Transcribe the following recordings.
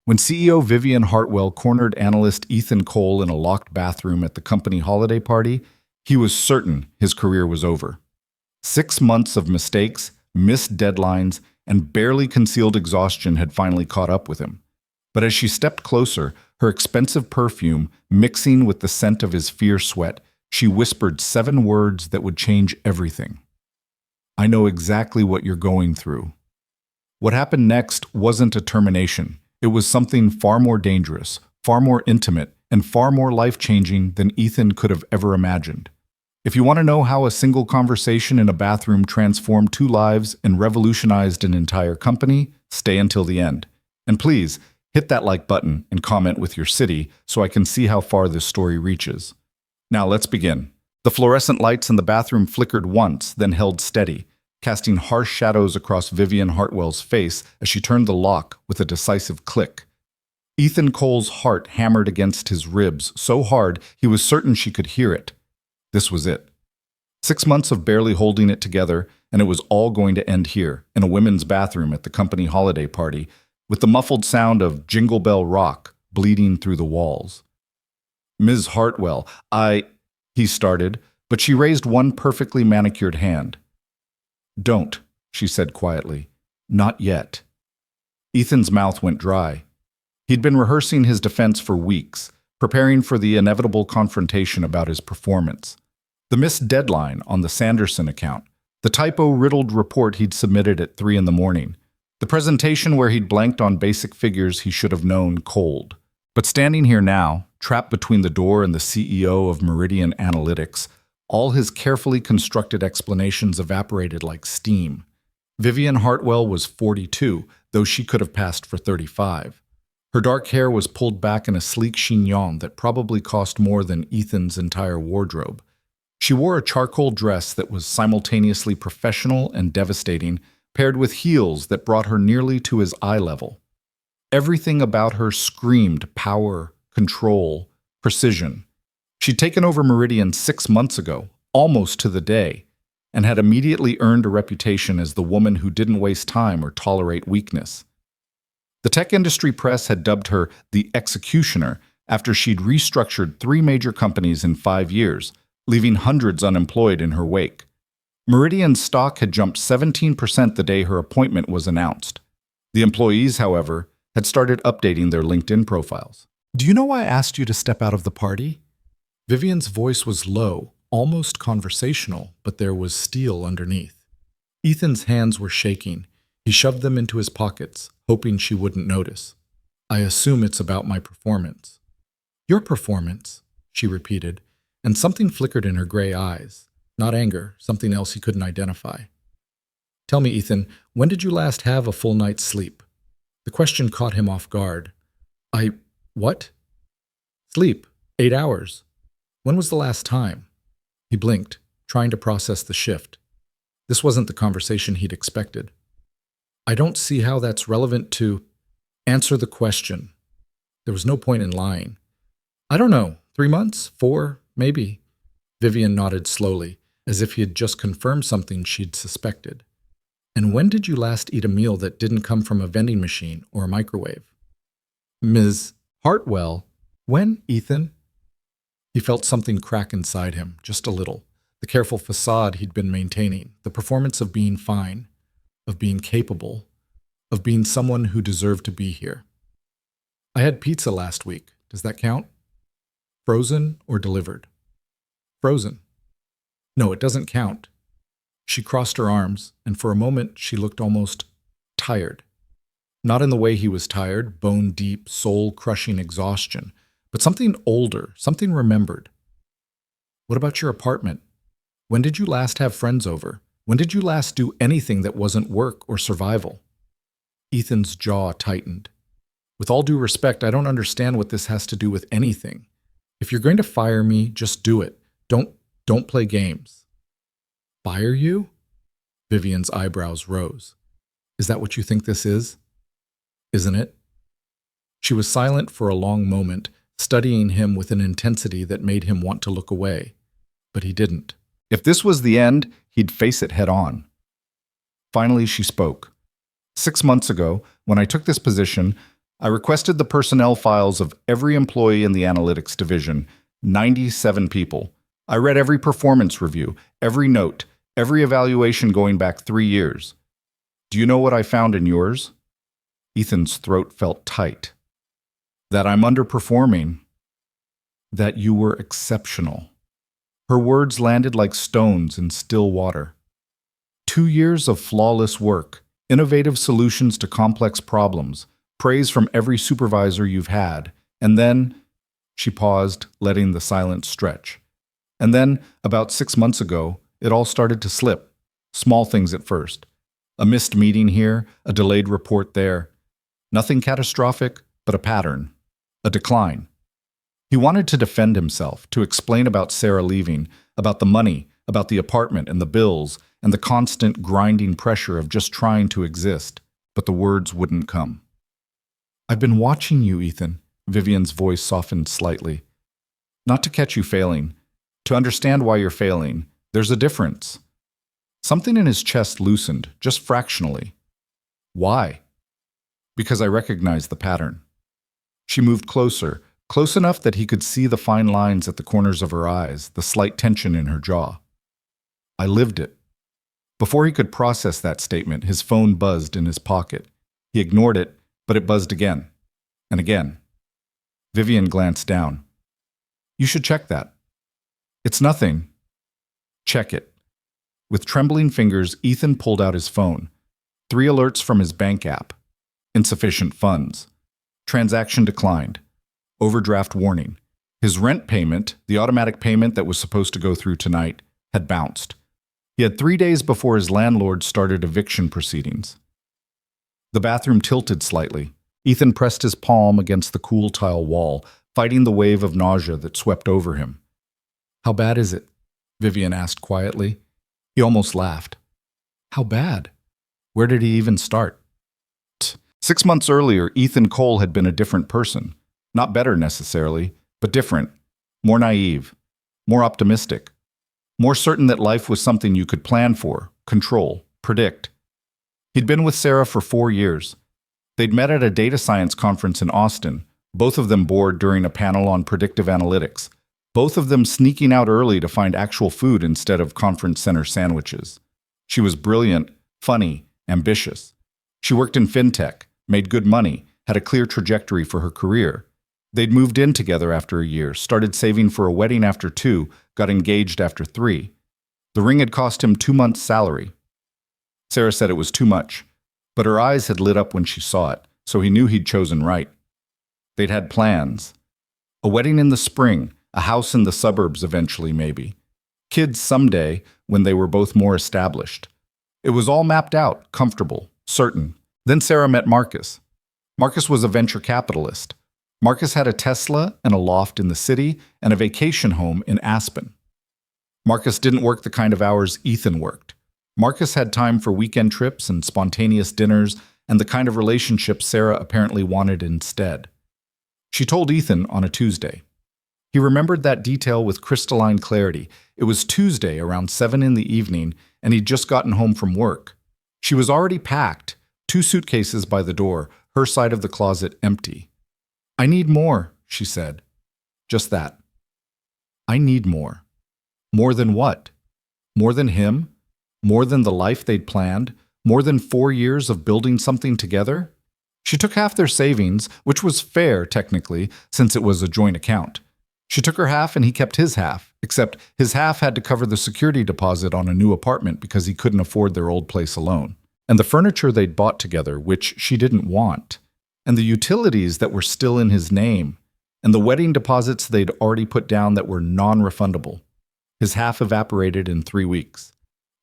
When CEO Vivian Hartwell cornered analyst Ethan Cole in a locked bathroom at the company holiday party, he was certain his career was over. 6 months of mistakes, missed deadlines, and barely concealed exhaustion had finally caught up with him. But as she stepped closer, her expensive perfume mixing with the scent of his fierce sweat, she whispered 7 words that would change everything. I know exactly what you're going through. What happened next wasn't a termination. It was something far more dangerous, far more intimate, and far more life-changing than Ethan could have ever imagined. If you want to know how a single conversation in a bathroom transformed 2 lives and revolutionized an entire company, stay until the end. And please, hit that like button and comment with your city so I can see how far this story reaches. Now let's begin. The fluorescent lights in the bathroom flickered once, then held steady, casting harsh shadows across Vivian Hartwell's face as she turned the lock with a decisive click. Ethan Cole's heart hammered against his ribs so hard he was certain she could hear it. This was it. 6 months of barely holding it together, and it was all going to end here, in a women's bathroom at the company holiday party, with the muffled sound of Jingle Bell Rock bleeding through the walls. Ms. Hartwell, he started, but she raised one perfectly manicured hand. Don't, she said quietly. Not yet. Ethan's mouth went dry. He'd been rehearsing his defense for weeks, preparing for the inevitable confrontation about his performance. The missed deadline on the Sanderson account, the typo-riddled report he'd submitted at 3 a.m, the presentation where he'd blanked on basic figures he should have known cold. But standing here now, trapped between the door and the CEO of Meridian Analytics, all his carefully constructed explanations evaporated like steam. Vivian Hartwell was 42, though she could have passed for 35. Her dark hair was pulled back in a sleek chignon that probably cost more than Ethan's entire wardrobe. She wore a charcoal dress that was simultaneously professional and devastating, paired with heels that brought her nearly to his eye level. Everything about her screamed power, control, precision. She'd taken over Meridian 6 months ago, almost to the day, and had immediately earned a reputation as the woman who didn't waste time or tolerate weakness. The tech industry press had dubbed her the executioner after she'd restructured 3 major companies in 5 years, leaving hundreds unemployed in her wake. Meridian's stock had jumped 17% the day her appointment was announced. The employees, however, had started updating their LinkedIn profiles. Do you know why I asked you to step out of the party? Vivian's voice was low, almost conversational, but there was steel underneath. Ethan's hands were shaking. He shoved them into his pockets, hoping she wouldn't notice. I assume it's about my performance. Your performance, she repeated, and something flickered in her gray eyes. Not anger, something else he couldn't identify. Tell me, Ethan, when did you last have a full night's sleep? The question caught him off guard. What? Sleep. 8 hours. When was the last time? He blinked, trying to process the shift. This wasn't the conversation he'd expected. I don't see how that's relevant to... Answer the question. There was no point in lying. I don't know. 3 months? 4? Maybe. Vivian nodded slowly, as if he had just confirmed something she'd suspected. And when did you last eat a meal that didn't come from a vending machine or a microwave? Ms. Hartwell. When, Ethan? He felt something crack inside him, just a little. The careful facade he'd been maintaining, the performance of being fine, of being capable, of being someone who deserved to be here. I had pizza last week. Does that count? Frozen or delivered? Frozen. No, it doesn't count. She crossed her arms, and for a moment she looked almost tired. Not in the way he was tired, bone-deep, soul-crushing exhaustion, but something older, something remembered. What about your apartment? When did you last have friends over? When did you last do anything that wasn't work or survival? Ethan's jaw tightened. With all due respect, I don't understand what this has to do with anything. If you're going to fire me, just do it. Don't play games. Fire you? Vivian's eyebrows rose. Is that what you think this is? Isn't it? She was silent for a long moment, studying him with an intensity that made him want to look away. But he didn't. If this was the end, he'd face it head on. Finally, she spoke. 6 months ago, when I took this position, I requested the personnel files of every employee in the analytics division, 97 people. I read every performance review, every note, every evaluation going back 3 years. Do you know what I found in yours? Ethan's throat felt tight. That I'm underperforming. That you were exceptional. Her words landed like stones in still water. 2 years of flawless work, innovative solutions to complex problems, praise from every supervisor you've had, and then, she paused, letting the silence stretch. And then, about 6 months ago, it all started to slip. Small things at first. A missed meeting here, a delayed report there. Nothing catastrophic, but a pattern. A decline. He wanted to defend himself, to explain about Sarah leaving, about the money, about the apartment and the bills, and the constant grinding pressure of just trying to exist, but the words wouldn't come. I've been watching you, Ethan. Vivian's voice softened slightly. Not to catch you failing. To understand why you're failing. There's a difference. Something in his chest loosened, just fractionally. Why? Because I recognized the pattern. She moved closer, close enough that he could see the fine lines at the corners of her eyes, the slight tension in her jaw. I lived it. Before he could process that statement, his phone buzzed in his pocket. He ignored it, but it buzzed again. And again. Vivian glanced down. You should check that. It's nothing. Check it. With trembling fingers, Ethan pulled out his phone. 3 alerts from his bank app. Insufficient funds. Transaction declined. Overdraft warning. His rent payment, the automatic payment that was supposed to go through tonight, had bounced. He had 3 days before his landlord started eviction proceedings. The bathroom tilted slightly. Ethan pressed his palm against the cool tile wall, fighting the wave of nausea that swept over him. How bad is it? Vivian asked quietly. He almost laughed. How bad? Where did he even start? 6 months earlier, Ethan Cole had been a different person. Not better necessarily, but different. More naive. More optimistic. More certain that life was something you could plan for, control, predict. He'd been with Sarah for 4 years. They'd met at a data science conference in Austin, both of them bored during a panel on predictive analytics, both of them sneaking out early to find actual food instead of conference center sandwiches. She was brilliant, funny, ambitious. She worked in fintech, made good money, had a clear trajectory for her career. They'd moved in together after a year, started saving for a wedding after 2, got engaged after 3. The ring had cost him 2 months' salary. Sarah said it was too much, but her eyes had lit up when she saw it, so he knew he'd chosen right. They'd had plans. A wedding in the spring, a house in the suburbs eventually maybe. Kids someday when they were both more established. It was all mapped out, comfortable, certain. Then Sarah met Marcus. Marcus was a venture capitalist. Marcus had a Tesla and a loft in the city and a vacation home in Aspen. Marcus didn't work the kind of hours Ethan worked. Marcus had time for weekend trips and spontaneous dinners and the kind of relationship Sarah apparently wanted instead. She told Ethan on a Tuesday. He remembered that detail with crystalline clarity. It was Tuesday around 7 in the evening, and he'd just gotten home from work. She was already packed, 2 suitcases by the door, her side of the closet empty. I need more, she said. Just that. I need more. More than what? More than him? More than the life they'd planned? More than 4 years of building something together? She took half their savings, which was fair, technically, since it was a joint account. She took her half and he kept his half, except his half had to cover the security deposit on a new apartment because he couldn't afford their old place alone, and the furniture they'd bought together, which she didn't want, and the utilities that were still in his name, and the wedding deposits they'd already put down that were non-refundable. His half evaporated in 3 weeks.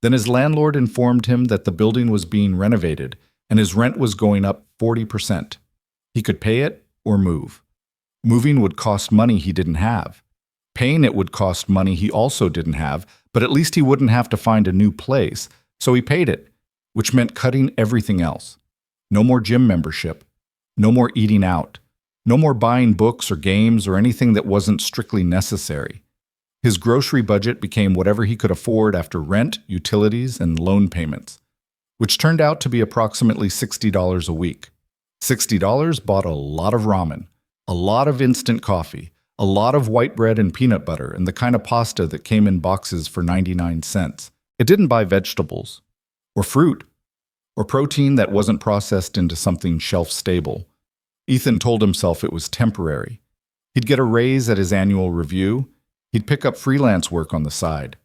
Then his landlord informed him that the building was being renovated and his rent was going up 40%. He could pay it or move. Moving would cost money he didn't have. Paying it would cost money he also didn't have, but at least he wouldn't have to find a new place, so he paid it, which meant cutting everything else. No more gym membership. No more eating out. No more buying books or games or anything that wasn't strictly necessary. His grocery budget became whatever he could afford after rent, utilities, and loan payments, which turned out to be approximately $60 a week. $60 bought a lot of ramen, a lot of instant coffee, a lot of white bread and peanut butter, and the kind of pasta that came in boxes for 99 cents. It didn't buy vegetables, or fruit, or protein that wasn't processed into something shelf-stable. Ethan told himself it was temporary. He'd get a raise at his annual review. He'd pick up freelance work on the side.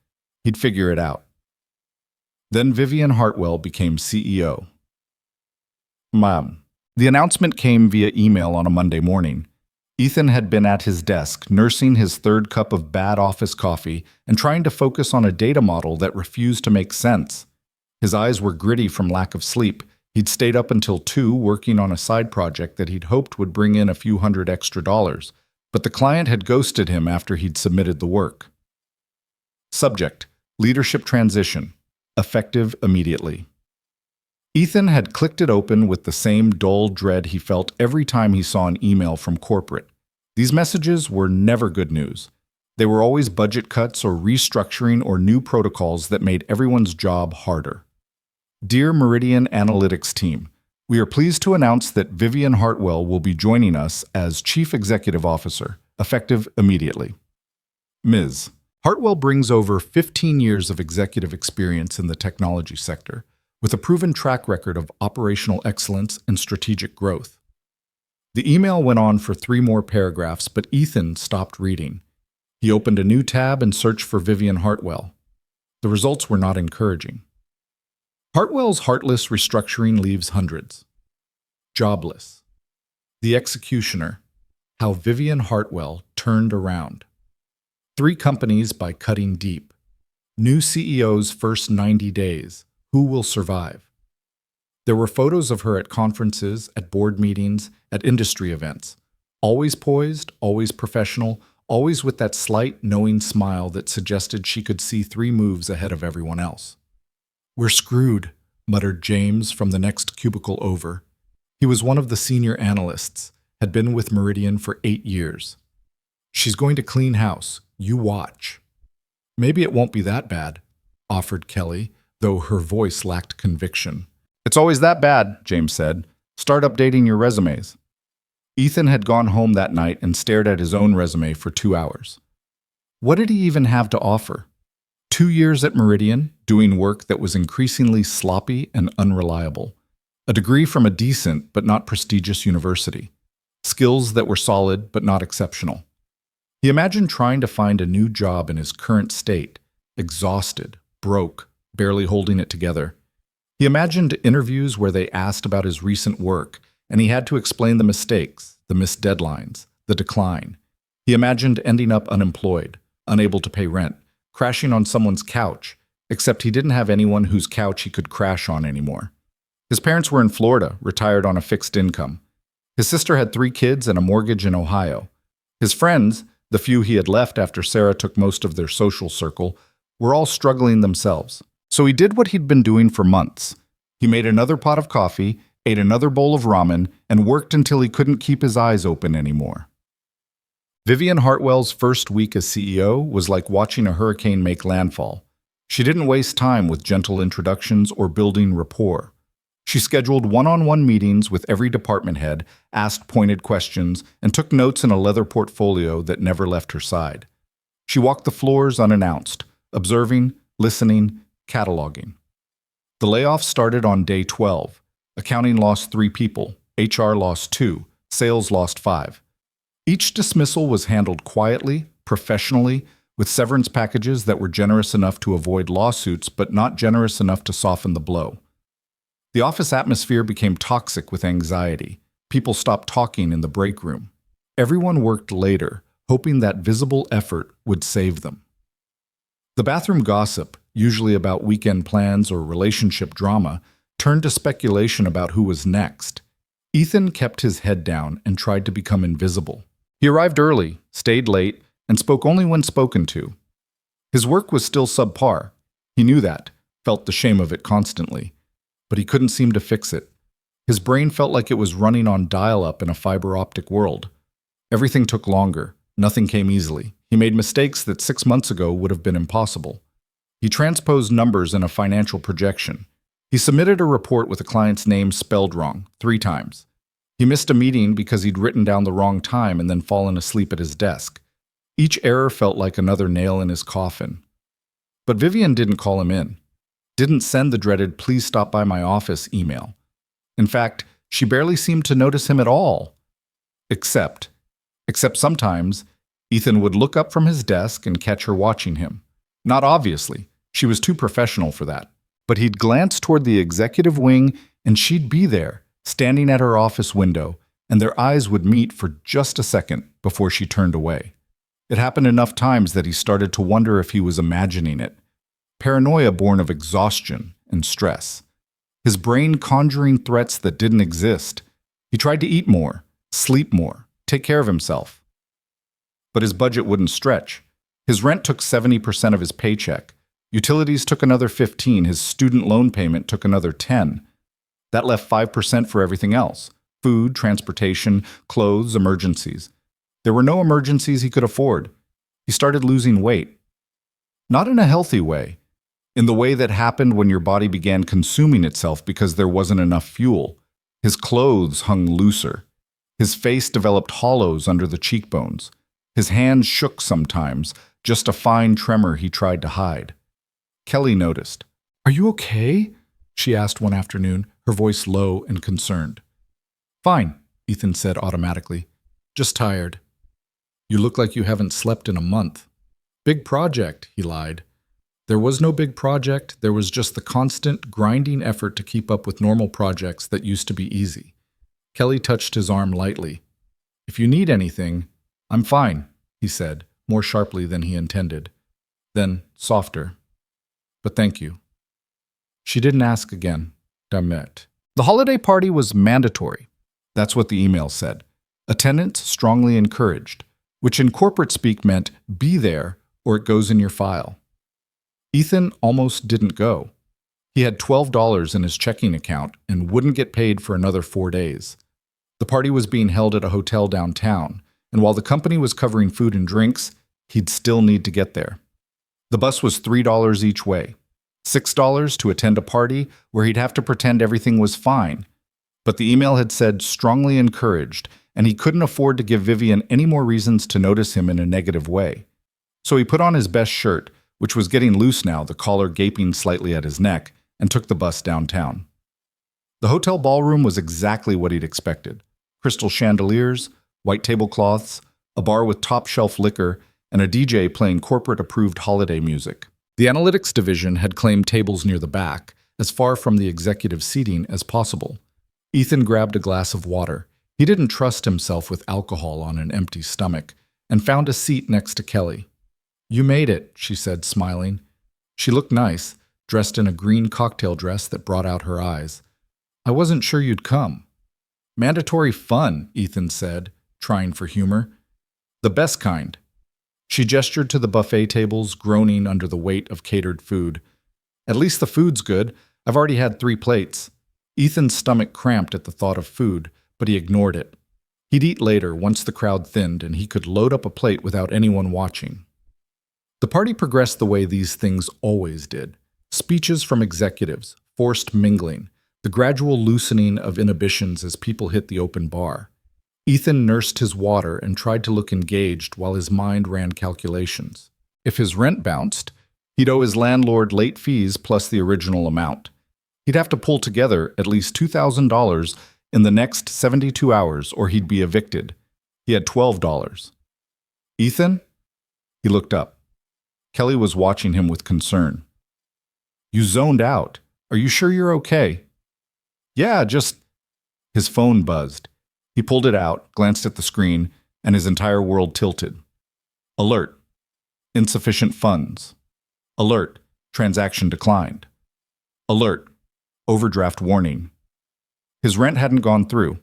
He'd figure it out. Then Vivian Hartwell became CEO. The announcement came via email on a Monday morning. Ethan had been at his desk, nursing his third cup of bad office coffee and trying to focus on a data model that refused to make sense. His eyes were gritty from lack of sleep. He'd stayed up until 2 working on a side project that he'd hoped would bring in a few hundred extra dollars, but the client had ghosted him after he'd submitted the work. Subject: Leadership Transition. Effective immediately. Ethan had clicked it open with the same dull dread he felt every time he saw an email from corporate. These messages were never good news. They were always budget cuts or restructuring or new protocols that made everyone's job harder. Dear Meridian Analytics team, we are pleased to announce that Vivian Hartwell will be joining us as Chief Executive Officer, effective immediately. Ms. Hartwell brings over 15 years of executive experience in the technology sector, with a proven track record of operational excellence and strategic growth. The email went on for 3 more paragraphs, but Ethan stopped reading. He opened a new tab and searched for Vivian Hartwell. The results were not encouraging. Hartwell's heartless restructuring leaves hundreds. Jobless. The Executioner. How Vivian Hartwell turned around. 3 companies by cutting deep. New CEO's first 90 days. Who will survive? There were photos of her at conferences, at board meetings, at industry events. Always poised, always professional, always with that slight, knowing smile that suggested she could see 3 moves ahead of everyone else. "We're screwed," muttered James from the next cubicle over. He was one of the senior analysts, had been with Meridian for 8 years. "She's going to clean house. You watch." "Maybe it won't be that bad," offered Kelly, though her voice lacked conviction. "It's always that bad," James said. "Start updating your resumes." Ethan had gone home that night and stared at his own resume for 2 hours. What did he even have to offer? 2 years at Meridian, doing work that was increasingly sloppy and unreliable. A degree from a decent but not prestigious university. Skills that were solid but not exceptional. He imagined trying to find a new job in his current state, exhausted, broke, barely holding it together. He imagined interviews where they asked about his recent work, and he had to explain the mistakes, the missed deadlines, the decline. He imagined ending up unemployed, unable to pay rent, crashing on someone's couch, except he didn't have anyone whose couch he could crash on anymore. His parents were in Florida, retired on a fixed income. His sister had 3 kids and a mortgage in Ohio. His friends, the few he had left after Sarah took most of their social circle, were all struggling themselves. So he did what he'd been doing for months. He made another pot of coffee, ate another bowl of ramen, and worked until he couldn't keep his eyes open anymore. Vivian Hartwell's first week as CEO was like watching a hurricane make landfall. She didn't waste time with gentle introductions or building rapport. She scheduled one-on-one meetings with every department head, asked pointed questions, and took notes in a leather portfolio that never left her side. She walked the floors unannounced, observing, listening, cataloging. The layoffs started on day 12. Accounting lost 3 people, HR lost 2, sales lost 5. Each dismissal was handled quietly, professionally, with severance packages that were generous enough to avoid lawsuits but not generous enough to soften the blow. The office atmosphere became toxic with anxiety. People stopped talking in the break room. Everyone worked later, hoping that visible effort would save them. The bathroom gossip, usually about weekend plans or relationship drama, turned to speculation about who was next. Ethan kept his head down and tried to become invisible. He arrived early, stayed late, and spoke only when spoken to. His work was still subpar. He knew that, felt the shame of it constantly. But he couldn't seem to fix it. His brain felt like it was running on dial-up in a fiber-optic world. Everything took longer. Nothing came easily. He made mistakes that 6 months ago would have been impossible. He transposed numbers in a financial projection. He submitted a report with a client's name spelled wrong 3 times. He missed a meeting because he'd written down the wrong time and then fallen asleep at his desk. Each error felt like another nail in his coffin. But Vivian didn't call him in, didn't send the dreaded "please stop by my office" email. In fact, she barely seemed to notice him at all. Except sometimes, Ethan would look up from his desk and catch her watching him. Not obviously, she was too professional for that. But he'd glance toward the executive wing and she'd be there, standing at her office window, and their eyes would meet for just a second before she turned away. It happened enough times that he started to wonder if he was imagining it. Paranoia born of exhaustion and stress. His brain conjuring threats that didn't exist. He tried to eat more, sleep more, take care of himself. But his budget wouldn't stretch. His rent took 70% of his paycheck. Utilities took another 15%, his student loan payment took another 10%. That left 5% for everything else: food, transportation, clothes, emergencies. There were no emergencies he could afford. He started losing weight. Not in a healthy way, in the way that happened when your body began consuming itself because there wasn't enough fuel. His clothes hung looser. His face developed hollows under the cheekbones. His hands shook sometimes, just a fine tremor he tried to hide. Kelly noticed. "Are you okay?" she asked one afternoon, her voice low and concerned. "Fine," Ethan said automatically. "Just tired." "You look like you haven't slept in a month." "Big project," he lied. There was no big project, there was just the constant, grinding effort to keep up with normal projects that used to be easy. Kelly touched his arm lightly. "If you need anything, I'm fine," he said, more sharply than he intended. Then, softer. "But thank you." She didn't ask again. Dammit. The holiday party was mandatory. That's what the email said. Attendance strongly encouraged, which in corporate speak meant be there or it goes in your file. Ethan almost didn't go. He had $12 in his checking account and wouldn't get paid for another 4 days. The party was being held at a hotel downtown, and while the company was covering food and drinks, he'd still need to get there. The bus was $3 each way, $6 to attend a party where he'd have to pretend everything was fine. But the email had said strongly encouraged, and he couldn't afford to give Vivian any more reasons to notice him in a negative way. So he put on his best shirt, which was getting loose now, the collar gaping slightly at his neck, and took the bus downtown. The hotel ballroom was exactly what he'd expected. Crystal chandeliers, white tablecloths, a bar with top-shelf liquor, and a DJ playing corporate-approved holiday music. The analytics division had claimed tables near the back, as far from the executive seating as possible. Ethan grabbed a glass of water. He didn't trust himself with alcohol on an empty stomach, and found a seat next to Kelly. "You made it," she said, smiling. She looked nice, dressed in a green cocktail dress that brought out her eyes. "I wasn't sure you'd come." "Mandatory fun," Ethan said, trying for humor. "The best kind." She gestured to the buffet tables, groaning under the weight of catered food. "At least the food's good. I've already had 3 plates." Ethan's stomach cramped at the thought of food, but he ignored it. He'd eat later, once the crowd thinned, and he could load up a plate without anyone watching. The party progressed the way these things always did. Speeches from executives, forced mingling, the gradual loosening of inhibitions as people hit the open bar. Ethan nursed his water and tried to look engaged while his mind ran calculations. If his rent bounced, he'd owe his landlord late fees plus the original amount. He'd have to pull together at least $2,000 in the next 72 hours or he'd be evicted. He had $12. "Ethan?" He looked up. Kelly was watching him with concern. "You zoned out. Are you sure you're okay?" "Yeah, just..." His phone buzzed. He pulled it out, glanced at the screen, and his entire world tilted. Alert. Insufficient funds. Alert. Transaction declined. Alert. Overdraft warning. His rent hadn't gone through.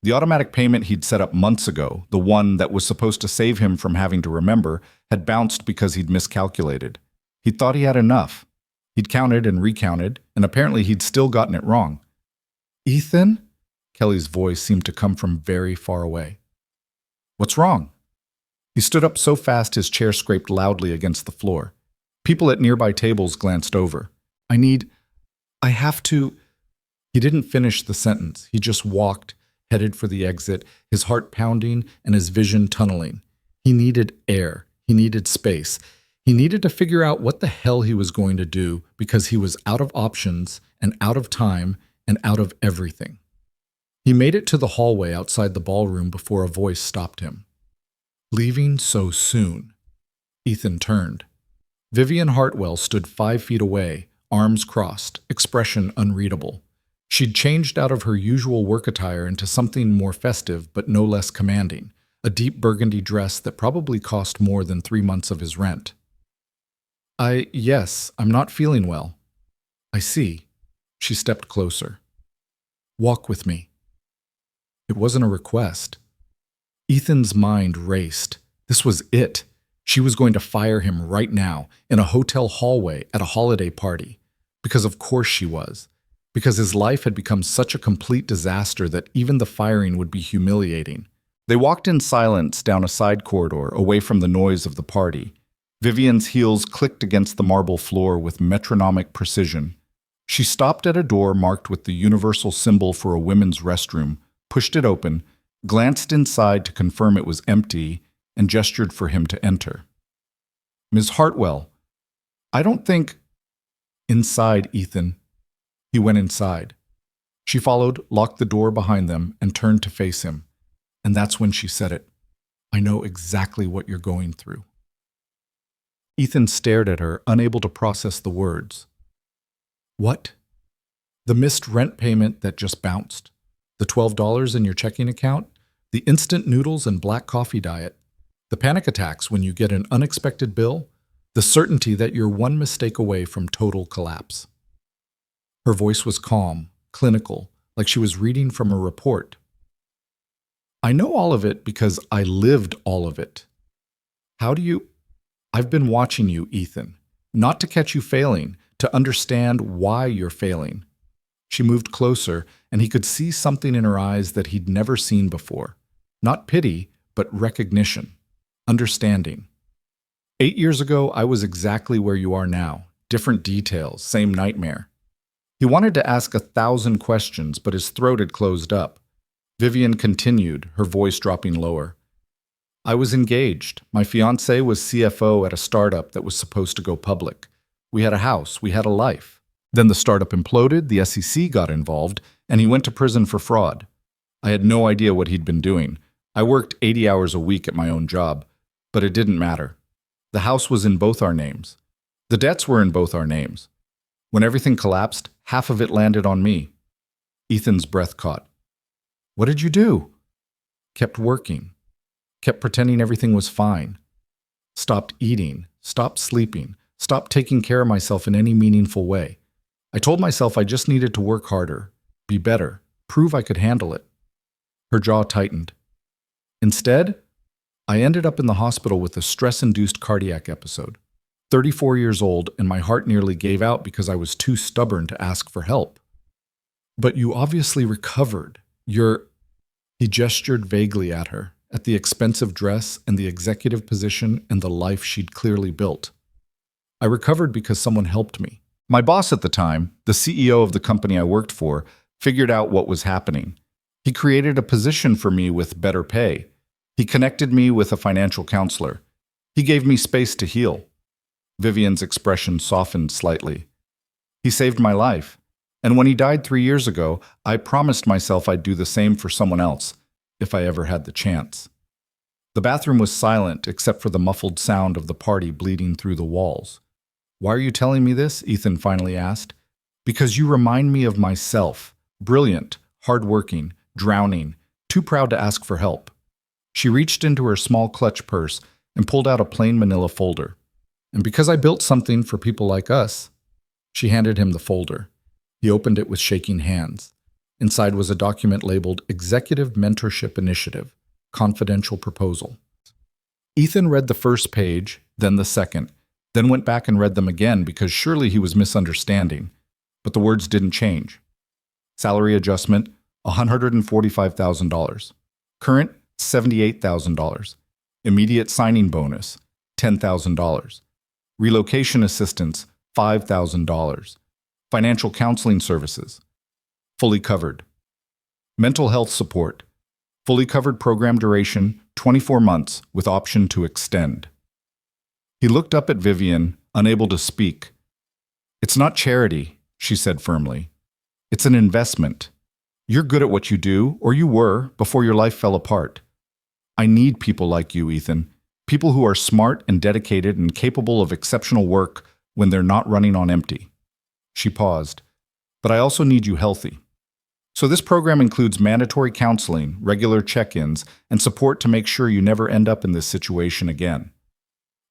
The automatic payment he'd set up months ago, the one that was supposed to save him from having to remember, had bounced because he'd miscalculated. He'd thought he had enough. He'd counted and recounted, and apparently he'd still gotten it wrong. "Ethan?" Kelly's voice seemed to come from very far away. "What's wrong?" He stood up so fast his chair scraped loudly against the floor. People at nearby tables glanced over. I have to..." He didn't finish the sentence. He just walked, headed for the exit, his heart pounding and his vision tunneling. He needed air. He needed space. He needed to figure out what the hell he was going to do because he was out of options and out of time and out of everything. He made it to the hallway outside the ballroom before a voice stopped him. Leaving so soon. Ethan turned. Vivian Hartwell stood 5 feet away, arms crossed, expression unreadable. She'd changed out of her usual work attire into something more festive but no less commanding, a deep burgundy dress that probably cost more than 3 months of his rent. Yes, I'm not feeling well. I see. She stepped closer. Walk with me. It wasn't a request. Ethan's mind raced. This was it. She was going to fire him right now, in a hotel hallway at a holiday party. Because of course she was. Because his life had become such a complete disaster that even the firing would be humiliating. They walked in silence down a side corridor, away from the noise of the party. Vivian's heels clicked against the marble floor with metronomic precision. She stopped at a door marked with the universal symbol for a women's restroom, pushed it open, glanced inside to confirm it was empty, and gestured for him to enter. Ms. Hartwell, I don't think... Inside, Ethan. He went inside. She followed, locked the door behind them, and turned to face him. And that's when she said it. I know exactly what you're going through. Ethan stared at her, unable to process the words. What? The missed rent payment that just bounced? The $12 in your checking account? The instant noodles and black coffee diet? The panic attacks when you get an unexpected bill? The certainty that you're one mistake away from total collapse? Her voice was calm, clinical, like she was reading from a report. I know all of it because I lived all of it. How do you... I've been watching you, Ethan. Not to catch you failing, to understand why you're failing. She moved closer, and he could see something in her eyes that he'd never seen before. Not pity, but recognition. Understanding. 8 years ago, I was exactly where you are now. Different details, same nightmare. He wanted to ask 1,000 questions, but his throat had closed up. Vivian continued, her voice dropping lower. I was engaged. My fiancé was CFO at a startup that was supposed to go public. We had a house. We had a life. Then the startup imploded, the SEC got involved, and he went to prison for fraud. I had no idea what he'd been doing. I worked 80 hours a week at my own job, but it didn't matter. The house was in both our names. The debts were in both our names. When everything collapsed, half of it landed on me. Ethan's breath caught. What did you do? Kept working. Kept pretending everything was fine. Stopped eating. Stopped sleeping. Stopped taking care of myself in any meaningful way. I told myself I just needed to work harder, be better, prove I could handle it. Her jaw tightened. Instead, I ended up in the hospital with a stress-induced cardiac episode. 34 years old, and my heart nearly gave out because I was too stubborn to ask for help. But you obviously recovered. He gestured vaguely at her, at the expensive dress and the executive position and the life she'd clearly built. I recovered because someone helped me. My boss at the time, the CEO of the company I worked for, figured out what was happening. He created a position for me with better pay. He connected me with a financial counselor. He gave me space to heal. Vivian's expression softened slightly. He saved my life. And when he died 3 years ago, I promised myself I'd do the same for someone else, if I ever had the chance. The bathroom was silent except for the muffled sound of the party bleeding through the walls. Why are you telling me this? Ethan finally asked. Because you remind me of myself. Brilliant, hardworking, drowning, too proud to ask for help. She reached into her small clutch purse and pulled out a plain manila folder. And because I built something for people like us, she handed him the folder. He opened it with shaking hands. Inside was a document labeled Executive Mentorship Initiative, Confidential Proposal. Ethan read the first page, then the second, then went back and read them again because surely he was misunderstanding. But the words didn't change. Salary adjustment, $145,000. Current, $78,000. Immediate signing bonus, $10,000. Relocation assistance, $5,000. Financial counseling services, fully covered. Mental health support. Fully covered program duration, 24 months, with option to extend. He looked up at Vivian, unable to speak. It's not charity, she said firmly. It's an investment. You're good at what you do, or you were, before your life fell apart. I need people like you, Ethan. People who are smart and dedicated and capable of exceptional work when they're not running on empty. She paused. But I also need you healthy. So this program includes mandatory counseling, regular check-ins, and support to make sure you never end up in this situation again.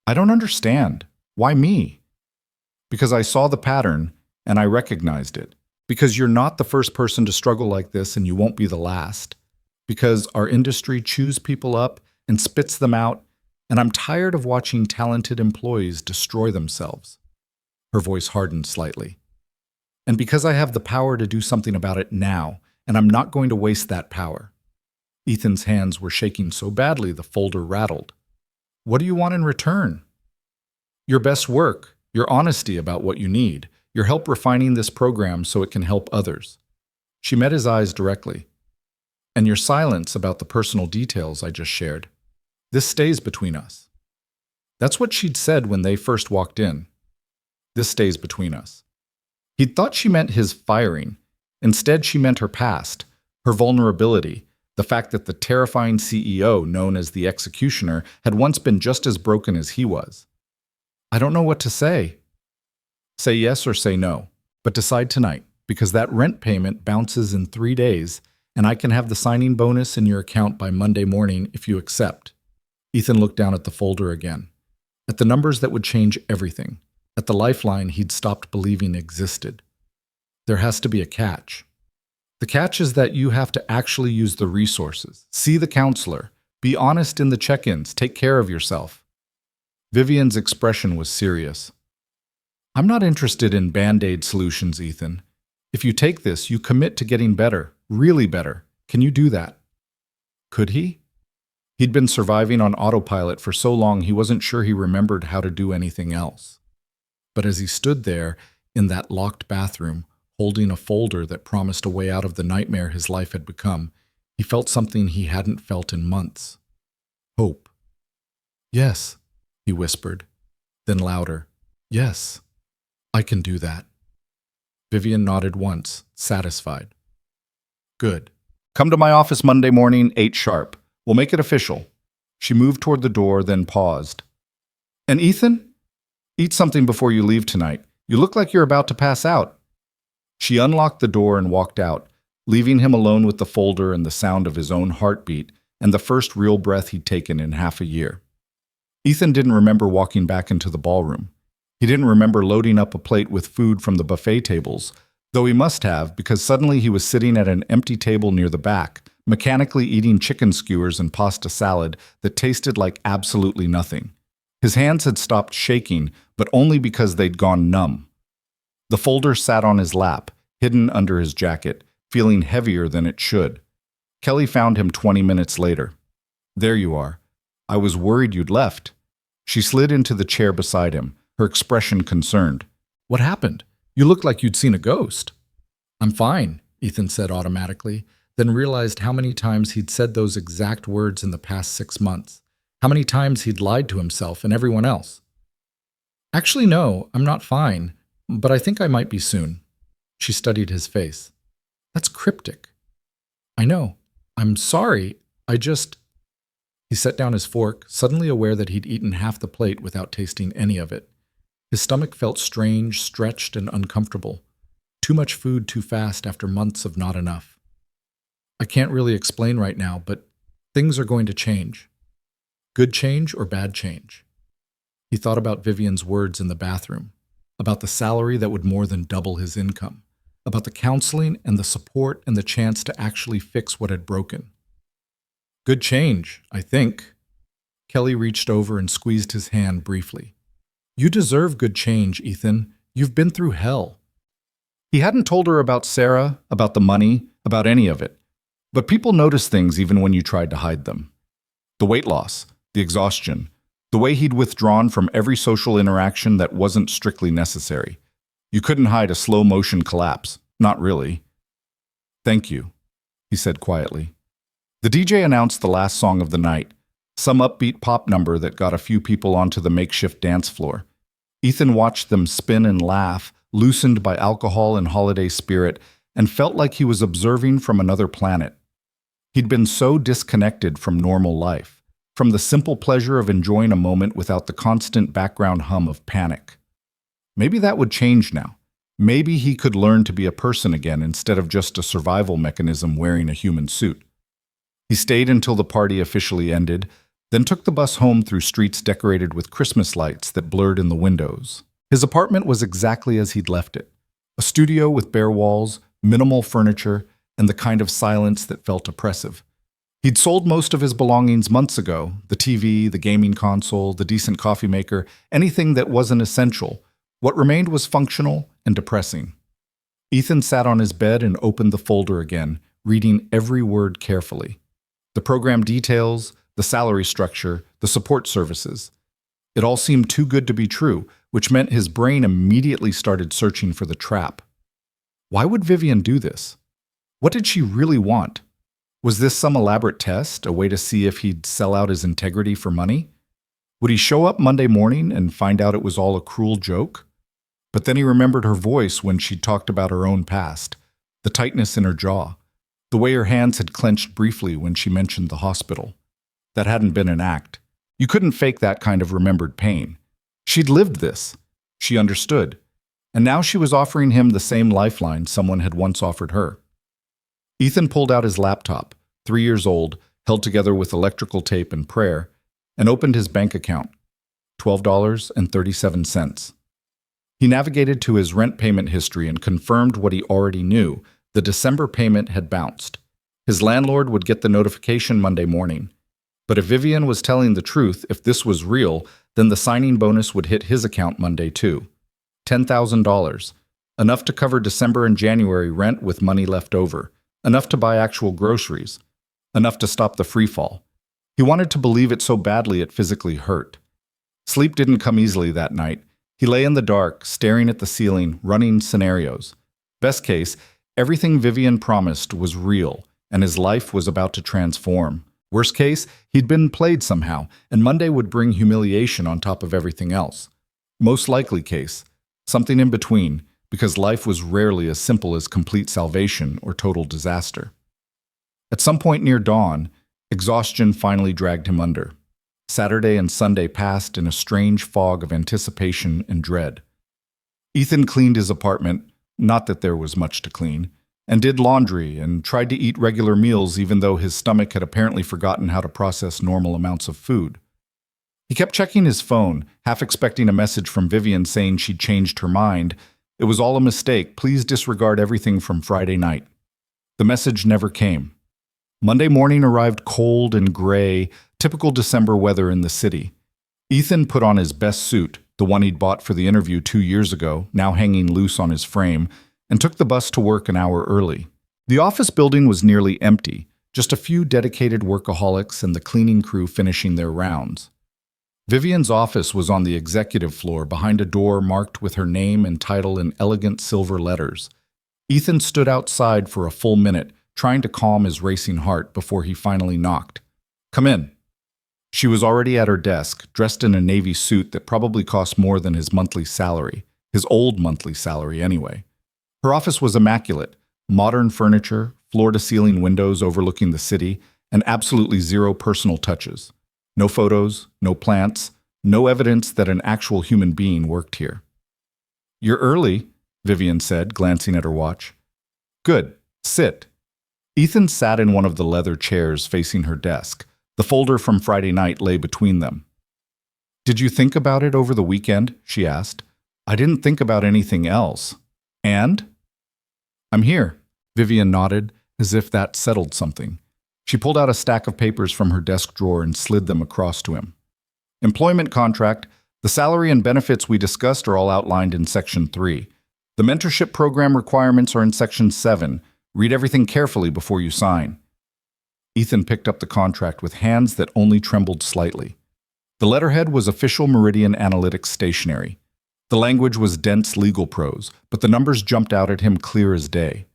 I don't understand. Why me? Because I saw the pattern and I recognized it. Because you're not the first person to struggle like this and you won't be the last. Because our industry chews people up and spits them out, and I'm tired of watching talented employees destroy themselves. Her voice hardened slightly. And because I have the power to do something about it now, and I'm not going to waste that power. Ethan's hands were shaking so badly the folder rattled. What do you want in return? Your best work, your honesty about what you need, your help refining this program so it can help others. She met his eyes directly. And your silence about the personal details I just shared. This stays between us. That's what she'd said when they first walked in. This stays between us. He'd thought she meant his firing. Instead, she meant her past, her vulnerability, the fact that the terrifying CEO, known as the Executioner, had once been just as broken as he was. I don't know what to say. Say yes or say no, but decide tonight, because that rent payment bounces in 3 days, and I can have the signing bonus in your account by Monday morning if you accept. Ethan looked down at the folder again, at the numbers that would change everything, at the lifeline he'd stopped believing existed. There has to be a catch. The catch is that you have to actually use the resources, see the counselor, be honest in the check-ins, take care of yourself. Vivian's expression was serious. I'm not interested in Band-Aid solutions, Ethan. If you take this, you commit to getting better, really better. Can you do that? Could he? He'd been surviving on autopilot for so long he wasn't sure he remembered how to do anything else. But as he stood there in that locked bathroom, holding a folder that promised a way out of the nightmare his life had become, he felt something he hadn't felt in months. Hope. Yes, he whispered, then louder. Yes, I can do that. Vivian nodded once, satisfied. Good. Come to my office Monday morning, 8 sharp. We'll make it official. She moved toward the door, then paused. And Ethan? Eat something before you leave tonight. You look like you're about to pass out. She unlocked the door and walked out, leaving him alone with the folder and the sound of his own heartbeat and the first real breath he'd taken in half a year. Ethan didn't remember walking back into the ballroom. He didn't remember loading up a plate with food from the buffet tables, though he must have, because suddenly he was sitting at an empty table near the back, mechanically eating chicken skewers and pasta salad that tasted like absolutely nothing. His hands had stopped shaking, but only because they'd gone numb. The folder sat on his lap, hidden under his jacket, feeling heavier than it should. Kelly found him 20 minutes later. There you are. I was worried you'd left. She slid into the chair beside him, her expression concerned. What happened? You looked like you'd seen a ghost. I'm fine, Ethan said automatically, then realized how many times he'd said those exact words in the past 6 months, how many times he'd lied to himself and everyone else. Actually, no, I'm not fine, but I think I might be soon. She studied his face. That's cryptic. I know. I'm sorry. He set down his fork, suddenly aware that he'd eaten half the plate without tasting any of it. His stomach felt strange, stretched, and uncomfortable. Too much food too fast after months of not enough. I can't really explain right now, but things are going to change. Good change or bad change? He thought about Vivian's words in the bathroom, about the salary that would more than double his income, about the counseling and the support and the chance to actually fix what had broken. Good change, I think. Kelly reached over and squeezed his hand briefly. You deserve good change, Ethan. You've been through hell. He hadn't told her about Sarah, about the money, about any of it. But people noticed things even when you tried to hide them. The weight loss, the exhaustion, the way he'd withdrawn from every social interaction that wasn't strictly necessary. You couldn't hide a slow-motion collapse. Not really. Thank you. He he said quietly. The DJ announced the last song of the night, some upbeat pop number that got a few people onto the makeshift dance floor. Ethan watched them spin and laugh, loosened by alcohol and holiday spirit, and felt like he was observing from another planet. He'd been so disconnected from normal life, from the simple pleasure of enjoying a moment without the constant background hum of panic. Maybe that would change now. Maybe he could learn to be a person again instead of just a survival mechanism wearing a human suit. He stayed until the party officially ended, then took the bus home through streets decorated with Christmas lights that blurred in the windows. His apartment was exactly as he'd left it. A studio with bare walls, minimal furniture, and the kind of silence that felt oppressive. He'd sold most of his belongings months ago, the TV, the gaming console, the decent coffee maker, anything that wasn't essential. What remained was functional and depressing. Ethan sat on his bed and opened the folder again, reading every word carefully. The program details, the salary structure, the support services. It all seemed too good to be true, which meant his brain immediately started searching for the trap. Why would Vivian do this? What did she really want? Was this some elaborate test, a way to see if he'd sell out his integrity for money? Would he show up Monday morning and find out it was all a cruel joke? But then he remembered her voice when she talked about her own past, the tightness in her jaw, the way her hands had clenched briefly when she mentioned the hospital. That hadn't been an act. You couldn't fake that kind of remembered pain. She'd lived this. She understood. And now she was offering him the same lifeline someone had once offered her. Ethan pulled out his laptop, 3 years old, held together with electrical tape and prayer, and opened his bank account, $12.37. He navigated to his rent payment history and confirmed what he already knew. The December payment had bounced. His landlord would get the notification Monday morning. But if Vivian was telling the truth, if this was real, then the signing bonus would hit his account Monday too. $10,000. Enough to cover December and January rent with money left over. Enough to buy actual groceries. Enough to stop the freefall. He wanted to believe it so badly it physically hurt. Sleep didn't come easily that night. He lay in the dark, staring at the ceiling, running scenarios. Best case, everything Vivian promised was real, and his life was about to transform. Worst case, he'd been played somehow, and Monday would bring humiliation on top of everything else. Most likely case, something in between, because life was rarely as simple as complete salvation or total disaster. At some point near dawn, exhaustion finally dragged him under. Saturday and Sunday passed in a strange fog of anticipation and dread. Ethan cleaned his apartment, not that there was much to clean, and did laundry and tried to eat regular meals even though his stomach had apparently forgotten how to process normal amounts of food. He kept checking his phone, half expecting a message from Vivian saying she'd changed her mind. It was all a mistake. Please disregard everything from Friday night. The message never came. Monday morning arrived cold and gray, typical December weather in the city. Ethan put on his best suit, the one he'd bought for the interview 2 years ago, now hanging loose on his frame, and took the bus to work an hour early. The office building was nearly empty, just a few dedicated workaholics and the cleaning crew finishing their rounds. Vivian's office was on the executive floor behind a door marked with her name and title in elegant silver letters. Ethan stood outside for a full minute, trying to calm his racing heart before he finally knocked. "Come in." She was already at her desk, dressed in a navy suit that probably cost more than his monthly salary, his old monthly salary anyway. Her office was immaculate, modern furniture, floor-to-ceiling windows overlooking the city, and absolutely zero personal touches. No photos, no plants, no evidence that an actual human being worked here. "You're early," Vivian said, glancing at her watch. "Good. Sit." Ethan sat in one of the leather chairs facing her desk. The folder from Friday night lay between them. "Did you think about it over the weekend?" she asked. "I didn't think about anything else." "And?" "I'm here." Vivian nodded, as if that settled something. She pulled out a stack of papers from her desk drawer and slid them across to him. "Employment contract. The salary and benefits we discussed are all outlined in Section 3. The mentorship program requirements are in Section 7. Read everything carefully before you sign." Ethan picked up the contract with hands that only trembled slightly. The letterhead was official Meridian Analytics stationery. The language was dense legal prose, but the numbers jumped out at him clear as day.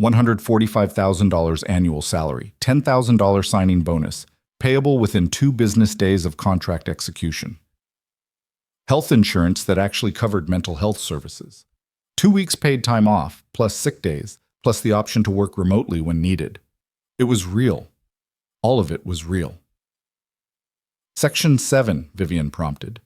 $145,000 annual salary, $10,000 signing bonus, payable within 2 business days of contract execution. Health insurance that actually covered mental health services. 2 weeks paid time off, plus sick days, plus the option to work remotely when needed. It was real. All of it was real. Section 7, Vivian prompted.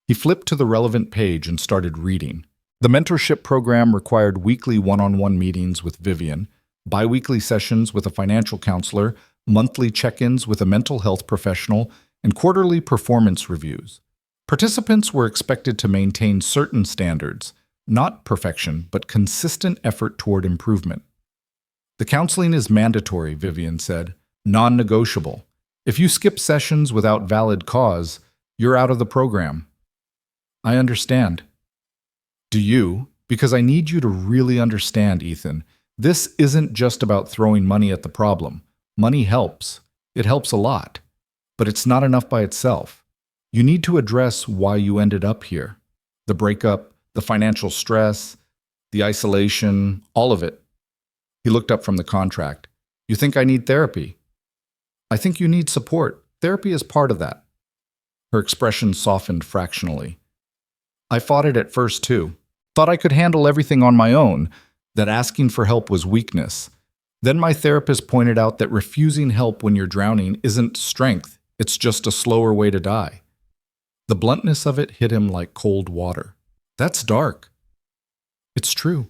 He flipped to the relevant page and started reading. The mentorship program required weekly one-on-one meetings with Vivian, bi-weekly sessions with a financial counselor, monthly check-ins with a mental health professional, and quarterly performance reviews. Participants were expected to maintain certain standards, not perfection, but consistent effort toward improvement. The counseling is mandatory, Vivian said, non-negotiable. If you skip sessions without valid cause, you're out of the program. I understand. Do you? Because I need you to really understand, Ethan. This isn't just about throwing money at the problem. Money helps. It helps a lot. But it's not enough by itself. You need to address why you ended up here. The breakup, the financial stress, the isolation, all of it. He looked up from the contract. You think I need therapy? I think you need support. Therapy is part of that. Her expression softened fractionally. I fought it at first too. Thought I could handle everything on my own, that asking for help was weakness. Then my therapist pointed out that refusing help when you're drowning isn't strength, it's just a slower way to die. The bluntness of it hit him like cold water. That's dark. It's true.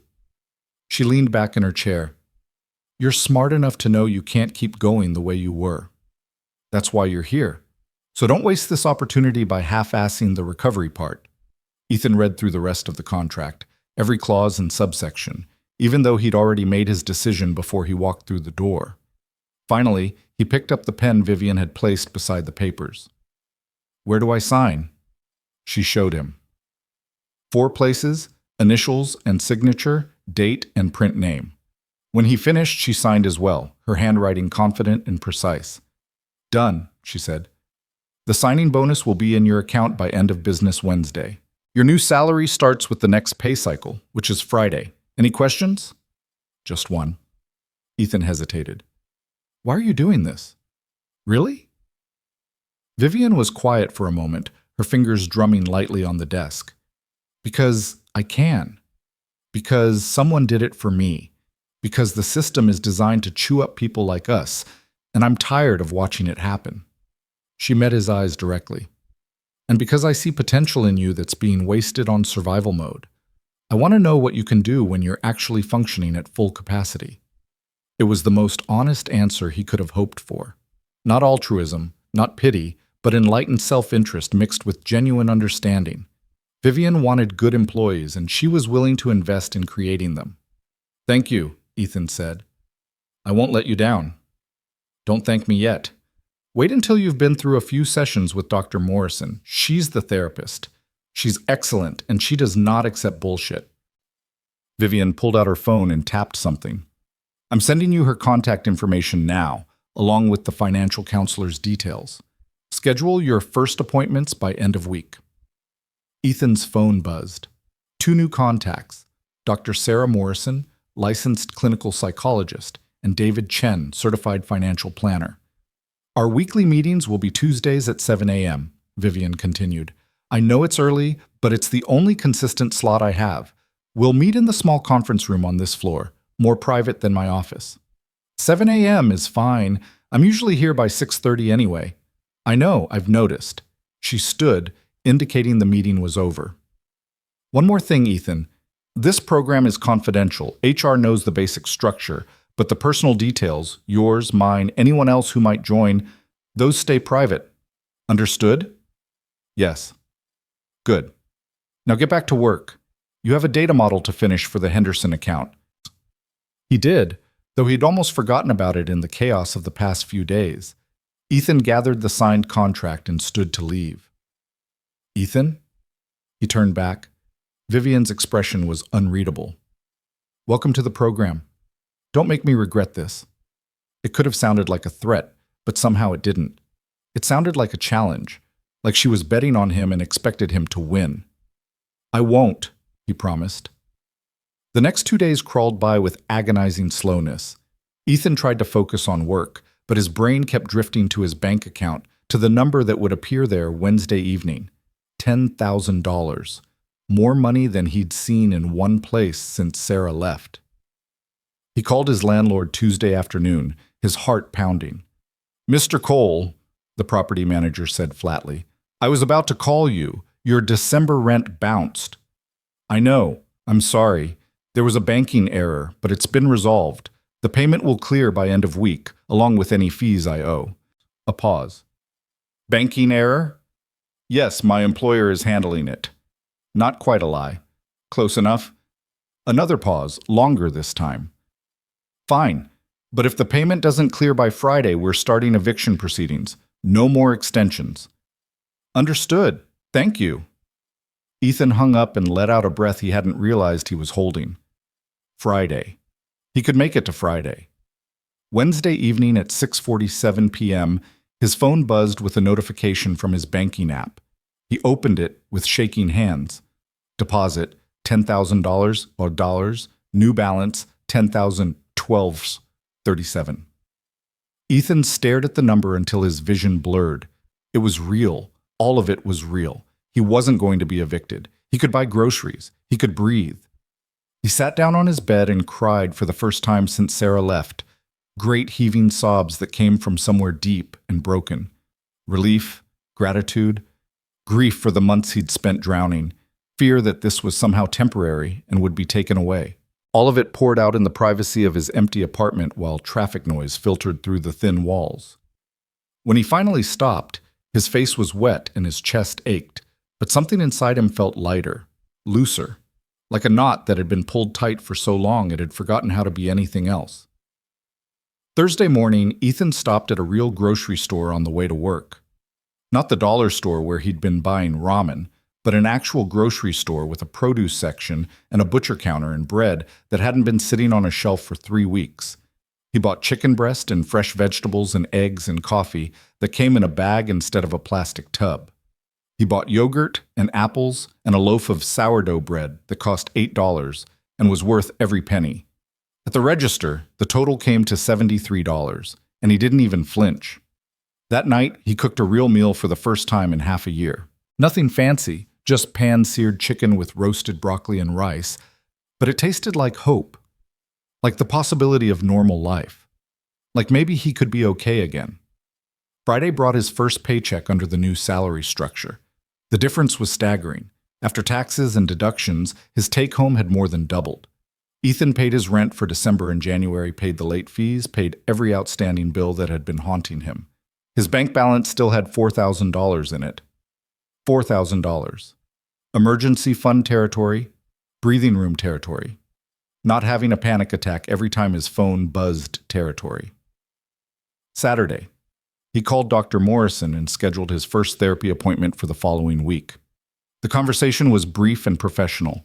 She leaned back in her chair. You're smart enough to know you can't keep going the way you were. That's why you're here. So don't waste this opportunity by half-assing the recovery part. Ethan read through the rest of the contract, every clause and subsection, even though he'd already made his decision before he walked through the door. Finally, he picked up the pen Vivian had placed beside the papers. Where do I sign? She showed him. 4 places, initials and signature, date and print name. When he finished, she signed as well, her handwriting confident and precise. Done, she said. The signing bonus will be in your account by end of business Wednesday. Your new salary starts with the next pay cycle, which is Friday. Any questions? Just one. Ethan hesitated. Why are you doing this? Really? Vivian was quiet for a moment, her fingers drumming lightly on the desk. Because I can. Because someone did it for me. Because the system is designed to chew up people like us, and I'm tired of watching it happen. She met his eyes directly. And because I see potential in you that's being wasted on survival mode. I want to know what you can do when you're actually functioning at full capacity. It was the most honest answer he could have hoped for. Not altruism, not pity, but enlightened self-interest mixed with genuine understanding. Vivian wanted good employees, and she was willing to invest in creating them. Thank you, Ethan said. I won't let you down. Don't thank me yet. Wait until you've been through a few sessions with Dr. Morrison. She's the therapist. She's excellent, and she does not accept bullshit. Vivian pulled out her phone and tapped something. I'm sending you her contact information now, along with the financial counselor's details. Schedule your first appointments by end of week. Ethan's phone buzzed. 2 new contacts, Dr. Sarah Morrison, licensed clinical psychologist, and David Chen, certified financial planner. Our weekly meetings will be Tuesdays at 7 a.m., Vivian continued. I know it's early, but it's the only consistent slot I have. We'll meet in the small conference room on this floor, more private than my office. 7 a.m. is fine. I'm usually here by 6:30 anyway. I know, I've noticed. She stood, indicating the meeting was over. One more thing, Ethan. This program is confidential. HR knows the basic structure, but the personal details, yours, mine, anyone else who might join, those stay private. Understood? Yes. Good. Now get back to work. You have a data model to finish for the Henderson account. He did, though he'd almost forgotten about it in the chaos of the past few days. Ethan gathered the signed contract and stood to leave. Ethan? He turned back. Vivian's expression was unreadable. Welcome to the program. Don't make me regret this. It could have sounded like a threat, but somehow it didn't. It sounded like a challenge, like she was betting on him and expected him to win. I won't, he promised. The next 2 days crawled by with agonizing slowness. Ethan tried to focus on work, but his brain kept drifting to his bank account, to the number that would appear there Wednesday evening. $10,000. More money than he'd seen in one place since Sarah left. He called his landlord Tuesday afternoon, his heart pounding. "Mr. Cole," the property manager said flatly, "I was about to call you. Your December rent bounced." "I know. I'm sorry. There was a banking error, but it's been resolved. The payment will clear by end of week, along with any fees I owe." A pause. "Banking error?" "Yes, my employer is handling it." Not quite a lie. Close enough. Another pause, longer this time. "Fine, but if the payment doesn't clear by Friday, we're starting eviction proceedings. No more extensions." "Understood. Thank you." Ethan hung up and let out a breath he hadn't realized he was holding. Friday. He could make it to Friday. Wednesday evening at 6:47 p.m., his phone buzzed with a notification from his banking app. He opened it with shaking hands. Deposit, $10,000 or dollars. New balance, 10,012.37. Ethan stared at the number until his vision blurred. It was real. All of it was real. He wasn't going to be evicted. He could buy groceries. He could breathe. He sat down on his bed and cried for the first time since Sarah left. Great heaving sobs that came from somewhere deep and broken. Relief, gratitude, grief for the months he'd spent drowning, fear that this was somehow temporary and would be taken away. All of it poured out in the privacy of his empty apartment while traffic noise filtered through the thin walls. When he finally stopped, his face was wet and his chest ached, but something inside him felt lighter, looser, like a knot that had been pulled tight for so long it had forgotten how to be anything else. Thursday morning, Ethan stopped at a real grocery store on the way to work. Not the dollar store where he'd been buying ramen, but an actual grocery store with a produce section and a butcher counter and bread that hadn't been sitting on a shelf for 3 weeks. He bought chicken breast and fresh vegetables and eggs and coffee that came in a bag instead of a plastic tub. He bought yogurt and apples and a loaf of sourdough bread that cost $8 and was worth every penny. At the register, the total came to $73, and he didn't even flinch. That night, he cooked a real meal for the first time in half a year. Nothing fancy, just pan-seared chicken with roasted broccoli and rice, but it tasted like hope, like the possibility of normal life, like maybe he could be okay again. Friday brought his first paycheck under the new salary structure. The difference was staggering. After taxes and deductions, his take-home had more than doubled. Ethan paid his rent for December and January, paid the late fees, paid every outstanding bill that had been haunting him. His bank balance still had $4,000 in it. $4,000. Emergency fund territory, breathing room territory. Not having a panic attack every time his phone buzzed territory. Saturday. He called Dr. Morrison and scheduled his first therapy appointment for the following week. The conversation was brief and professional.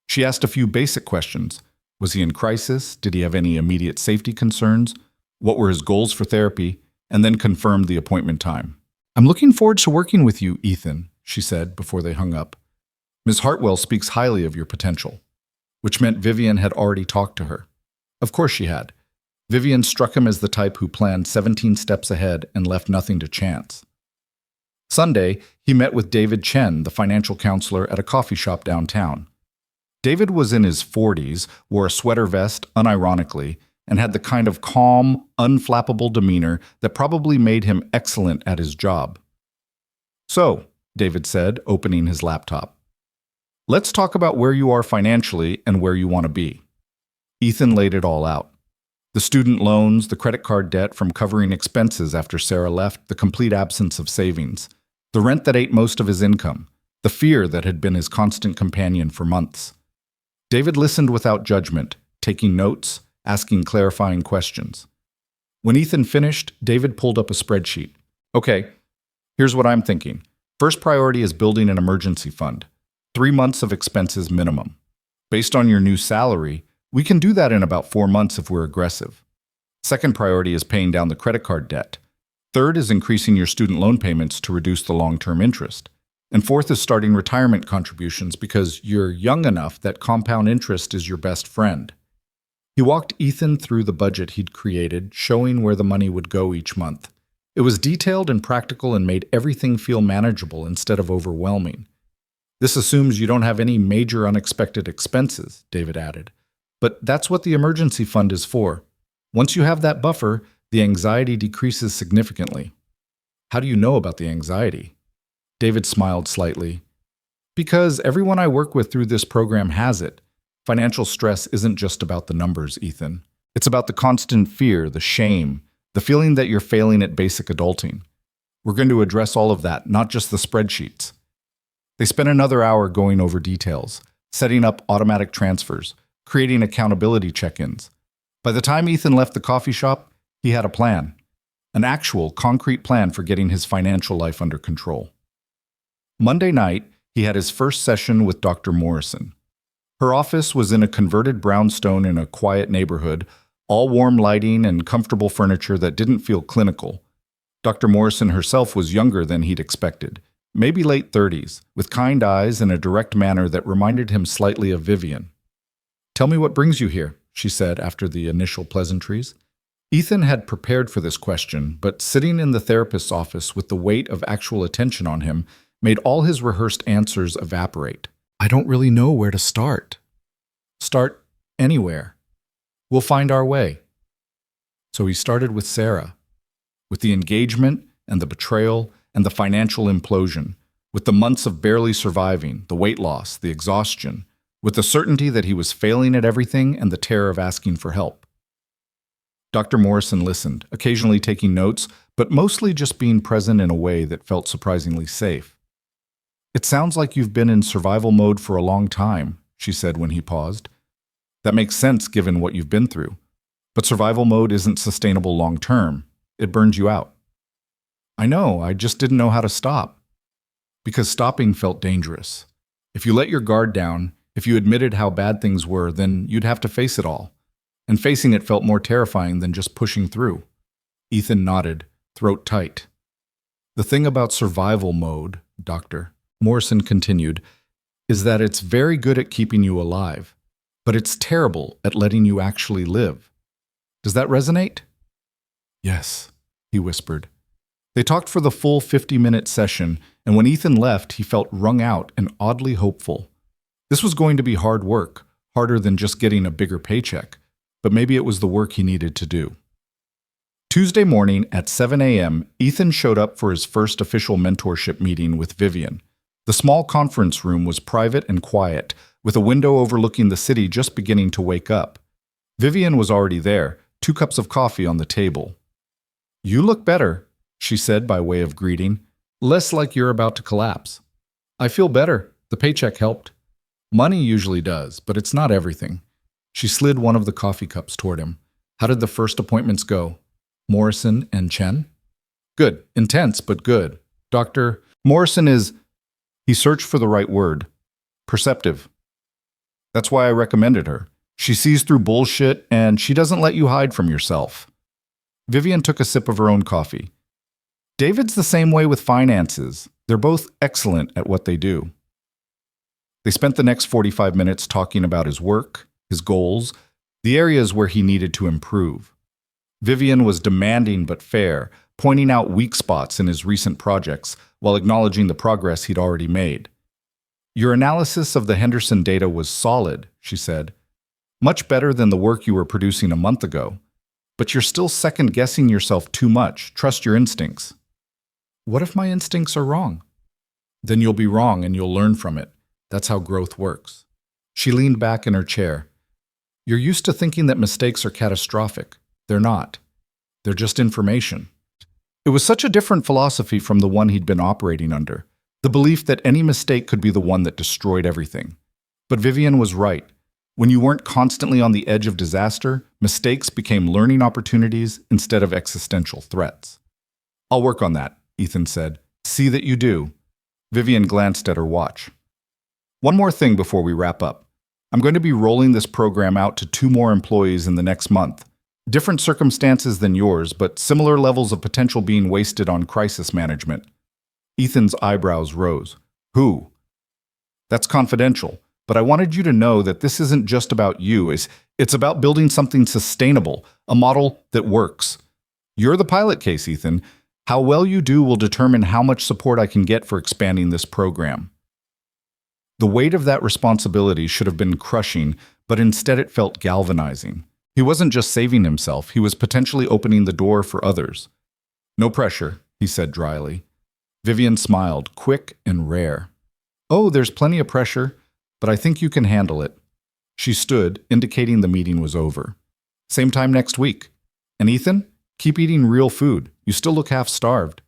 She asked a few basic questions. Was he in crisis? Did he have any immediate safety concerns? What were his goals for therapy? And then confirmed the appointment time. "I'm looking forward to working with you, Ethan," she said before they hung up. "Ms. Hartwell speaks highly of your potential," which meant Vivian had already talked to her. Of course she had. Vivian struck him as the type who planned 17 steps ahead and left nothing to chance. Sunday, he met with David Chen, the financial counselor, at a coffee shop downtown. David was in his 40s, wore a sweater vest, unironically, and had the kind of calm, unflappable demeanor that probably made him excellent at his job. "So," David said, opening his laptop, "let's talk about where you are financially and where you want to be." Ethan laid it all out. The student loans, the credit card debt from covering expenses after Sarah left, the complete absence of savings, the rent that ate most of his income, the fear that had been his constant companion for months. David listened without judgment, taking notes, asking clarifying questions. When Ethan finished, David pulled up a spreadsheet. "Okay, here's what I'm thinking. First priority is building an emergency fund. 3 months of expenses minimum. Based on your new salary, we can do that in about 4 months if we're aggressive. Second priority is paying down the credit card debt. Third is increasing your student loan payments to reduce the long-term interest. And fourth is starting retirement contributions because you're young enough that compound interest is your best friend. He walked Ethan through the budget he'd created, showing where the money would go each month. It was detailed and practical and made everything feel manageable instead of overwhelming. This assumes you don't have any major unexpected expenses, David added. But that's what the emergency fund is for. Once you have that buffer, the anxiety decreases significantly. How do you know about the anxiety? David smiled slightly. Because everyone I work with through this program has it. Financial stress isn't just about the numbers, Ethan. It's about the constant fear, the shame, the feeling that you're failing at basic adulting. We're going to address all of that, not just the spreadsheets. They spent another hour going over details, setting up automatic transfers, creating accountability check-ins. By the time Ethan left the coffee shop, he had a plan. An actual, concrete plan for getting his financial life under control. Monday night, he had his first session with Dr. Morrison. Her office was in a converted brownstone in a quiet neighborhood, all warm lighting and comfortable furniture that didn't feel clinical. Dr. Morrison herself was younger than he'd expected, maybe late 30s, with kind eyes and a direct manner that reminded him slightly of Vivian. "Tell me what brings you here," she said after the initial pleasantries. Ethan had prepared for this question, but sitting in the therapist's office with the weight of actual attention on him made all his rehearsed answers evaporate. "I don't really know where to start." "Start anywhere. We'll find our way." So he started with Sarah, with the engagement and the betrayal and the financial implosion, with the months of barely surviving, the weight loss, the exhaustion, with the certainty that he was failing at everything and the terror of asking for help. Dr. Morrison listened, occasionally taking notes, but mostly just being present in a way that felt surprisingly safe. "It sounds like you've been in survival mode for a long time," she said when he paused. "That makes sense given what you've been through. But survival mode isn't sustainable long term. It burns you out." "I know, I just didn't know how to stop." Because stopping felt dangerous. If you let your guard down, if you admitted how bad things were, then you'd have to face it all. And facing it felt more terrifying than just pushing through. Ethan nodded, throat tight. "The thing about survival mode, Doctor," Morrison continued, "is that it's very good at keeping you alive, but it's terrible at letting you actually live. Does that resonate?" "Yes," he whispered. They talked for the full 50-minute session, and when Ethan left, he felt wrung out and oddly hopeful. This was going to be hard work, harder than just getting a bigger paycheck, but maybe it was the work he needed to do. Tuesday morning at 7 a.m., Ethan showed up for his first official mentorship meeting with Vivian. The small conference room was private and quiet, with a window overlooking the city just beginning to wake up. Vivian was already there, 2 cups of coffee on the table. "You look better," she said by way of greeting, "less like you're about to collapse." "I feel better. The paycheck helped." "Money usually does, but it's not everything." She slid one of the coffee cups toward him. "How did the first appointments go? Morrison and Chen?" "Good. Intense, but good. Dr. Morrison is..." He searched for the right word. "Perceptive. That's why I recommended her. She sees through bullshit, and she doesn't let you hide from yourself." Vivian took a sip of her own coffee. "David's the same way with finances. They're both excellent at what they do." They spent the next 45 minutes talking about his work, his goals, the areas where he needed to improve. Vivian was demanding but fair, pointing out weak spots in his recent projects while acknowledging the progress he'd already made. "Your analysis of the Henderson data was solid," she said. "Much better than the work you were producing a month ago. But you're still second-guessing yourself too much. Trust your instincts." "What if my instincts are wrong?" "Then you'll be wrong and you'll learn from it. That's how growth works." She leaned back in her chair. "You're used to thinking that mistakes are catastrophic. They're not. They're just information." It was such a different philosophy from the one he'd been operating under, the belief that any mistake could be the one that destroyed everything. But Vivian was right. When you weren't constantly on the edge of disaster, mistakes became learning opportunities instead of existential threats. "I'll work on that," Ethan said. "See that you do." Vivian glanced at her watch. "One more thing before we wrap up. I'm going to be rolling this program out to 2 more employees in the next month. Different circumstances than yours, but similar levels of potential being wasted on crisis management." Ethan's eyebrows rose. Who? That's confidential, but I wanted you to know that this isn't just about you. It's about building something sustainable, a model that works. You're the pilot case, Ethan. How well you do will determine how much support I can get for expanding this program. The weight of that responsibility should have been crushing, but instead it felt galvanizing. He wasn't just saving himself, he was potentially opening the door for others. No pressure, he said dryly. Vivian smiled, quick and rare. Oh, there's plenty of pressure, but I think you can handle it. She stood, indicating the meeting was over. Same time next week. And Ethan, keep eating real food. You still look half-starved.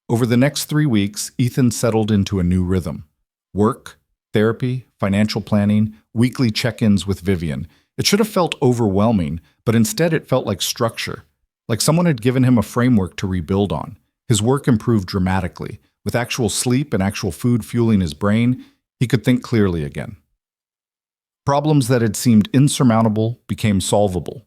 Over the next 3 weeks, Ethan settled into a new rhythm. Work, therapy, financial planning, weekly check-ins with Vivian. It should have felt overwhelming, but instead it felt like structure, like someone had given him a framework to rebuild on. His work improved dramatically. With actual sleep and actual food fueling his brain, he could think clearly again. Problems that had seemed insurmountable became solvable.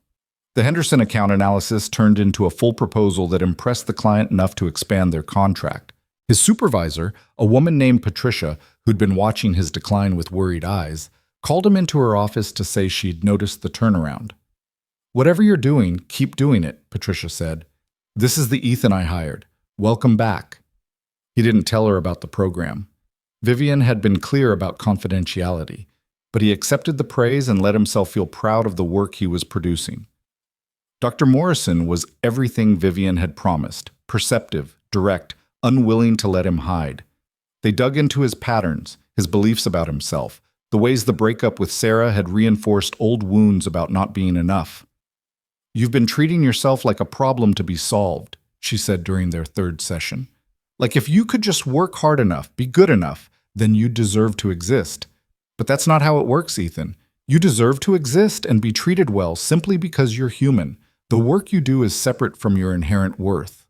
The Henderson account analysis turned into a full proposal that impressed the client enough to expand their contract. His supervisor, a woman named Patricia, who'd been watching his decline with worried eyes, called him into her office to say she'd noticed the turnaround. Whatever you're doing, keep doing it, Patricia said. This is the Ethan I hired. Welcome back. He didn't tell her about the program. Vivian had been clear about confidentiality, but he accepted the praise and let himself feel proud of the work he was producing. Dr. Morrison was everything Vivian had promised, perceptive, direct, unwilling to let him hide. They dug into his patterns, his beliefs about himself, the ways the breakup with Sarah had reinforced old wounds about not being enough. You've been treating yourself like a problem to be solved, she said during their third session. Like if you could just work hard enough, be good enough, then you deserve to exist. But that's not how it works, Ethan. You deserve to exist and be treated well simply because you're human. The work you do is separate from your inherent worth.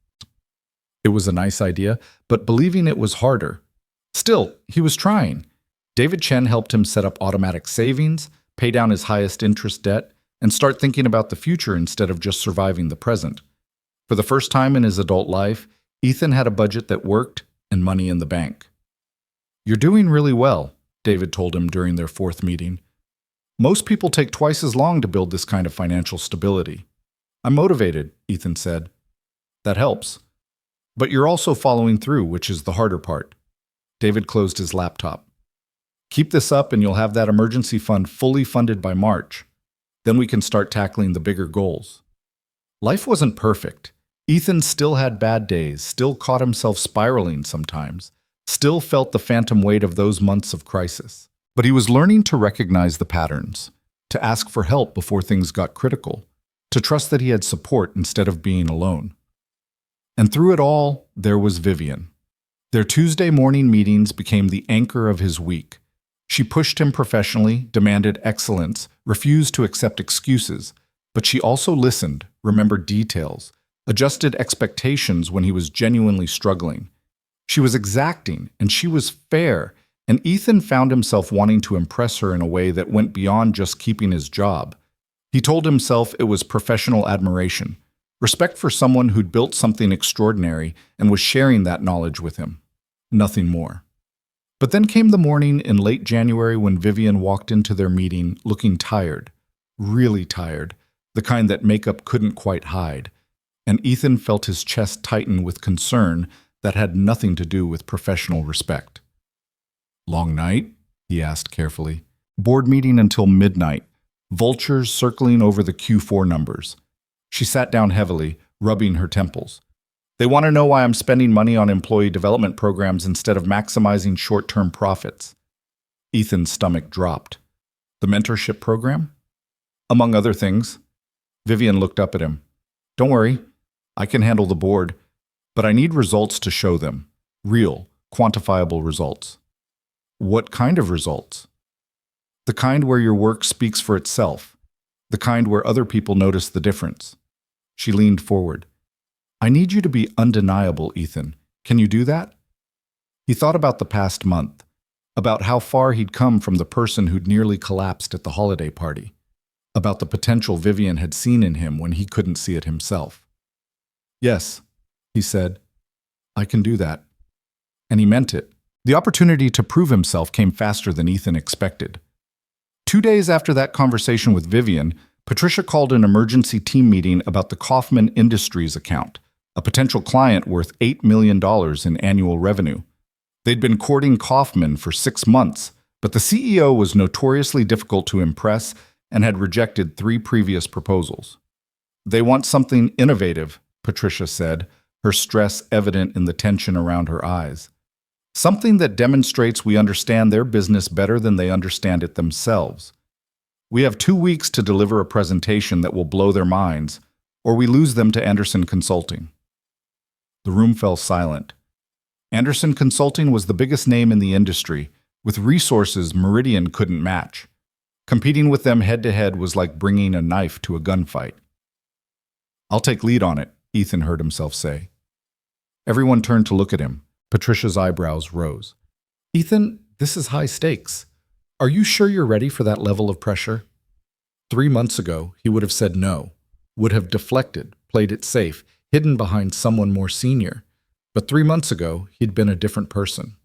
It was a nice idea, but believing it was harder. Still, he was trying. David Chen helped him set up automatic savings, pay down his highest interest debt, and start thinking about the future instead of just surviving the present. For the first time in his adult life, Ethan had a budget that worked and money in the bank. You're doing really well, David told him during their fourth meeting. Most people take twice as long to build this kind of financial stability. I'm motivated, Ethan said. That helps. But you're also following through, which is the harder part. David closed his laptop. Keep this up and you'll have that emergency fund fully funded by March. Then we can start tackling the bigger goals. Life wasn't perfect. Ethan still had bad days, still caught himself spiraling sometimes, still felt the phantom weight of those months of crisis. But he was learning to recognize the patterns, to ask for help before things got critical, to trust that he had support instead of being alone. And through it all, there was Vivian. Their Tuesday morning meetings became the anchor of his week. She pushed him professionally, demanded excellence, refused to accept excuses, but she also listened, remembered details, adjusted expectations when he was genuinely struggling. She was exacting, and she was fair, and Ethan found himself wanting to impress her in a way that went beyond just keeping his job. He told himself it was professional admiration, respect for someone who'd built something extraordinary and was sharing that knowledge with him. Nothing more. But then came the morning in late January when Vivian walked into their meeting looking tired, really tired, the kind that makeup couldn't quite hide. And Ethan felt his chest tighten with concern that had nothing to do with professional respect. Long night? He asked carefully. Board meeting until midnight, vultures circling over the Q4 numbers. She sat down heavily, rubbing her temples. They want to know why I'm spending money on employee development programs instead of maximizing short-term profits. Ethan's stomach dropped. The mentorship program? Among other things. Vivian looked up at him. Don't worry, I can handle the board, but I need results to show them. Real, quantifiable results. What kind of results? The kind where your work speaks for itself. The kind where other people notice the difference. She leaned forward. I need you to be undeniable, Ethan. Can you do that? He thought about the past month, about how far he'd come from the person who'd nearly collapsed at the holiday party, about the potential Vivian had seen in him when he couldn't see it himself. Yes, he said, I can do that. And he meant it, The opportunity to prove himself came faster than Ethan expected. 2 days after that conversation with Vivian, Patricia called an emergency team meeting about the Kaufman Industries account, a potential client worth $8 million in annual revenue. They'd been courting Kaufman for 6 months, but the CEO was notoriously difficult to impress and had rejected 3 previous proposals. "They want something innovative," Patricia said, her stress evident in the tension around her eyes. "Something that demonstrates we understand their business better than they understand it themselves. We have 2 weeks to deliver a presentation that will blow their minds, or we lose them to Anderson Consulting." The room fell silent. Anderson Consulting was the biggest name in the industry, with resources Meridian couldn't match. Competing with them head-to-head was like bringing a knife to a gunfight. "I'll take lead on it," Ethan heard himself say. Everyone turned to look at him. Patricia's eyebrows rose. "Ethan, this is high stakes. Are you sure you're ready for that level of pressure?" 3 months ago, he would have said no, would have deflected, played it safe, hidden behind someone more senior. But 3 months ago, he'd been a different person.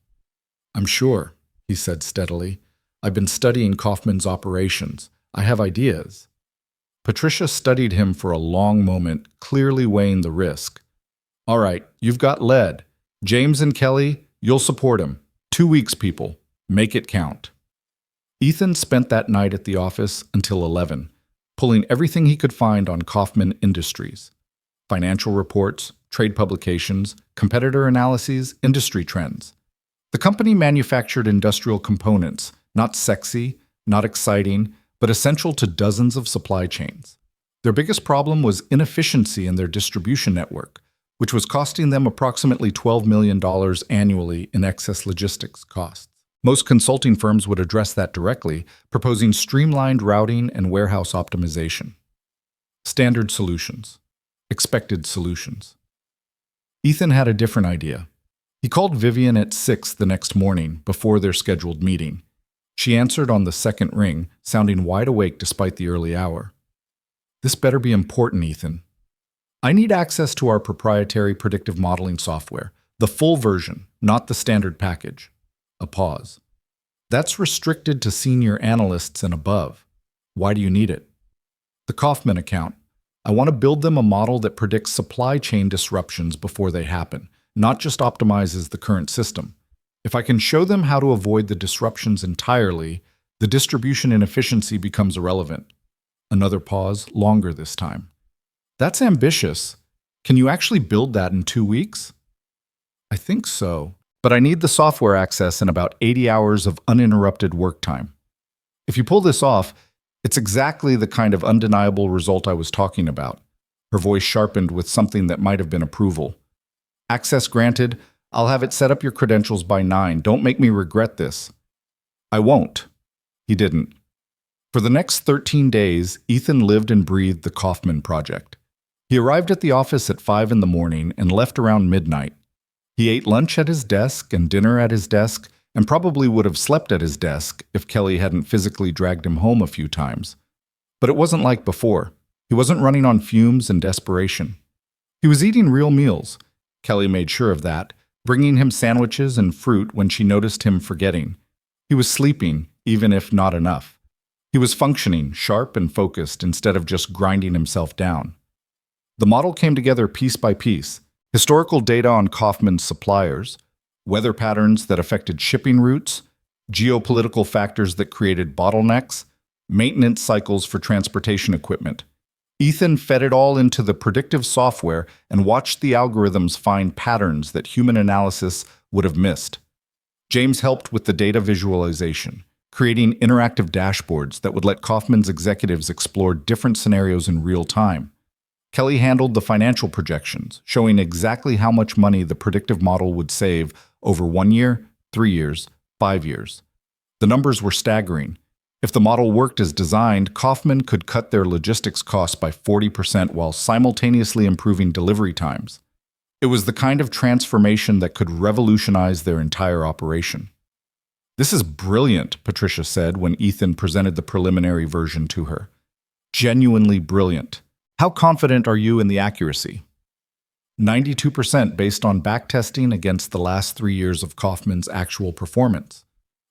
"I'm sure," he said steadily. "I've been studying Kaufman's operations. I have ideas." Patricia studied him for a long moment, clearly weighing the risk. "All right, you've got lead. James and Kelly, you'll support him. 2 weeks, people. Make it count." Ethan spent that night at the office until 11, pulling everything he could find on Kaufman Industries. Financial reports, trade publications, competitor analyses, industry trends. The company manufactured industrial components, not sexy, not exciting, but essential to dozens of supply chains. Their biggest problem was inefficiency in their distribution network, which was costing them approximately $12 million annually in excess logistics costs. Most consulting firms would address that directly, proposing streamlined routing and warehouse optimization. Standard solutions. Expected solutions. Ethan had a different idea. He called Vivian at 6 the next morning, before their scheduled meeting. She answered on the second ring, sounding wide awake despite the early hour. "This better be important, Ethan. I need access to our proprietary predictive modeling software, the full version, not the standard package." A pause. "That's restricted to senior analysts and above. Why do you need it?" "The Kaufman account. I want to build them a model that predicts supply chain disruptions before they happen, not just optimizes the current system. If I can show them how to avoid the disruptions entirely, the distribution inefficiency becomes irrelevant." Another pause, longer this time. "That's ambitious. Can you actually build that in 2 weeks?" "I think so, but I need the software access in about 80 hours of uninterrupted work time. If you pull this off, it's exactly the kind of undeniable result I was talking about." Her voice sharpened with something that might have been approval. "Access granted. I'll have it set up your credentials by 9. Don't make me regret this." "I won't." He didn't. For the next 13 days, Ethan lived and breathed the Kaufman project. He arrived at the office at 5 in the morning and left around midnight. He ate lunch at his desk and dinner at his desk, and probably would have slept at his desk if Kelly hadn't physically dragged him home a few times. But it wasn't like before. He wasn't running on fumes and desperation. He was eating real meals. Kelly made sure of that, bringing him sandwiches and fruit when she noticed him forgetting. He was sleeping, even if not enough. He was functioning, sharp and focused, instead of just grinding himself down. The model came together piece by piece. Historical data on Kaufman's suppliers, weather patterns that affected shipping routes, geopolitical factors that created bottlenecks, maintenance cycles for transportation equipment. Ethan fed it all into the predictive software and watched the algorithms find patterns that human analysis would have missed. James helped with the data visualization, creating interactive dashboards that would let Kaufman's executives explore different scenarios in real time. Kelly handled the financial projections, showing exactly how much money the predictive model would save over 1 year, 3 years, 5 years. The numbers were staggering. If the model worked as designed, Kaufman could cut their logistics costs by 40% while simultaneously improving delivery times. It was the kind of transformation that could revolutionize their entire operation. "This is brilliant," Patricia said when Ethan presented the preliminary version to her. "Genuinely brilliant. How confident are you in the accuracy?" 92% based on backtesting against the last 3 years of Kaufman's actual performance.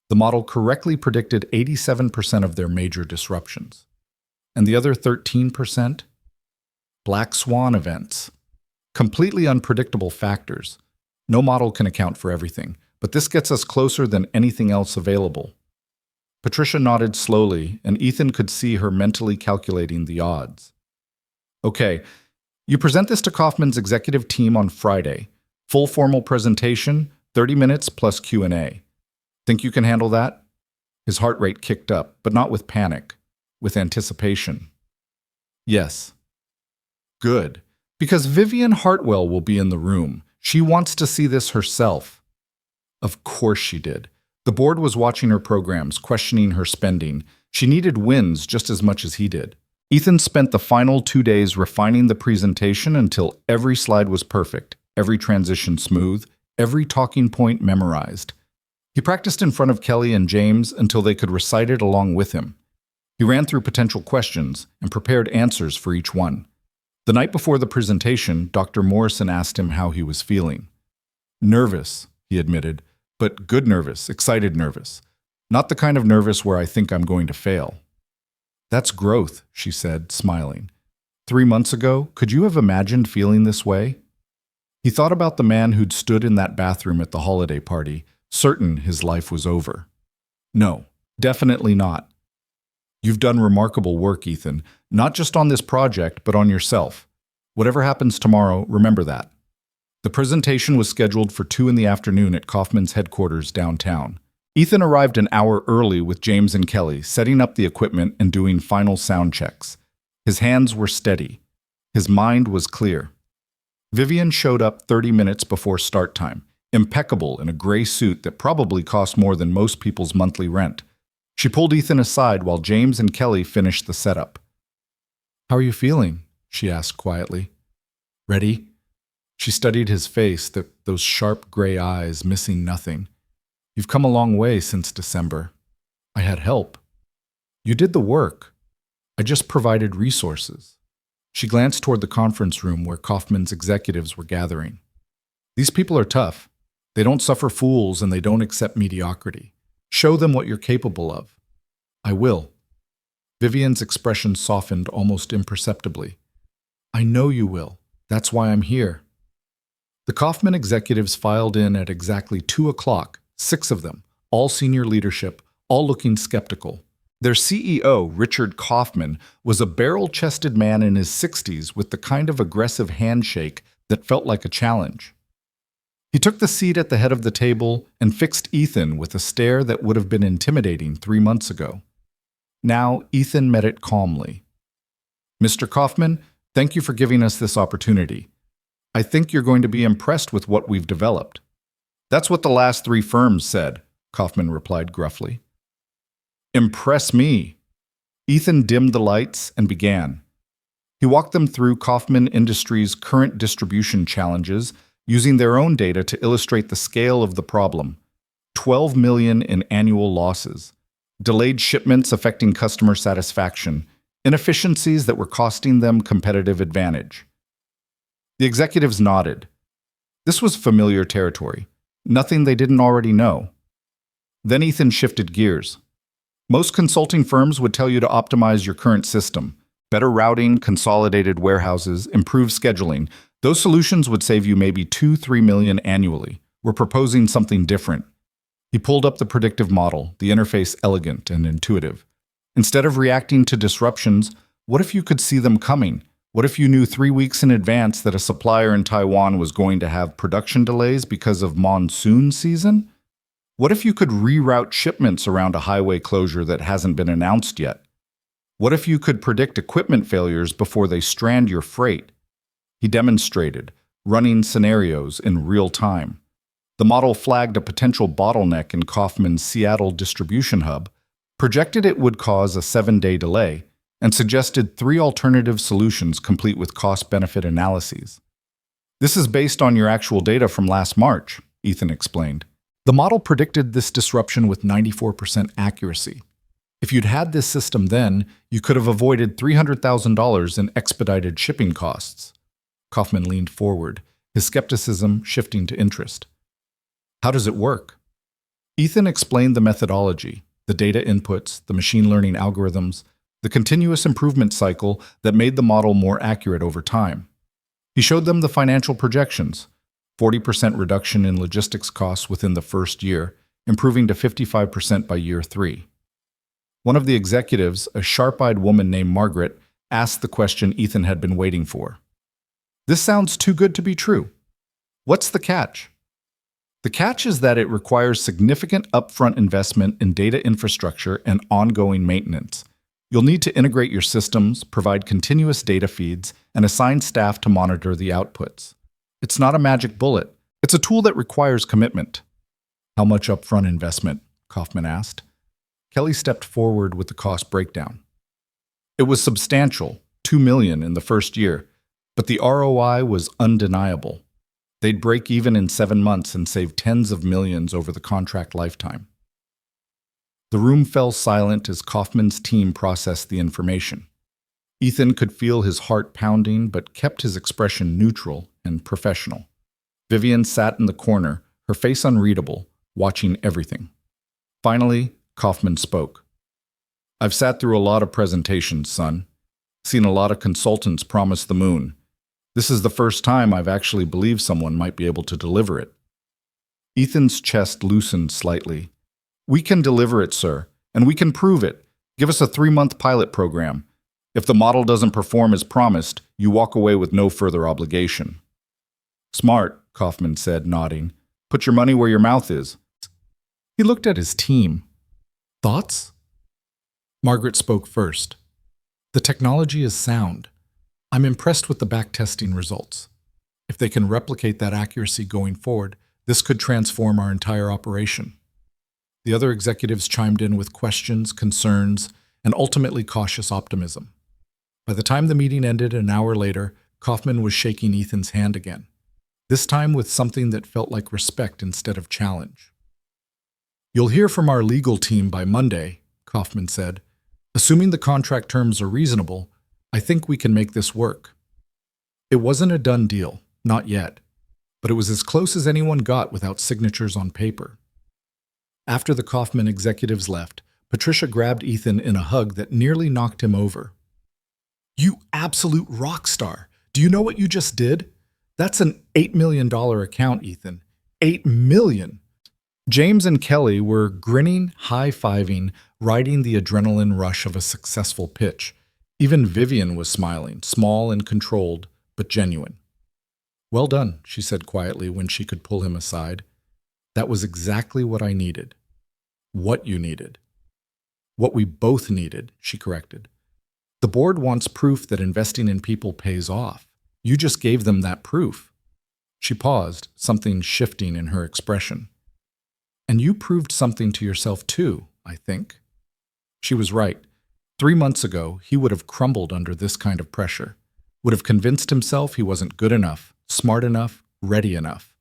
The model correctly predicted 87% of their major disruptions. And the other 13%? Black swan events. Completely unpredictable factors. No model can account for everything, but this gets us closer than anything else available. Patricia nodded slowly, and Ethan could see her mentally calculating the odds. Okay, you present this to Kaufman's executive team on Friday. Full formal presentation, 30 minutes plus Q&A. Think you can handle that? His heart rate kicked up, but not with panic, with anticipation. Yes. Good. Because Vivian Hartwell will be in the room. She wants to see this herself. Of course she did. The board was watching her programs, questioning her spending. She needed wins just as much as he did. Ethan spent the final 2 days refining the presentation until every slide was perfect, every transition smooth, every talking point memorized. He practiced in front of Kelly and James until they could recite it along with him. He ran through potential questions and prepared answers for each one. The night before the presentation, Dr. Morrison asked him how he was feeling. Nervous, he admitted, but good nervous, excited nervous. Not the kind of nervous where I think I'm going to fail. That's growth, she said, smiling. 3 months ago, could you have imagined feeling this way? He thought about the man who'd stood in that bathroom at the holiday party, certain his life was over. No, definitely not. You've done remarkable work, Ethan, not just on this project, but on yourself. Whatever happens tomorrow, remember that. The presentation was scheduled for 2 p.m. at Kaufman's headquarters downtown. Ethan arrived an hour early with James and Kelly, setting up the equipment and doing final sound checks. His hands were steady. His mind was clear. Vivian showed up 30 minutes before start time, impeccable in a gray suit that probably cost more than most people's monthly rent. She pulled Ethan aside while James and Kelly finished the setup. "How are you feeling?" she asked quietly. "Ready?" She studied his face, those sharp gray eyes, missing nothing. "You've come a long way since December. I had help. You did the work. I just provided resources." She glanced toward the conference room where Kaufman's executives were gathering. "These people are tough. They don't suffer fools and they don't accept mediocrity. Show them what you're capable of." "I will." Vivian's expression softened almost imperceptibly. "I know you will. That's why I'm here." The Kaufman executives filed in at exactly 2 o'clock, 6 of them, all senior leadership, all looking skeptical. Their CEO, Richard Kaufman, was a barrel-chested man in his 60s with the kind of aggressive handshake that felt like a challenge. He took the seat at the head of the table and fixed Ethan with a stare that would have been intimidating 3 months ago. Now, Ethan met it calmly. "Mr. Kaufman, thank you for giving us this opportunity. I think you're going to be impressed with what we've developed." "That's what the last 3 firms said," Kaufman replied gruffly. "Impress me." Ethan dimmed the lights and began. He walked them through Kaufman Industries' current distribution challenges, using their own data to illustrate the scale of the problem. 12 million in annual losses, delayed shipments affecting customer satisfaction, inefficiencies that were costing them competitive advantage. The executives nodded. This was familiar territory, nothing they didn't already know. Then Ethan shifted gears. Most consulting firms would tell you to optimize your current system. Better routing, consolidated warehouses, improved scheduling. Those solutions would save you maybe 2-3 million annually. We're proposing something different. He pulled up the predictive model, the interface elegant and intuitive. Instead of reacting to disruptions, what if you could see them coming? What if you knew 3 weeks in advance that a supplier in Taiwan was going to have production delays because of monsoon season? What if you could reroute shipments around a highway closure that hasn't been announced yet? What if you could predict equipment failures before they strand your freight? He demonstrated, running scenarios in real time. The model flagged a potential bottleneck in Kaufman's Seattle distribution hub, projected it would cause a 7-day delay, and suggested 3 alternative solutions complete with cost-benefit analyses. "This is based on your actual data from last March," Ethan explained. The model predicted this disruption with 94% accuracy. If you'd had this system then, you could have avoided $300,000 in expedited shipping costs. Kaufman leaned forward, his skepticism shifting to interest. How does it work? Ethan explained the methodology, the data inputs, the machine learning algorithms, the continuous improvement cycle that made the model more accurate over time. He showed them the financial projections, 40% reduction in logistics costs within the first year, improving to 55% by year 3. One of the executives, a sharp-eyed woman named Margaret, asked the question Ethan had been waiting for. This sounds too good to be true. What's the catch? The catch is that it requires significant upfront investment in data infrastructure and ongoing maintenance. You'll need to integrate your systems, provide continuous data feeds, and assign staff to monitor the outputs. It's not a magic bullet. It's a tool that requires commitment. How much upfront investment? Kaufman asked. Kelly stepped forward with the cost breakdown. It was substantial, $2 million in the first year, but the ROI was undeniable. They'd break even in 7 months and save tens of millions over the contract lifetime. The room fell silent as Kaufman's team processed the information. Ethan could feel his heart pounding, but kept his expression neutral and professional. Vivian sat in the corner, her face unreadable, watching everything. Finally, Kaufman spoke. I've sat through a lot of presentations, son. Seen a lot of consultants promise the moon. This is the first time I've actually believed someone might be able to deliver it. Ethan's chest loosened slightly. We can deliver it, sir, and we can prove it. Give us a 3-month pilot program. If the model doesn't perform as promised, you walk away with no further obligation. Smart, Kaufman said, nodding. Put your money where your mouth is. He looked at his team. Thoughts? Margaret spoke first. The technology is sound. I'm impressed with the backtesting results. If they can replicate that accuracy going forward, this could transform our entire operation. The other executives chimed in with questions, concerns, and ultimately cautious optimism. By the time the meeting ended an hour later, Kaufman was shaking Ethan's hand again, this time with something that felt like respect instead of challenge. You'll hear from our legal team by Monday, Kaufman said. Assuming the contract terms are reasonable, I think we can make this work. It wasn't a done deal, not yet, but it was as close as anyone got without signatures on paper. After the Kaufman executives left, Patricia grabbed Ethan in a hug that nearly knocked him over. You absolute rock star! Do you know what you just did? That's an $8 million account, Ethan. $8 million! James and Kelly were grinning, high-fiving, riding the adrenaline rush of a successful pitch. Even Vivian was smiling, small and controlled, but genuine. Well done, she said quietly when she could pull him aside. That was exactly what I needed. What you needed. What we both needed, she corrected. The board wants proof that investing in people pays off. You just gave them that proof. She paused, something shifting in her expression. And you proved something to yourself too, I think. She was right. 3 months ago, he would have crumbled under this kind of pressure, would have convinced himself he wasn't good enough, smart enough, ready enough.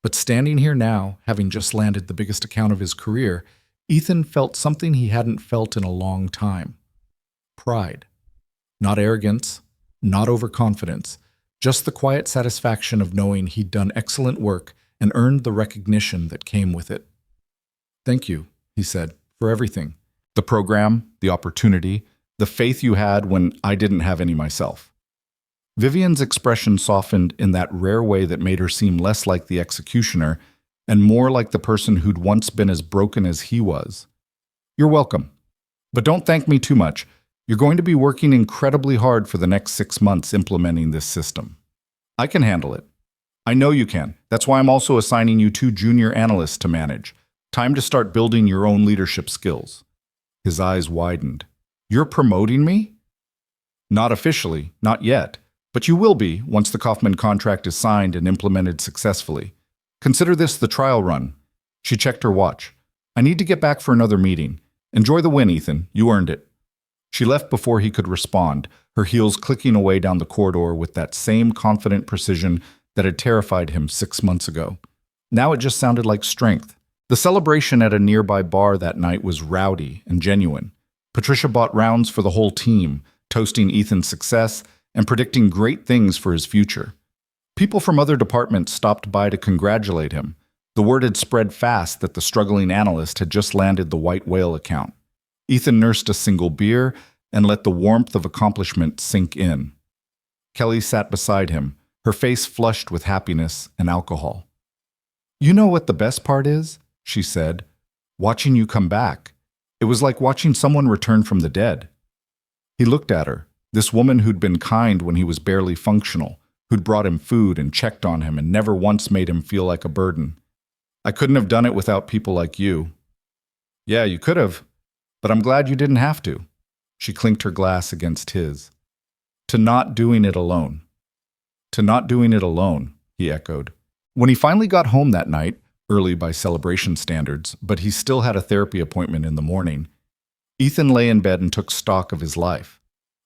But standing here now, having just landed the biggest account of his career, Ethan felt something he hadn't felt in a long time. Pride. Not arrogance, not overconfidence, just the quiet satisfaction of knowing he'd done excellent work and earned the recognition that came with it. Thank you, he said, for everything. The program, the opportunity, the faith you had when I didn't have any myself. Vivian's expression softened in that rare way that made her seem less like the executioner and more like the person who'd once been as broken as he was. You're welcome. But don't thank me too much. You're going to be working incredibly hard for the next 6 months implementing this system. I can handle it. I know you can. That's why I'm also assigning you 2 junior analysts to manage. Time to start building your own leadership skills. His eyes widened. You're promoting me? Not officially, not yet. But you will be once the Kaufman contract is signed and implemented successfully. Consider this the trial run. She checked her watch. I need to get back for another meeting. Enjoy the win, Ethan. You earned it. She left before he could respond, her heels clicking away down the corridor with that same confident precision that had terrified him 6 months ago. Now it just sounded like strength. The celebration at a nearby bar that night was rowdy and genuine. Patricia bought rounds for the whole team, toasting Ethan's success and predicting great things for his future. People from other departments stopped by to congratulate him. The word had spread fast that the struggling analyst had just landed the white whale account. Ethan nursed a single beer and let the warmth of accomplishment sink in. Kelly sat beside him, her face flushed with happiness and alcohol. "You know what the best part is?" she said. "Watching you come back. It was like watching someone return from the dead." He looked at her, this woman who'd been kind when he was barely functional, who'd brought him food and checked on him and never once made him feel like a burden. "I couldn't have done it without people like you." "Yeah, you could have, but I'm glad you didn't have to." She clinked her glass against his. "To not doing it alone." "To not doing it alone," he echoed. When he finally got home that night, early by celebration standards, but he still had a therapy appointment in the morning, Ethan lay in bed and took stock of his life.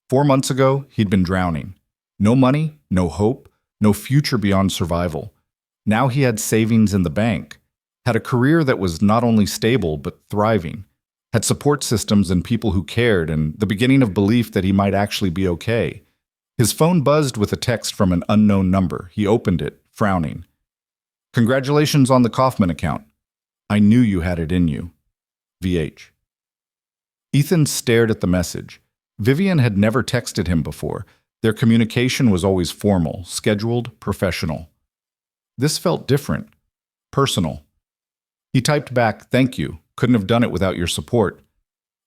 4 months ago, he'd been drowning. No money, no hope, no future beyond survival. Now he had savings in the bank, had a career that was not only stable but thriving, had support systems and people who cared, and the beginning of belief that he might actually be okay. His phone buzzed with a text from an unknown number. He opened it, frowning. "Congratulations on the Kaufman account. I knew you had it in you. VH." Ethan stared at the message. Vivian had never texted him before. Their communication was always formal, scheduled, professional. This felt different, personal. He typed back, "Thank you. Couldn't have done it without your support."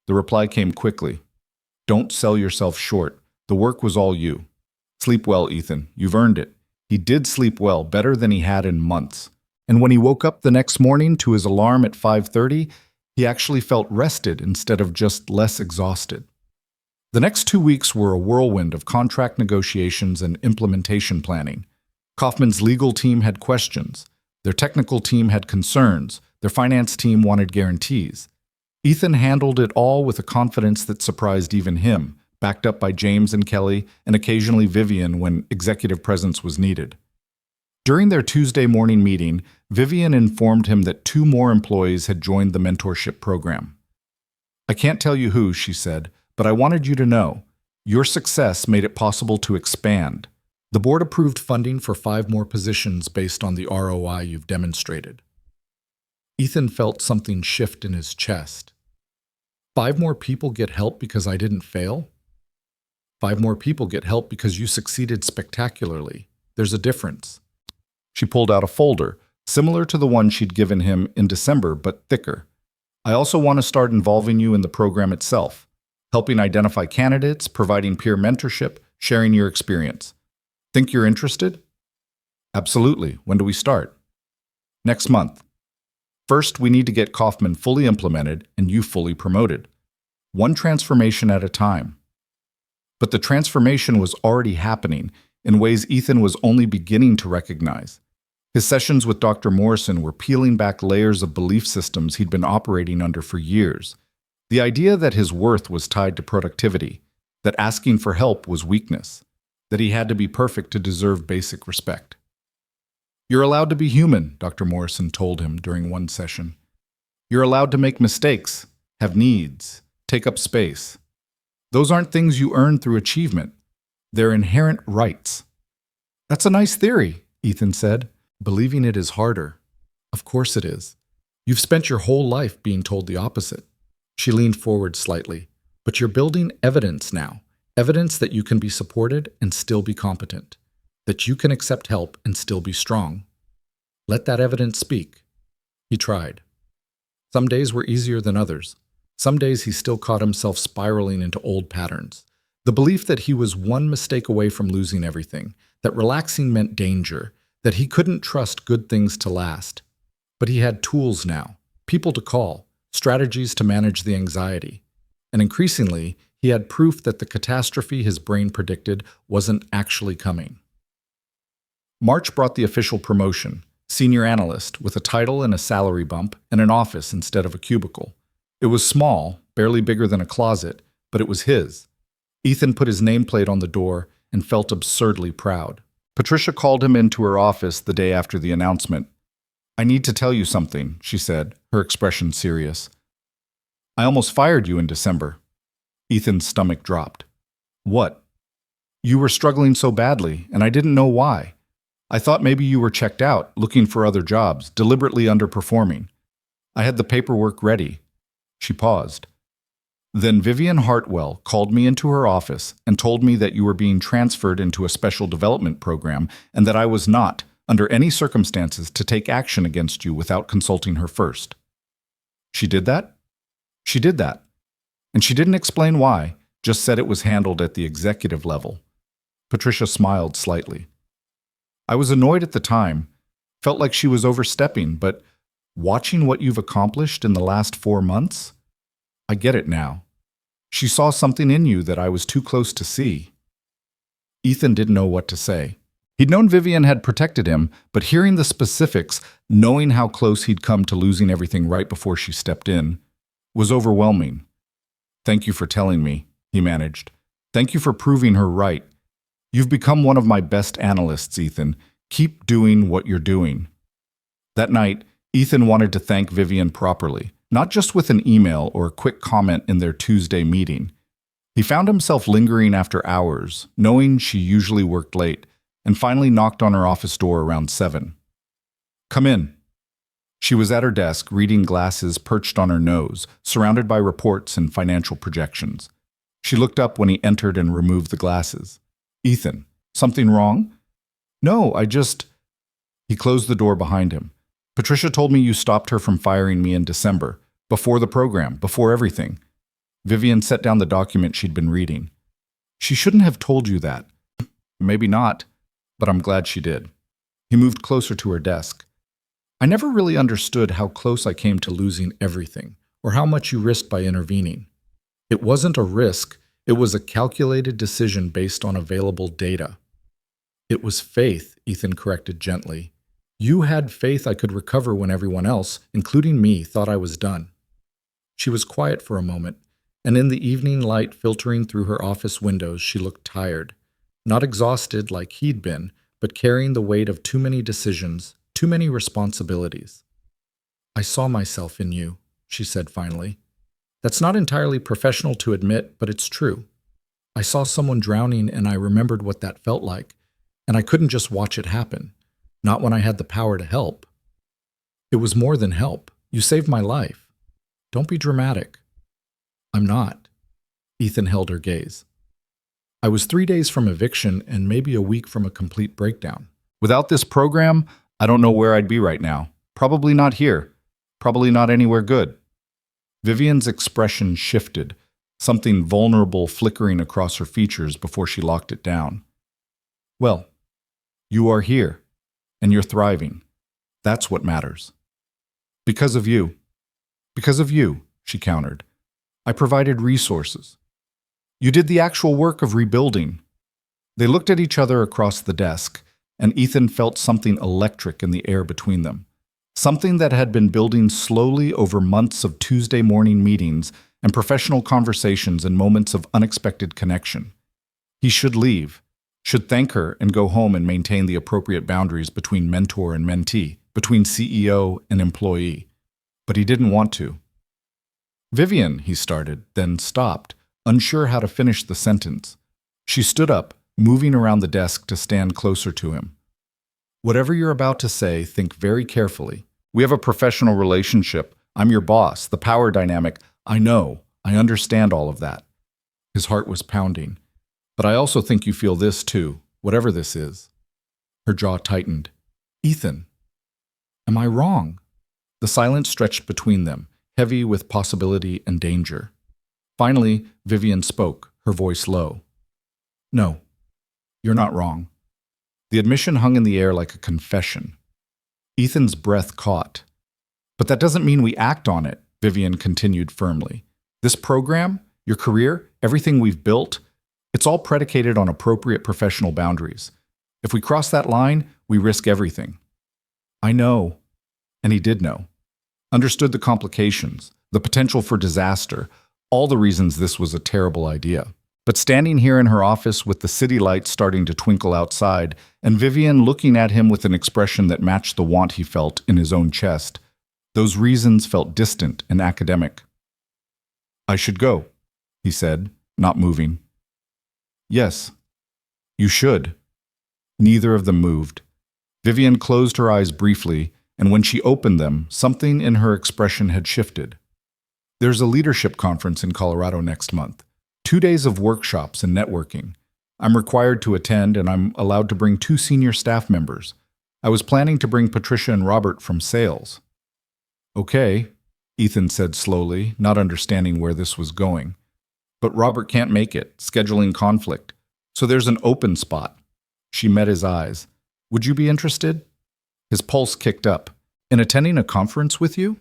The reply came quickly. "Don't sell yourself short. The work was all you. Sleep well, Ethan. You've earned it." He did sleep well, better than he had in months. And when he woke up the next morning to his alarm at 5:30, he actually felt rested instead of just less exhausted. The next 2 weeks were a whirlwind of contract negotiations and implementation planning. Kaufman's legal team had questions. Their technical team had concerns. Their finance team wanted guarantees. Ethan handled it all with a confidence that surprised even him, backed up by James and Kelly, and occasionally Vivian when executive presence was needed. During their Tuesday morning meeting, Vivian informed him that 2 more employees had joined the mentorship program. "I can't tell you who," she said, "but I wanted you to know. Your success made it possible to expand. The board approved funding for 5 more positions based on the ROI you've demonstrated." Ethan felt something shift in his chest. 5 more people get help because I didn't fail? 5 more people get help because you succeeded spectacularly. There's a difference. She pulled out a folder, similar to the one she'd given him in December, but thicker. "I also want to start involving you in the program itself, helping identify candidates, providing peer mentorship, sharing your experience. Think you're interested?" "Absolutely. When do we start?" "Next month. First, we need to get Kaufman fully implemented and you fully promoted. One transformation at a time." But the transformation was already happening in ways Ethan was only beginning to recognize. His sessions with Dr. Morrison were peeling back layers of belief systems he'd been operating under for years. The idea that his worth was tied to productivity, that asking for help was weakness, that he had to be perfect to deserve basic respect. "You're allowed to be human," Dr. Morrison told him during one session. "You're allowed to make mistakes, have needs, take up space. Those aren't things you earn through achievement. They're inherent rights." "That's a nice theory," Ethan said. "Believing it is harder." "Of course it is. You've spent your whole life being told the opposite." She leaned forward slightly. "But you're building evidence now. Evidence that you can be supported and still be competent. That you can accept help and still be strong. Let that evidence speak." He tried. Some days were easier than others. Some days he still caught himself spiraling into old patterns. The belief that he was one mistake away from losing everything, that relaxing meant danger, that he couldn't trust good things to last. But he had tools now, people to call, strategies to manage the anxiety. And increasingly, he had proof that the catastrophe his brain predicted wasn't actually coming. March brought the official promotion, senior analyst, with a title and a salary bump and an office instead of a cubicle. It was small, barely bigger than a closet, but it was his. Ethan put his nameplate on the door and felt absurdly proud. Patricia called him into her office the day after the announcement. "I need to tell you something," she said, her expression serious. "I almost fired you in December." Ethan's stomach dropped. "What?" "You were struggling so badly, and I didn't know why. I thought maybe you were checked out, looking for other jobs, deliberately underperforming. I had the paperwork ready." She paused. "Then Vivian Hartwell called me into her office and told me that you were being transferred into a special development program and that I was not, under any circumstances, to take action against you without consulting her first." "She did that?" "She did that. And she didn't explain why, just said it was handled at the executive level." Patricia smiled slightly. "I was annoyed at the time, felt like she was overstepping, but watching what you've accomplished in the last 4 months, I get it now. She saw something in you that I was too close to see." Ethan didn't know what to say. He'd known Vivian had protected him, but hearing the specifics, knowing how close he'd come to losing everything right before she stepped in, was overwhelming. "Thank you for telling me," he managed. "Thank you for proving her right. You've become one of my best analysts, Ethan. Keep doing what you're doing." That night, Ethan wanted to thank Vivian properly, not just with an email or a quick comment in their Tuesday meeting. He found himself lingering after hours, knowing she usually worked late, and finally knocked on her office door around 7. "Come in." She was at her desk, reading glasses perched on her nose, surrounded by reports and financial projections. She looked up when he entered and removed the glasses. "Ethan, something wrong?" "No, I just—" He closed the door behind him. "Patricia told me you stopped her from firing me in December, before the program, before everything." Vivian set down the document she'd been reading. "She shouldn't have told you that." "Maybe not, but I'm glad she did." He moved closer to her desk. "I never really understood how close I came to losing everything, or how much you risked by intervening. It wasn't a risk, it was a calculated decision based on available data." "It was faith," Ethan corrected gently. "You had faith I could recover when everyone else, including me, thought I was done." She was quiet for a moment, and in the evening light filtering through her office windows, she looked tired. Not exhausted like he'd been, but carrying the weight of too many decisions, too many responsibilities. "I saw myself in you," she said finally. "That's not entirely professional to admit, but it's true. I saw someone drowning and I remembered what that felt like, and I couldn't just watch it happen. Not when I had the power to help. It was more than help. You saved my life. Don't be dramatic." "I'm not." Ethan held her gaze. "I was 3 days from eviction and maybe a week from a complete breakdown. Without this program, I don't know where I'd be right now. Probably not here. Probably not anywhere good." Vivian's expression shifted, something vulnerable flickering across her features before she locked it down. "Well, you are here, and you're thriving. That's what matters." "Because of you." "Because of you," she countered. "I provided resources. You did the actual work of rebuilding." They looked at each other across the desk, and Ethan felt something electric in the air between them. Something that had been building slowly over months of Tuesday morning meetings and professional conversations and moments of unexpected connection. He should leave, should thank her and go home and maintain the appropriate boundaries between mentor and mentee, between CEO and employee. But he didn't want to. "Vivian," he started, then stopped, unsure how to finish the sentence. She stood up, moving around the desk to stand closer to him. "Whatever you're about to say, think very carefully. We have a professional relationship. I'm your boss, the power dynamic. I know. I understand all of that." His heart was pounding. "But I also think you feel this too, whatever this is." Her jaw tightened. "Ethan, am I wrong?" The silence stretched between them, heavy with possibility and danger. Finally, Vivian spoke, her voice low. "No, you're not wrong." The admission hung in the air like a confession. Ethan's breath caught. "But that doesn't mean we act on it," Vivian continued firmly. "This program, your career, everything we've built, it's all predicated on appropriate professional boundaries. If we cross that line, we risk everything." "I know." And he did know. Understood the complications, the potential for disaster, all the reasons this was a terrible idea. But standing here in her office with the city lights starting to twinkle outside, and Vivian looking at him with an expression that matched the want he felt in his own chest, those reasons felt distant and academic. "I should go," he said, not moving. "Yes, you should." Neither of them moved. Vivian closed her eyes briefly, and when she opened them, something in her expression had shifted. There's a leadership conference in Colorado next month. 2 days of workshops and networking. I'm required to attend, and I'm allowed to bring 2 senior staff members. I was planning to bring Patricia and Robert from sales. Okay, Ethan said slowly, not understanding where this was going. But Robert can't make it, scheduling conflict. So there's an open spot. She met his eyes. Would you be interested? His pulse kicked up. In attending a conference with you?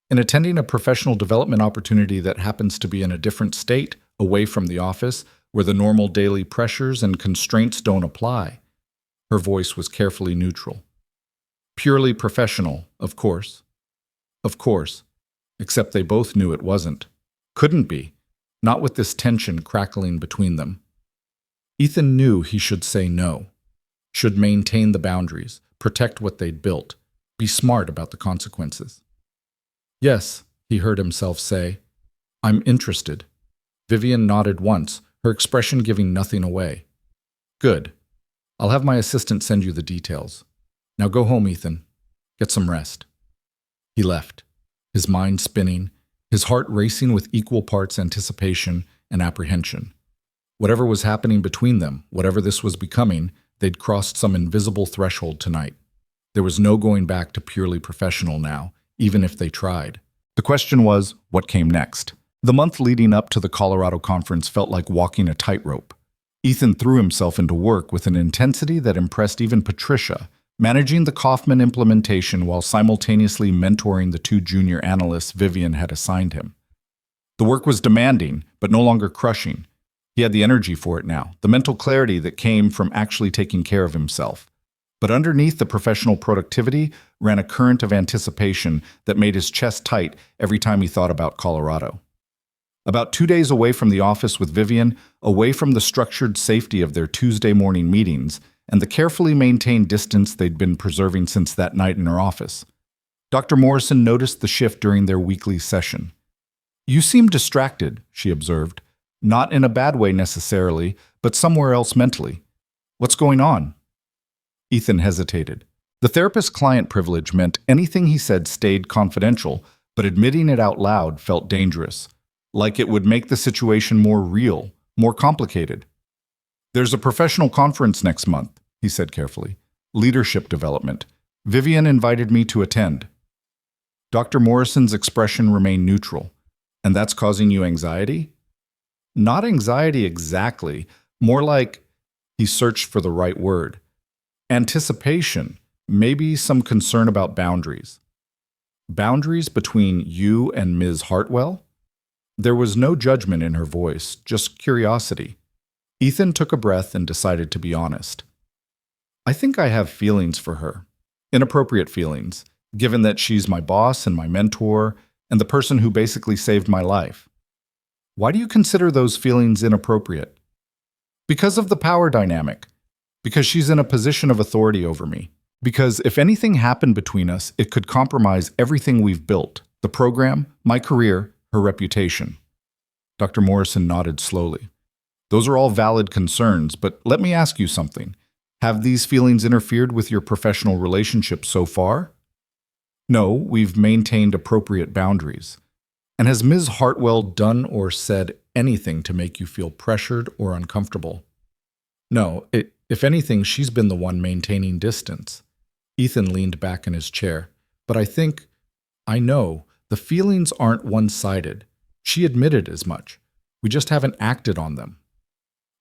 In attending a professional development opportunity that happens to be in a different state, away from the office, where the normal daily pressures and constraints don't apply. Her voice was carefully neutral. Purely professional, of course. Of course. Except they both knew it wasn't. Couldn't be. Not with this tension crackling between them. Ethan knew he should say no. Should maintain the boundaries, protect what they'd built, be smart about the consequences. Yes, he heard himself say. I'm interested. Vivian nodded once, her expression giving nothing away. Good. I'll have my assistant send you the details. Now go home, Ethan. Get some rest. He left, his mind spinning, his heart racing with equal parts anticipation and apprehension. Whatever was happening between them, whatever this was becoming, they'd crossed some invisible threshold tonight. There was no going back to purely professional now, even if they tried. The question was, what came next? The month leading up to the Colorado conference felt like walking a tightrope. Ethan threw himself into work with an intensity that impressed even Patricia, managing the Kaufman implementation while simultaneously mentoring the 2 junior analysts Vivian had assigned him. The work was demanding, but no longer crushing. He had the energy for it now, the mental clarity that came from actually taking care of himself. But underneath the professional productivity ran a current of anticipation that made his chest tight every time he thought about Colorado. About 2 days away from the office with Vivian, away from the structured safety of their Tuesday morning meetings, and the carefully maintained distance they'd been preserving since that night in her office, Dr. Morrison noticed the shift during their weekly session. You seem distracted, she observed. Not in a bad way necessarily, but somewhere else mentally. What's going on? Ethan hesitated. The therapist-client privilege meant anything he said stayed confidential, but admitting it out loud felt dangerous, like it would make the situation more real, more complicated. There's a professional conference next month, he said carefully. Leadership development. Vivian invited me to attend. Dr. Morrison's expression remained neutral. And that's causing you anxiety? Not anxiety exactly, more like, he searched for the right word. Anticipation, maybe some concern about boundaries. Boundaries between you and Ms. Hartwell? There was no judgment in her voice, just curiosity. Ethan took a breath and decided to be honest. I think I have feelings for her. Inappropriate feelings, given that she's my boss and my mentor, and the person who basically saved my life. Why do you consider those feelings inappropriate? Because of the power dynamic. Because she's in a position of authority over me. Because if anything happened between us, it could compromise everything we've built. The program, my career, her reputation. Dr. Morrison nodded slowly. Those are all valid concerns, but let me ask you something. Have these feelings interfered with your professional relationship so far? No, we've maintained appropriate boundaries. And has Ms. Hartwell done or said anything to make you feel pressured or uncomfortable? No, if anything, she's been the one maintaining distance. Ethan leaned back in his chair. But I know, the feelings aren't one-sided. She admitted as much. We just haven't acted on them.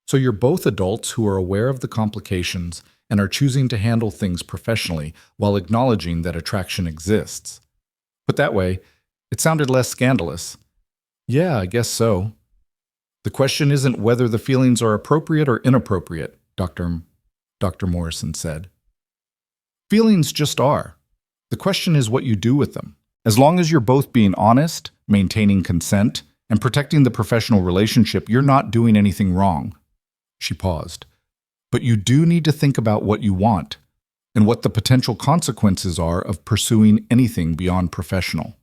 So you're both adults who are aware of the complications and are choosing to handle things professionally while acknowledging that attraction exists. Put that way, it sounded less scandalous. Yeah, I guess so. The question isn't whether the feelings are appropriate or inappropriate, Dr. Morrison said. Feelings just are. The question is what you do with them. As long as you're both being honest, maintaining consent, and protecting the professional relationship, you're not doing anything wrong. She paused. But you do need to think about what you want and what the potential consequences are of pursuing anything beyond professional.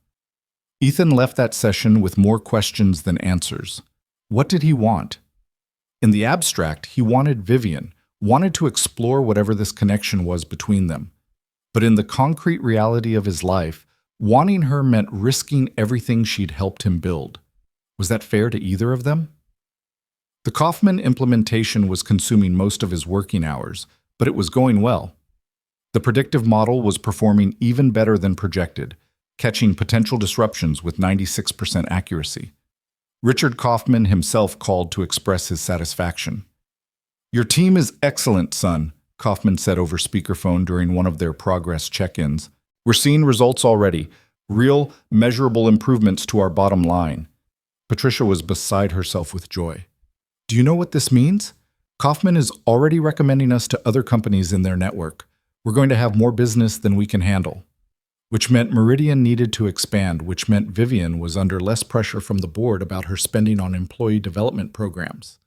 Ethan left that session with more questions than answers. What did he want? In the abstract, he wanted Vivian, wanted to explore whatever this connection was between them. But in the concrete reality of his life, wanting her meant risking everything she'd helped him build. Was that fair to either of them? The Kaufman implementation was consuming most of his working hours, but it was going well. The predictive model was performing even better than projected, catching potential disruptions with 96% accuracy. Richard Kaufman himself called to express his satisfaction. "Your team is excellent, son," Kaufman said over speakerphone during one of their progress check-ins. "We're seeing results already, real, measurable improvements to our bottom line." Patricia was beside herself with joy. "Do you know what this means? Kaufman is already recommending us to other companies in their network. We're going to have more business than we can handle." Which meant Meridian needed to expand, which meant Vivian was under less pressure from the board about her spending on employee development programs.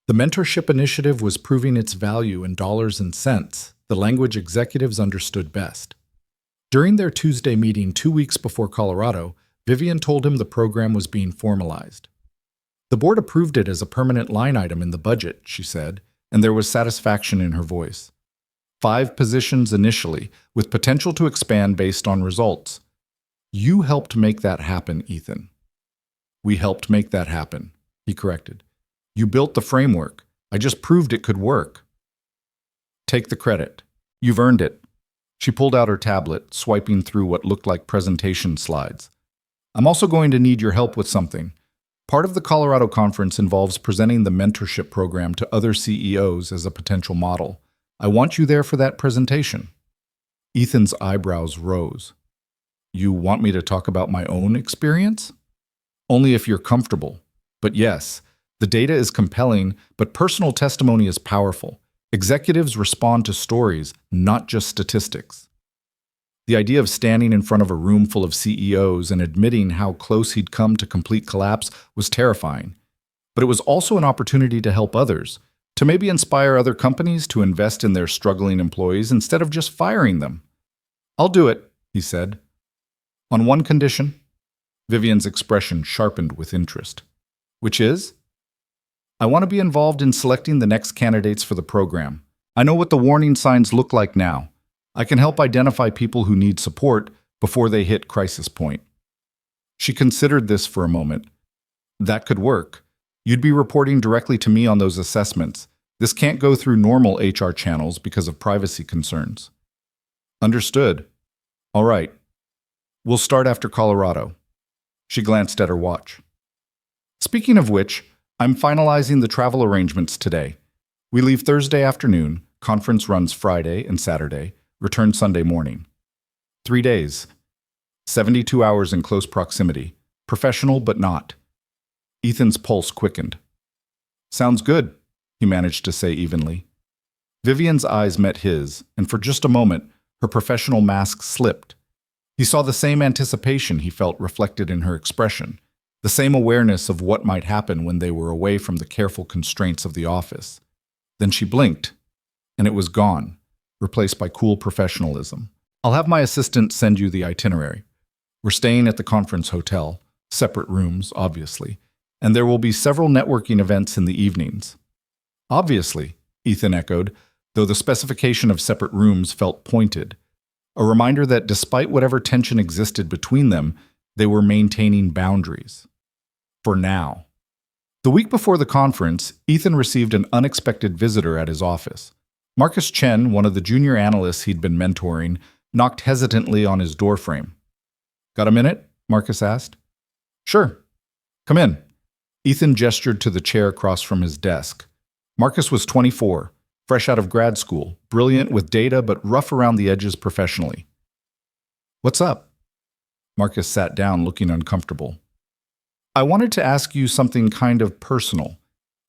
The mentorship initiative was proving its value in dollars and cents, the language executives understood best. During their Tuesday meeting 2 weeks before Colorado, Vivian told him the program was being formalized. "The board approved it as a permanent line item in the budget," she said, and there was satisfaction in her voice. 5 positions initially, with potential to expand based on results. "You helped make that happen, Ethan." "We helped make that happen," he corrected. "You built the framework. I just proved it could work." "Take the credit. You've earned it." She pulled out her tablet, swiping through what looked like presentation slides. "I'm also going to need your help with something. Part of the Colorado conference involves presenting the mentorship program to other CEOs as a potential model. I want you there for that presentation." Ethan's eyebrows rose. "You want me to talk about my own experience?" "Only if you're comfortable. But yes, the data is compelling, but personal testimony is powerful. Executives respond to stories, not just statistics." The idea of standing in front of a room full of CEOs and admitting how close he'd come to complete collapse was terrifying. But it was also an opportunity to help others, to maybe inspire other companies to invest in their struggling employees instead of just firing them. "I'll do it," he said. "On one condition." Vivian's expression sharpened with interest. "Which is?" "I want to be involved in selecting the next candidates for the program. I know what the warning signs look like now. I can help identify people who need support before they hit crisis point." She considered this for a moment. "That could work. You'd be reporting directly to me on those assessments. This can't go through normal HR channels because of privacy concerns." "Understood. All right. We'll start after Colorado." She glanced at her watch. "Speaking of which, I'm finalizing the travel arrangements today. We leave Thursday afternoon, conference runs Friday and Saturday, return Sunday morning. 3 days. 72 hours in close proximity. Professional but not." Ethan's pulse quickened. "Sounds good," he managed to say evenly. Vivian's eyes met his, and for just a moment, her professional mask slipped. He saw the same anticipation he felt reflected in her expression, the same awareness of what might happen when they were away from the careful constraints of the office. Then she blinked, and it was gone, replaced by cool professionalism. "I'll have my assistant send you the itinerary. We're staying at the conference hotel, separate rooms, obviously, and there will be several networking events in the evenings." "Obviously," Ethan echoed, though the specification of separate rooms felt pointed. A reminder that despite whatever tension existed between them, they were maintaining boundaries. For now. The week before the conference, Ethan received an unexpected visitor at his office. Marcus Chen, one of the junior analysts he'd been mentoring, knocked hesitantly on his doorframe. "Got a minute?" Marcus asked. "Sure. Come in." Ethan gestured to the chair across from his desk. Marcus was 24, fresh out of grad school, brilliant with data but rough around the edges professionally. "What's up?" Marcus sat down, looking uncomfortable. "I wanted to ask you something kind of personal.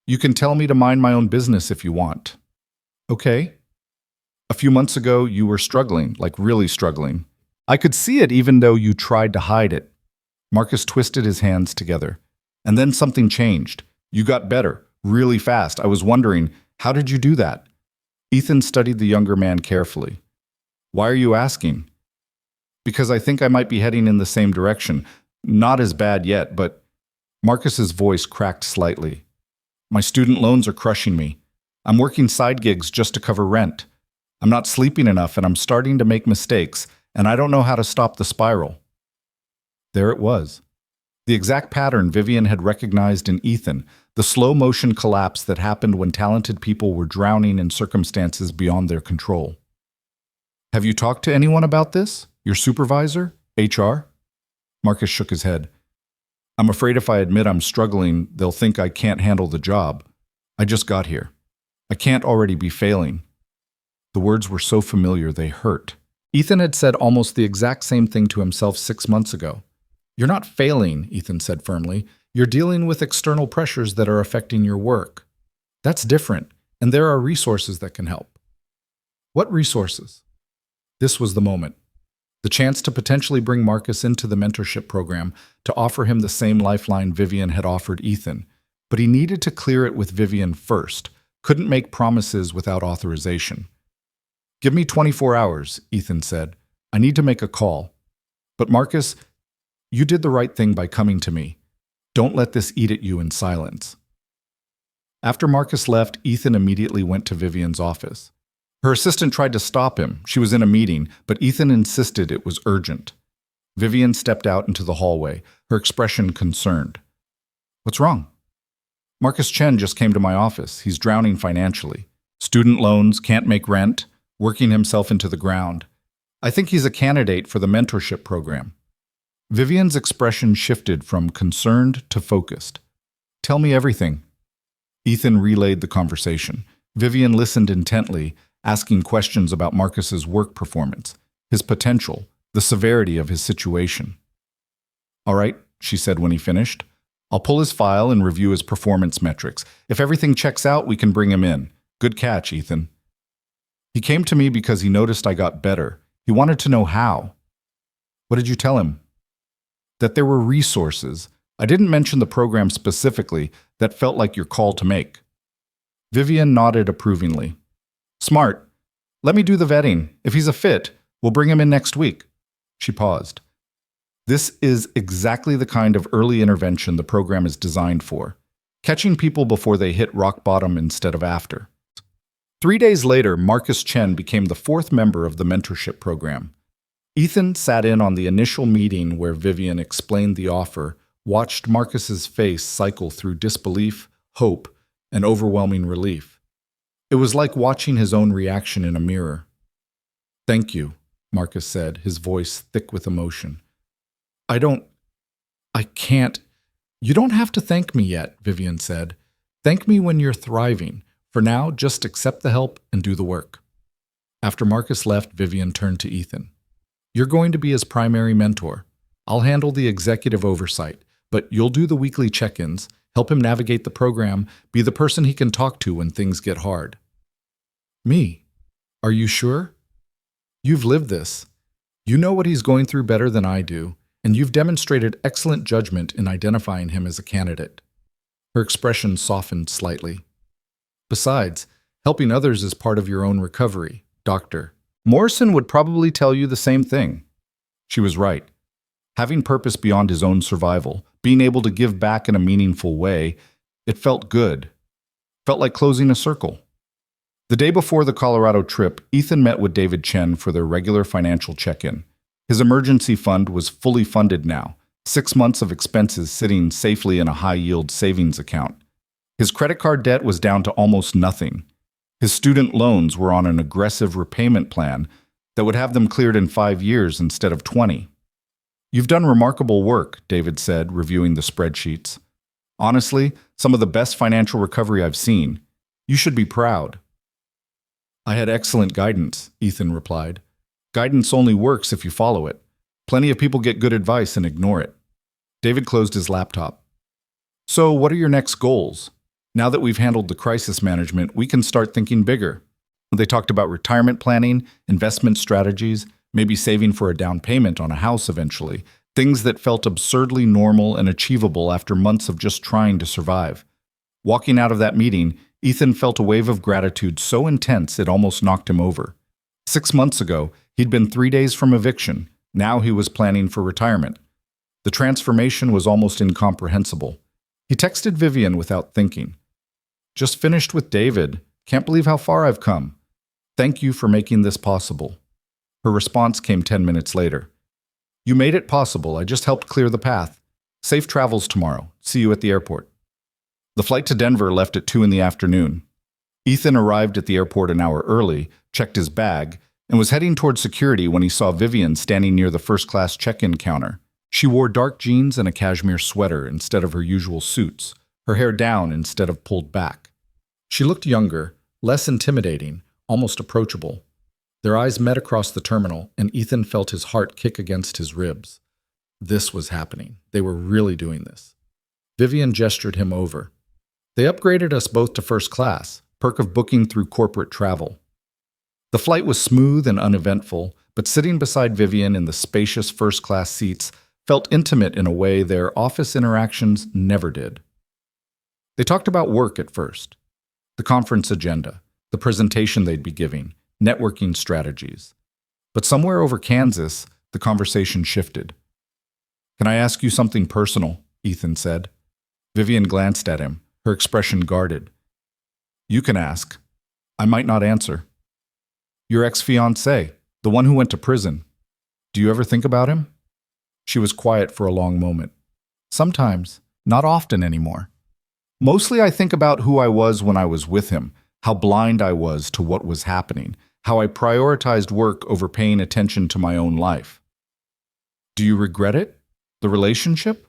You can tell me to mind my own business if you want." "Okay." "A few months ago, you were struggling, like really struggling. I could see it even though you tried to hide it." Marcus twisted his hands together. "And then something changed. You got better, really fast. I was wondering, how did you do that?" Ethan studied the younger man carefully. "Why are you asking?" "Because I think I might be heading in the same direction. Not as bad yet, but..." Marcus's voice cracked slightly. "My student loans are crushing me. I'm working side gigs just to cover rent. I'm not sleeping enough and I'm starting to make mistakes, and I don't know how to stop the spiral. There it was. The exact pattern Vivian had recognized in Ethan, the slow-motion collapse that happened when talented people were drowning in circumstances beyond their control. Have you talked to anyone about this? Your supervisor? HR? Marcus shook his head. I'm afraid if I admit I'm struggling, they'll think I can't handle the job. I just got here. I can't already be failing. The words were so familiar they hurt. Ethan had said almost the exact same thing to himself 6 months ago. You're not failing, Ethan said firmly. You're dealing with external pressures that are affecting your work. That's different, and there are resources that can help. What resources? This was the moment. The chance to potentially bring Marcus into the mentorship program to offer him the same lifeline Vivian had offered Ethan. But he needed to clear it with Vivian first, couldn't make promises without authorization. Give me 24 hours, Ethan said. I need to make a call. But Marcus, you did the right thing by coming to me. Don't let this eat at you in silence. After Marcus left, Ethan immediately went to Vivian's office. Her assistant tried to stop him. She was in a meeting, but Ethan insisted it was urgent. Vivian stepped out into the hallway, her expression concerned. What's wrong? Marcus Chen just came to my office. He's drowning financially. Student loans, can't make rent, working himself into the ground. I think he's a candidate for the mentorship program. Vivian's expression shifted from concerned to focused. Tell me everything. Ethan relayed the conversation. Vivian listened intently, asking questions about Marcus's work performance, his potential, the severity of his situation. All right, she said when he finished. I'll pull his file and review his performance metrics. If everything checks out, we can bring him in. Good catch, Ethan. He came to me because he noticed I got better. He wanted to know how. What did you tell him? That there were resources. I didn't mention the program specifically. That felt like your call to make. Vivian nodded approvingly. Smart. Let me do the vetting. If he's a fit, we'll bring him in next week. She paused. This is exactly the kind of early intervention the program is designed for, catching people before they hit rock bottom instead of after. 3 days later, Marcus Chen became the 4th member of the mentorship program. Ethan sat in on the initial meeting where Vivian explained the offer, watched Marcus's face cycle through disbelief, hope, and overwhelming relief. It was like watching his own reaction in a mirror. Thank you, Marcus said, his voice thick with emotion. I can't. You don't have to thank me yet, Vivian said. Thank me when you're thriving. For now, just accept the help and do the work. After Marcus left, Vivian turned to Ethan. You're going to be his primary mentor. I'll handle the executive oversight, but you'll do the weekly check-ins, help him navigate the program, be the person he can talk to when things get hard. Me? Are you sure? You've lived this. You know what he's going through better than I do, and you've demonstrated excellent judgment in identifying him as a candidate. Her expression softened slightly. Besides, helping others is part of your own recovery, Doctor. Morrison would probably tell you the same thing. She was right. Having purpose beyond his own survival, being able to give back in a meaningful way, it felt good. Felt like closing a circle. The day before the Colorado trip, Ethan met with David Chen for their regular financial check-in. His emergency fund was fully funded now, 6 months of expenses sitting safely in a high-yield savings account. His credit card debt was down to almost nothing. His student loans were on an aggressive repayment plan that would have them cleared in 5 years instead of 20. You've done remarkable work, David said, reviewing the spreadsheets. Honestly, some of the best financial recovery I've seen. You should be proud. I had excellent guidance, Ethan replied. Guidance only works if you follow it. Plenty of people get good advice and ignore it. David closed his laptop. So, what are your next goals? Now that we've handled the crisis management, we can start thinking bigger. They talked about retirement planning, investment strategies, maybe saving for a down payment on a house eventually, things that felt absurdly normal and achievable after months of just trying to survive. Walking out of that meeting, Ethan felt a wave of gratitude so intense it almost knocked him over. 6 months ago, he'd been 3 days from eviction. Now he was planning for retirement. The transformation was almost incomprehensible. He texted Vivian without thinking. Just finished with David. Can't believe how far I've come. Thank you for making this possible. Her response came 10 minutes later. You made it possible. I just helped clear the path. Safe travels tomorrow. See you at the airport. The flight to Denver left at 2 in the afternoon. Ethan arrived at the airport an hour early, checked his bag, and was heading toward security when he saw Vivian standing near the first-class check-in counter. She wore dark jeans and a cashmere sweater instead of her usual suits, her hair down instead of pulled back. She looked younger, less intimidating, almost approachable. Their eyes met across the terminal, and Ethan felt his heart kick against his ribs. This was happening. They were really doing this. Vivian gestured him over. They upgraded us both to first class, perk of booking through corporate travel. The flight was smooth and uneventful, but sitting beside Vivian in the spacious first-class seats felt intimate in a way their office interactions never did. They talked about work at first, the conference agenda, the presentation they'd be giving, networking strategies. But somewhere over Kansas, the conversation shifted. Can I ask you something personal? Ethan said. Vivian glanced at him, her expression guarded. You can ask. I might not answer. Your ex-fiancé, the one who went to prison. Do you ever think about him? She was quiet for a long moment. Sometimes, not often anymore. Mostly I think about who I was when I was with him, how blind I was to what was happening, how I prioritized work over paying attention to my own life. Do you regret it? The relationship?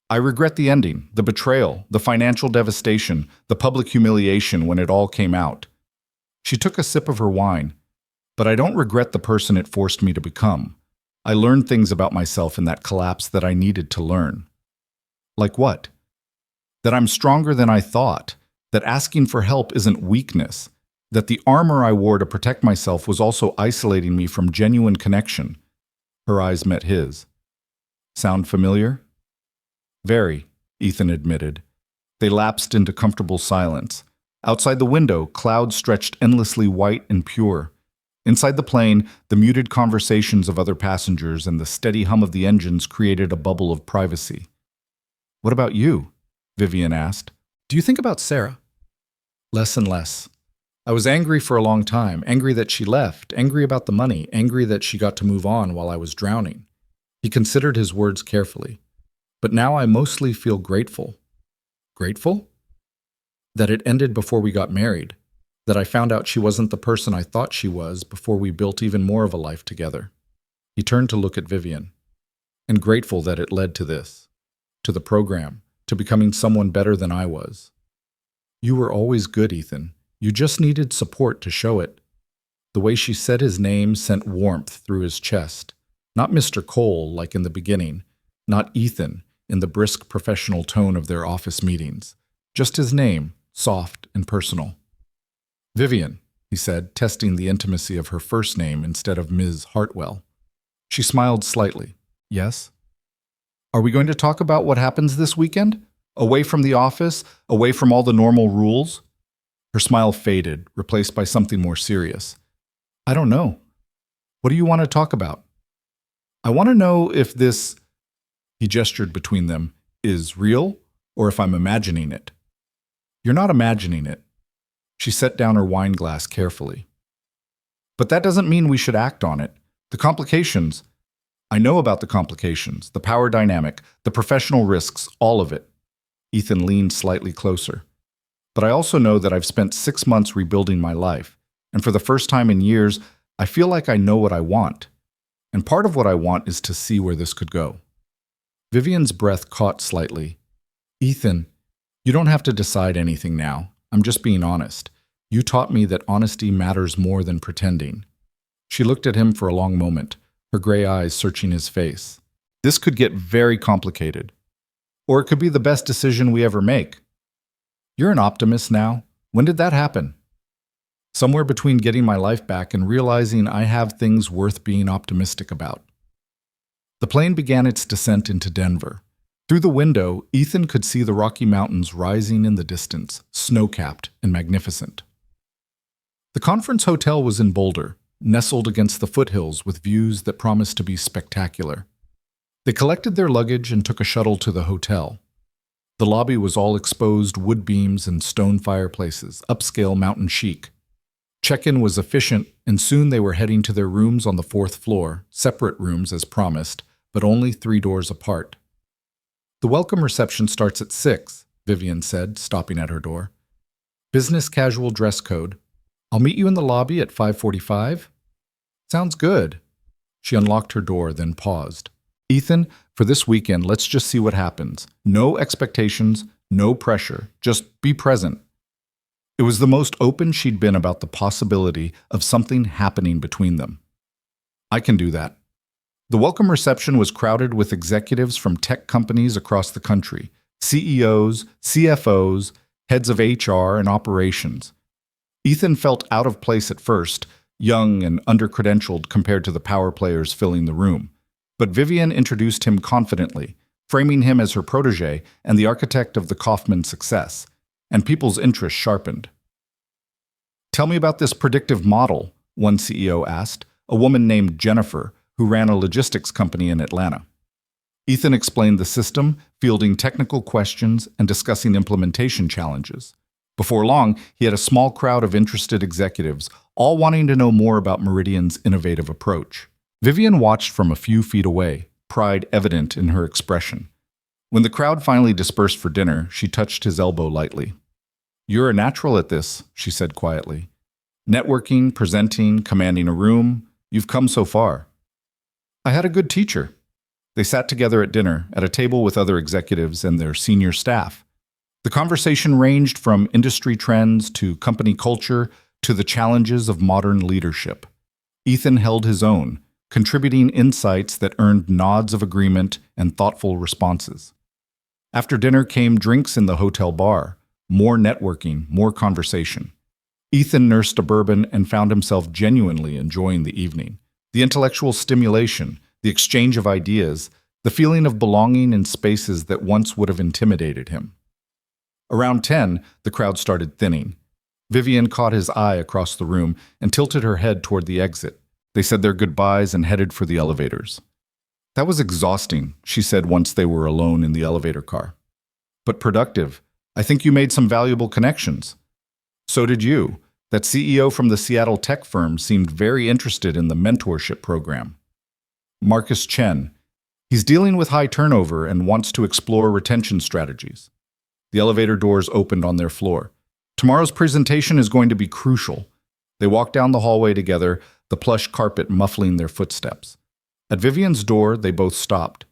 I regret the ending, the betrayal, the financial devastation, the public humiliation when it all came out. She took a sip of her wine. But I don't regret the person it forced me to become. I learned things about myself in that collapse that I needed to learn. Like what? That I'm stronger than I thought, that asking for help isn't weakness, that the armor I wore to protect myself was also isolating me from genuine connection. Her eyes met his. Sound familiar? Very, Ethan admitted. They lapsed into comfortable silence. Outside the window, clouds stretched endlessly white and pure. Inside the plane, the muted conversations of other passengers and the steady hum of the engines created a bubble of privacy. What about you? Vivian asked. Do you think about Sarah? Less and less. I was angry for a long time, angry that she left, angry about the money, angry that she got to move on while I was drowning. He considered his words carefully. But now I mostly feel grateful. Grateful? That it ended before we got married. That I found out she wasn't the person I thought she was before we built even more of a life together. He turned to look at Vivian. And grateful that it led to this. To the program. To becoming someone better than I was. You were always good, Ethan. You just needed support to show it. The way she said his name sent warmth through his chest. Not Mr. Cole, like in the beginning. Not Ethan, in the brisk professional tone of their office meetings. Just his name, soft and personal. Vivian, he said, testing the intimacy of her first name instead of Ms. Hartwell. She smiled slightly. Yes? Are we going to talk about what happens this weekend? Away from the office? Away from all the normal rules? Her smile faded, replaced by something more serious. I don't know. What do you want to talk about? I want to know if this, he gestured between them, is real or if I'm imagining it. You're not imagining it. She set down her wine glass carefully. But that doesn't mean we should act on it. The complications. I know about the complications, the power dynamic, the professional risks, all of it. Ethan leaned slightly closer. But I also know that I've spent 6 months rebuilding my life, and for the first time in years, I feel like I know what I want. And part of what I want is to see where this could go. Vivian's breath caught slightly. Ethan, you don't have to decide anything now. I'm just being honest. You taught me that honesty matters more than pretending. She looked at him for a long moment, her gray eyes searching his face. This could get very complicated. Or it could be the best decision we ever make. You're an optimist now. When did that happen? Somewhere between getting my life back and realizing I have things worth being optimistic about. The plane began its descent into Denver. Through the window, Ethan could see the Rocky Mountains rising in the distance, snow-capped and magnificent. The conference hotel was in Boulder, nestled against the foothills with views that promised to be spectacular. They collected their luggage and took a shuttle to the hotel. The lobby was all exposed wood beams and stone fireplaces, upscale mountain chic. Check-in was efficient, and soon they were heading to their rooms on the fourth floor, separate rooms as promised, but only 3 doors apart. The welcome reception starts at 6, Vivian said, stopping at her door. Business casual dress code. I'll meet you in the lobby at 5:45. Sounds good. She unlocked her door, then paused. Ethan, for this weekend, let's just see what happens. No expectations, no pressure. Just be present. It was the most open she'd been about the possibility of something happening between them. I can do that. The welcome reception was crowded with executives from tech companies across the country, CEOs, CFOs, heads of HR and operations. Ethan felt out of place at first, young and undercredentialed compared to the power players filling the room. But Vivian introduced him confidently, framing him as her protege and the architect of the Kaufman success, and people's interest sharpened. Tell me about this predictive model, one CEO asked, a woman named Jennifer, who ran a logistics company in Atlanta. Ethan explained the system, fielding technical questions and discussing implementation challenges. Before long, he had a small crowd of interested executives, all wanting to know more about Meridian's innovative approach. Vivian watched from a few feet away, pride evident in her expression. When the crowd finally dispersed for dinner, she touched his elbow lightly. "You're a natural at this," she said quietly. "Networking, presenting, commanding a room, you've come so far." "I had a good teacher." They sat together at dinner, at a table with other executives and their senior staff. The conversation ranged from industry trends to company culture to the challenges of modern leadership. Ethan held his own, contributing insights that earned nods of agreement and thoughtful responses. After dinner came drinks in the hotel bar, more networking, more conversation. Ethan nursed a bourbon and found himself genuinely enjoying the evening. The intellectual stimulation, the exchange of ideas, the feeling of belonging in spaces that once would have intimidated him. Around 10, the crowd started thinning. Vivian caught his eye across the room and tilted her head toward the exit. They said their goodbyes and headed for the elevators. "That was exhausting," she said once they were alone in the elevator car. "But productive. I think you made some valuable connections." "So did you. That CEO from the Seattle tech firm seemed very interested in the mentorship program." "Marcus Chen. He's dealing with high turnover and wants to explore retention strategies." The elevator doors opened on their floor. "Tomorrow's presentation is going to be crucial." They walked down the hallway together, the plush carpet muffling their footsteps. At Vivian's door, they both stopped.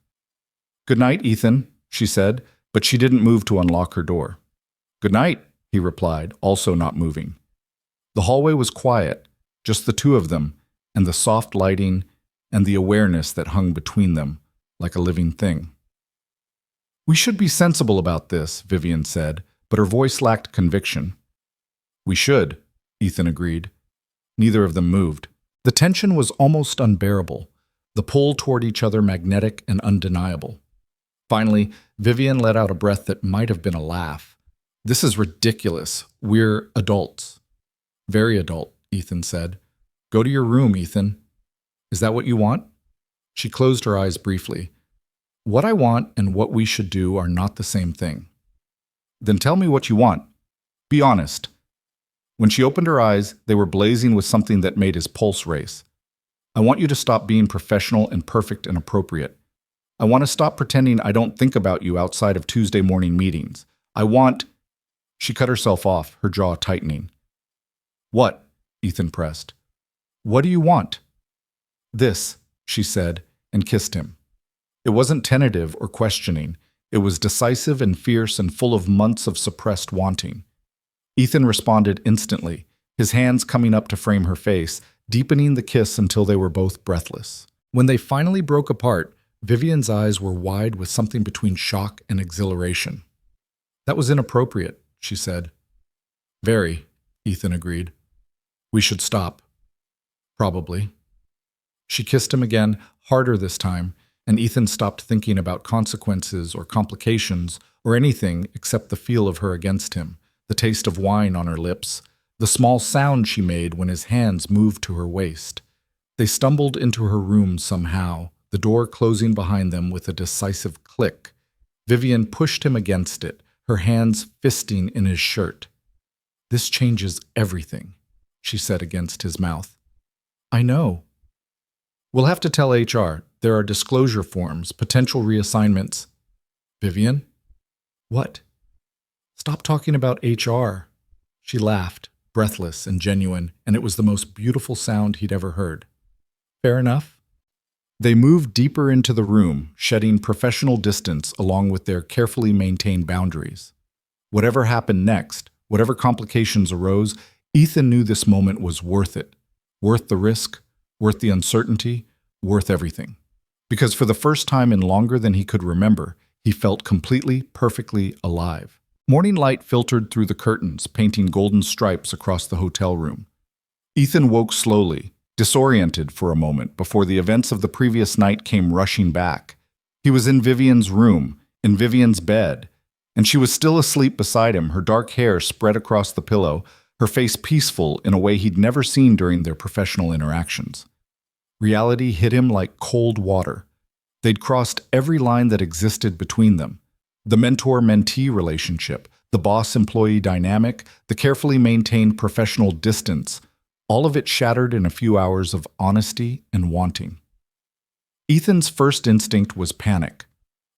"Good night, Ethan," she said, but she didn't move to unlock her door. "Good night," he replied, also not moving. The hallway was quiet, just the two of them, and the soft lighting and the awareness that hung between them like a living thing. "We should be sensible about this," Vivian said, but her voice lacked conviction. "We should," Ethan agreed. Neither of them moved. The tension was almost unbearable, the pull toward each other magnetic and undeniable. Finally, Vivian let out a breath that might have been a laugh. "This is ridiculous. We're adults." "Very adult," Ethan said. "Go to your room, Ethan." "Is that what you want?" She closed her eyes briefly. "What I want and what we should do are not the same thing." "Then tell me what you want. Be honest." When she opened her eyes, they were blazing with something that made his pulse race. "I want you to stop being professional and perfect and appropriate. I want to stop pretending I don't think about you outside of Tuesday morning meetings. I want—" She cut herself off, her jaw tightening. "What?" Ethan pressed. "What do you want?" "This," she said, and kissed him. It wasn't tentative or questioning. It was decisive and fierce and full of months of suppressed wanting. Ethan responded instantly, his hands coming up to frame her face, deepening the kiss until they were both breathless. When they finally broke apart, Vivian's eyes were wide with something between shock and exhilaration. "That was inappropriate," she said. "Very," Ethan agreed. "We should stop." "Probably." She kissed him again, harder this time, and Ethan stopped thinking about consequences or complications or anything except the feel of her against him, the taste of wine on her lips, the small sound she made when his hands moved to her waist. They stumbled into her room somehow, the door closing behind them with a decisive click. Vivian pushed him against it, her hands fisting in his shirt. "This changes everything," she said against his mouth. "I know." "We'll have to tell HR. There are disclosure forms, potential reassignments." "Vivian?" "What?" "Stop talking about HR." She laughed, breathless and genuine, and it was the most beautiful sound he'd ever heard. "Fair enough." They moved deeper into the room, shedding professional distance along with their carefully maintained boundaries. Whatever happened next, whatever complications arose, Ethan knew this moment was worth it. Worth the risk, worth the uncertainty, worth everything. Because for the first time in longer than he could remember, he felt completely, perfectly alive. Morning light filtered through the curtains, painting golden stripes across the hotel room. Ethan woke slowly, disoriented for a moment before the events of the previous night came rushing back. He was in Vivian's room, in Vivian's bed, and she was still asleep beside him, her dark hair spread across the pillow, her face peaceful in a way he'd never seen during their professional interactions. Reality hit him like cold water. They'd crossed every line that existed between them. The mentor-mentee relationship, the boss-employee dynamic, the carefully maintained professional distance, all of it shattered in a few hours of honesty and wanting. Ethan's first instinct was panic.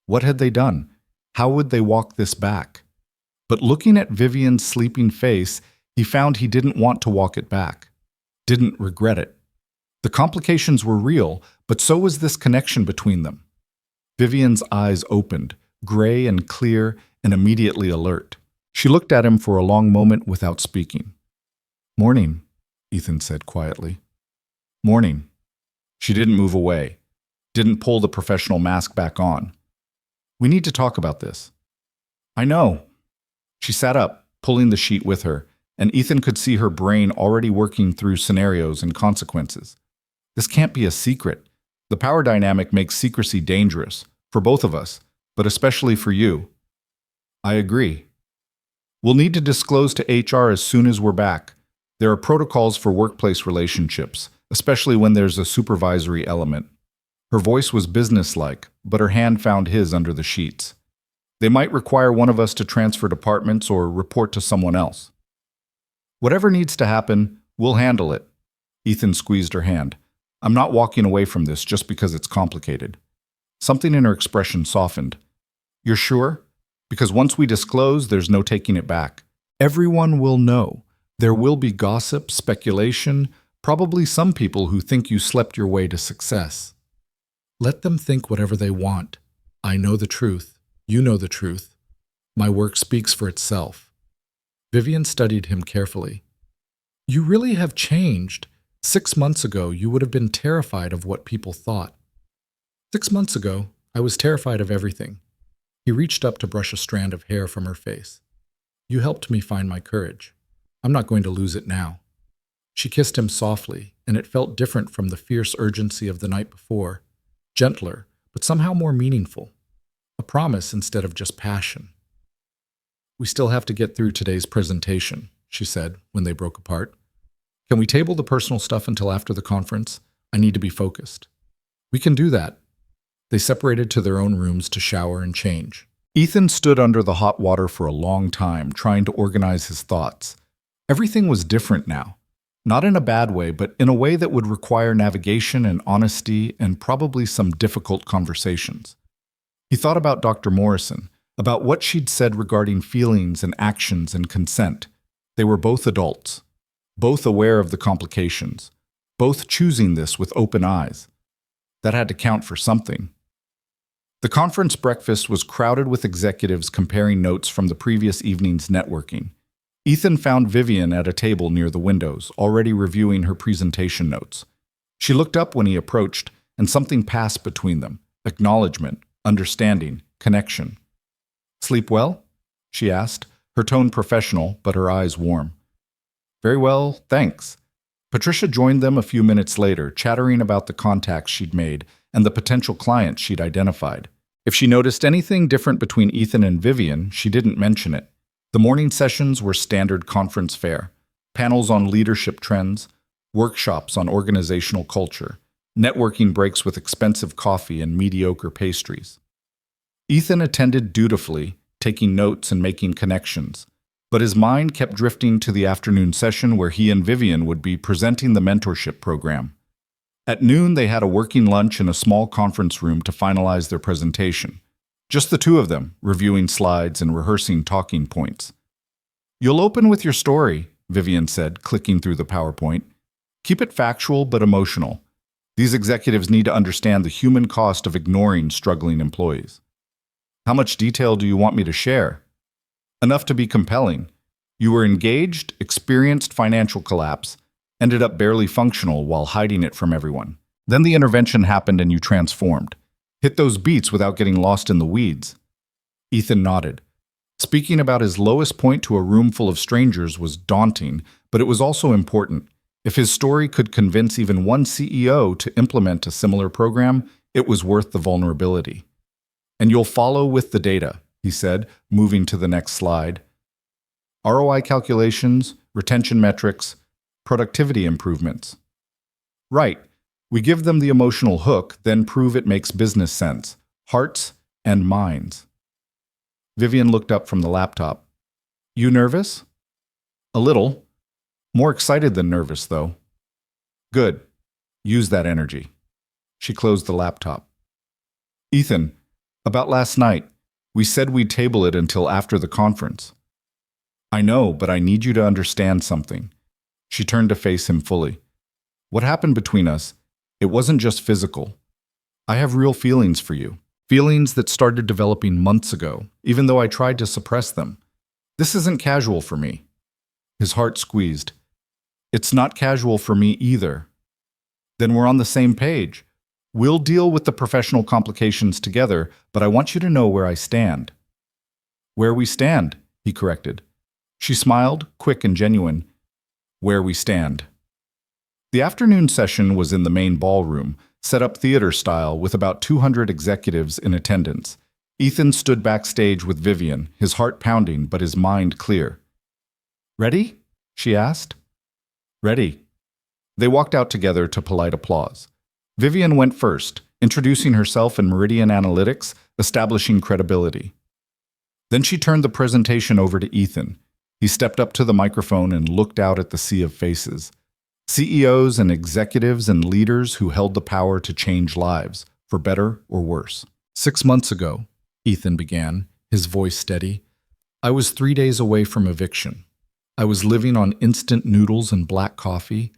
What had they done? How would they walk this back? But looking at Vivian's sleeping face, he found he didn't want to walk it back. Didn't regret it. The complications were real, but so was this connection between them. Vivian's eyes opened, gray and clear and immediately alert. She looked at him for a long moment without speaking. "Morning," Ethan said quietly. "Morning." She didn't move away, didn't pull the professional mask back on. "We need to talk about this." "I know." She sat up, pulling the sheet with her, and Ethan could see her brain already working through scenarios and consequences. This can't be a secret. The power dynamic makes secrecy dangerous, for both of us, but especially for you. "I agree." "We'll need to disclose to HR as soon as we're back. There are protocols for workplace relationships, especially when there's a supervisory element." Her voice was businesslike, but her hand found his under the sheets. "They might require one of us to transfer departments or report to someone else." "Whatever needs to happen, we'll handle it." Ethan squeezed her hand. "I'm not walking away from this just because it's complicated." Something in her expression softened. "You're sure? Because once we disclose, there's no taking it back. Everyone will know. There will be gossip, speculation, probably some people who think you slept your way to success." "Let them think whatever they want. I know the truth. You know the truth. My work speaks for itself." Vivian studied him carefully. "You really have changed. 6 months ago, you would have been terrified of what people thought." 6 months ago, I was terrified of everything." He reached up to brush a strand of hair from her face. "You helped me find my courage. I'm not going to lose it now." She kissed him softly, and it felt different from the fierce urgency of the night before. Gentler, but somehow more meaningful. A promise instead of just passion. "We still have to get through today's presentation," she said when they broke apart. "Can we table the personal stuff until after the conference? I need to be focused." "We can do that." They separated to their own rooms to shower and change. Ethan stood under the hot water for a long time, trying to organize his thoughts. Everything was different now. Not in a bad way, but in a way that would require navigation and honesty and probably some difficult conversations. He thought about Dr. Morrison, about what she'd said regarding feelings and actions and consent. They were both adults, both aware of the complications, both choosing this with open eyes. That had to count for something. The conference breakfast was crowded with executives comparing notes from the previous evening's networking. Ethan found Vivian at a table near the windows, already reviewing her presentation notes. She looked up when he approached, and something passed between them. Acknowledgement, understanding, connection. "Sleep well?" she asked, her tone professional, but her eyes warm. "Very well, thanks." Patricia joined them a few minutes later, chattering about the contacts she'd made and the potential clients she'd identified. If she noticed anything different between Ethan and Vivian, she didn't mention it. The morning sessions were standard conference fare, panels on leadership trends, workshops on organizational culture, networking breaks with expensive coffee and mediocre pastries. Ethan attended dutifully, taking notes and making connections. But his mind kept drifting to the afternoon session where he and Vivian would be presenting the mentorship program. At noon, they had a working lunch in a small conference room to finalize their presentation. Just the two of them, reviewing slides and rehearsing talking points. "You'll open with your story," Vivian said, clicking through the PowerPoint. "Keep it factual but emotional. These executives need to understand the human cost of ignoring struggling employees." "How much detail do you want me to share?" "Enough to be compelling. You were engaged, experienced financial collapse, ended up barely functional while hiding it from everyone. Then the intervention happened and you transformed. Hit those beats without getting lost in the weeds." Ethan nodded. Speaking about his lowest point to a room full of strangers was daunting, but it was also important. If his story could convince even one CEO to implement a similar program, it was worth the vulnerability. "And you'll follow with the data," he said, moving to the next slide. "ROI calculations, retention metrics, productivity improvements." "Right. We give them the emotional hook, then prove it makes business sense. Hearts and minds." Vivian looked up from the laptop. "You nervous?" "A little. More excited than nervous, though." "Good. Use that energy." She closed the laptop. "Ethan, about last night, we said we'd table it until after the conference." "I know, but I need you to understand something." She turned to face him fully. "What happened between us, it wasn't just physical. I have real feelings for you. Feelings that started developing months ago, even though I tried to suppress them. This isn't casual for me." His heart squeezed. "It's not casual for me either." "Then we're on the same page. We'll deal with the professional complications together, but I want you to know where I stand." "Where we stand," he corrected. She smiled, quick and genuine. "Where we stand." The afternoon session was in the main ballroom, set up theater style with about 200 executives in attendance. Ethan stood backstage with Vivian, his heart pounding but his mind clear. "Ready?" she asked. "Ready." They walked out together to polite applause. Vivian went first, introducing herself in Meridian Analytics, establishing credibility. Then she turned the presentation over to Ethan. He stepped up to the microphone and looked out at the sea of faces. CEOs and executives and leaders who held the power to change lives, for better or worse. "6 months ago," Ethan began, his voice steady, "I was 3 days away from eviction. I was living on instant noodles and black coffee,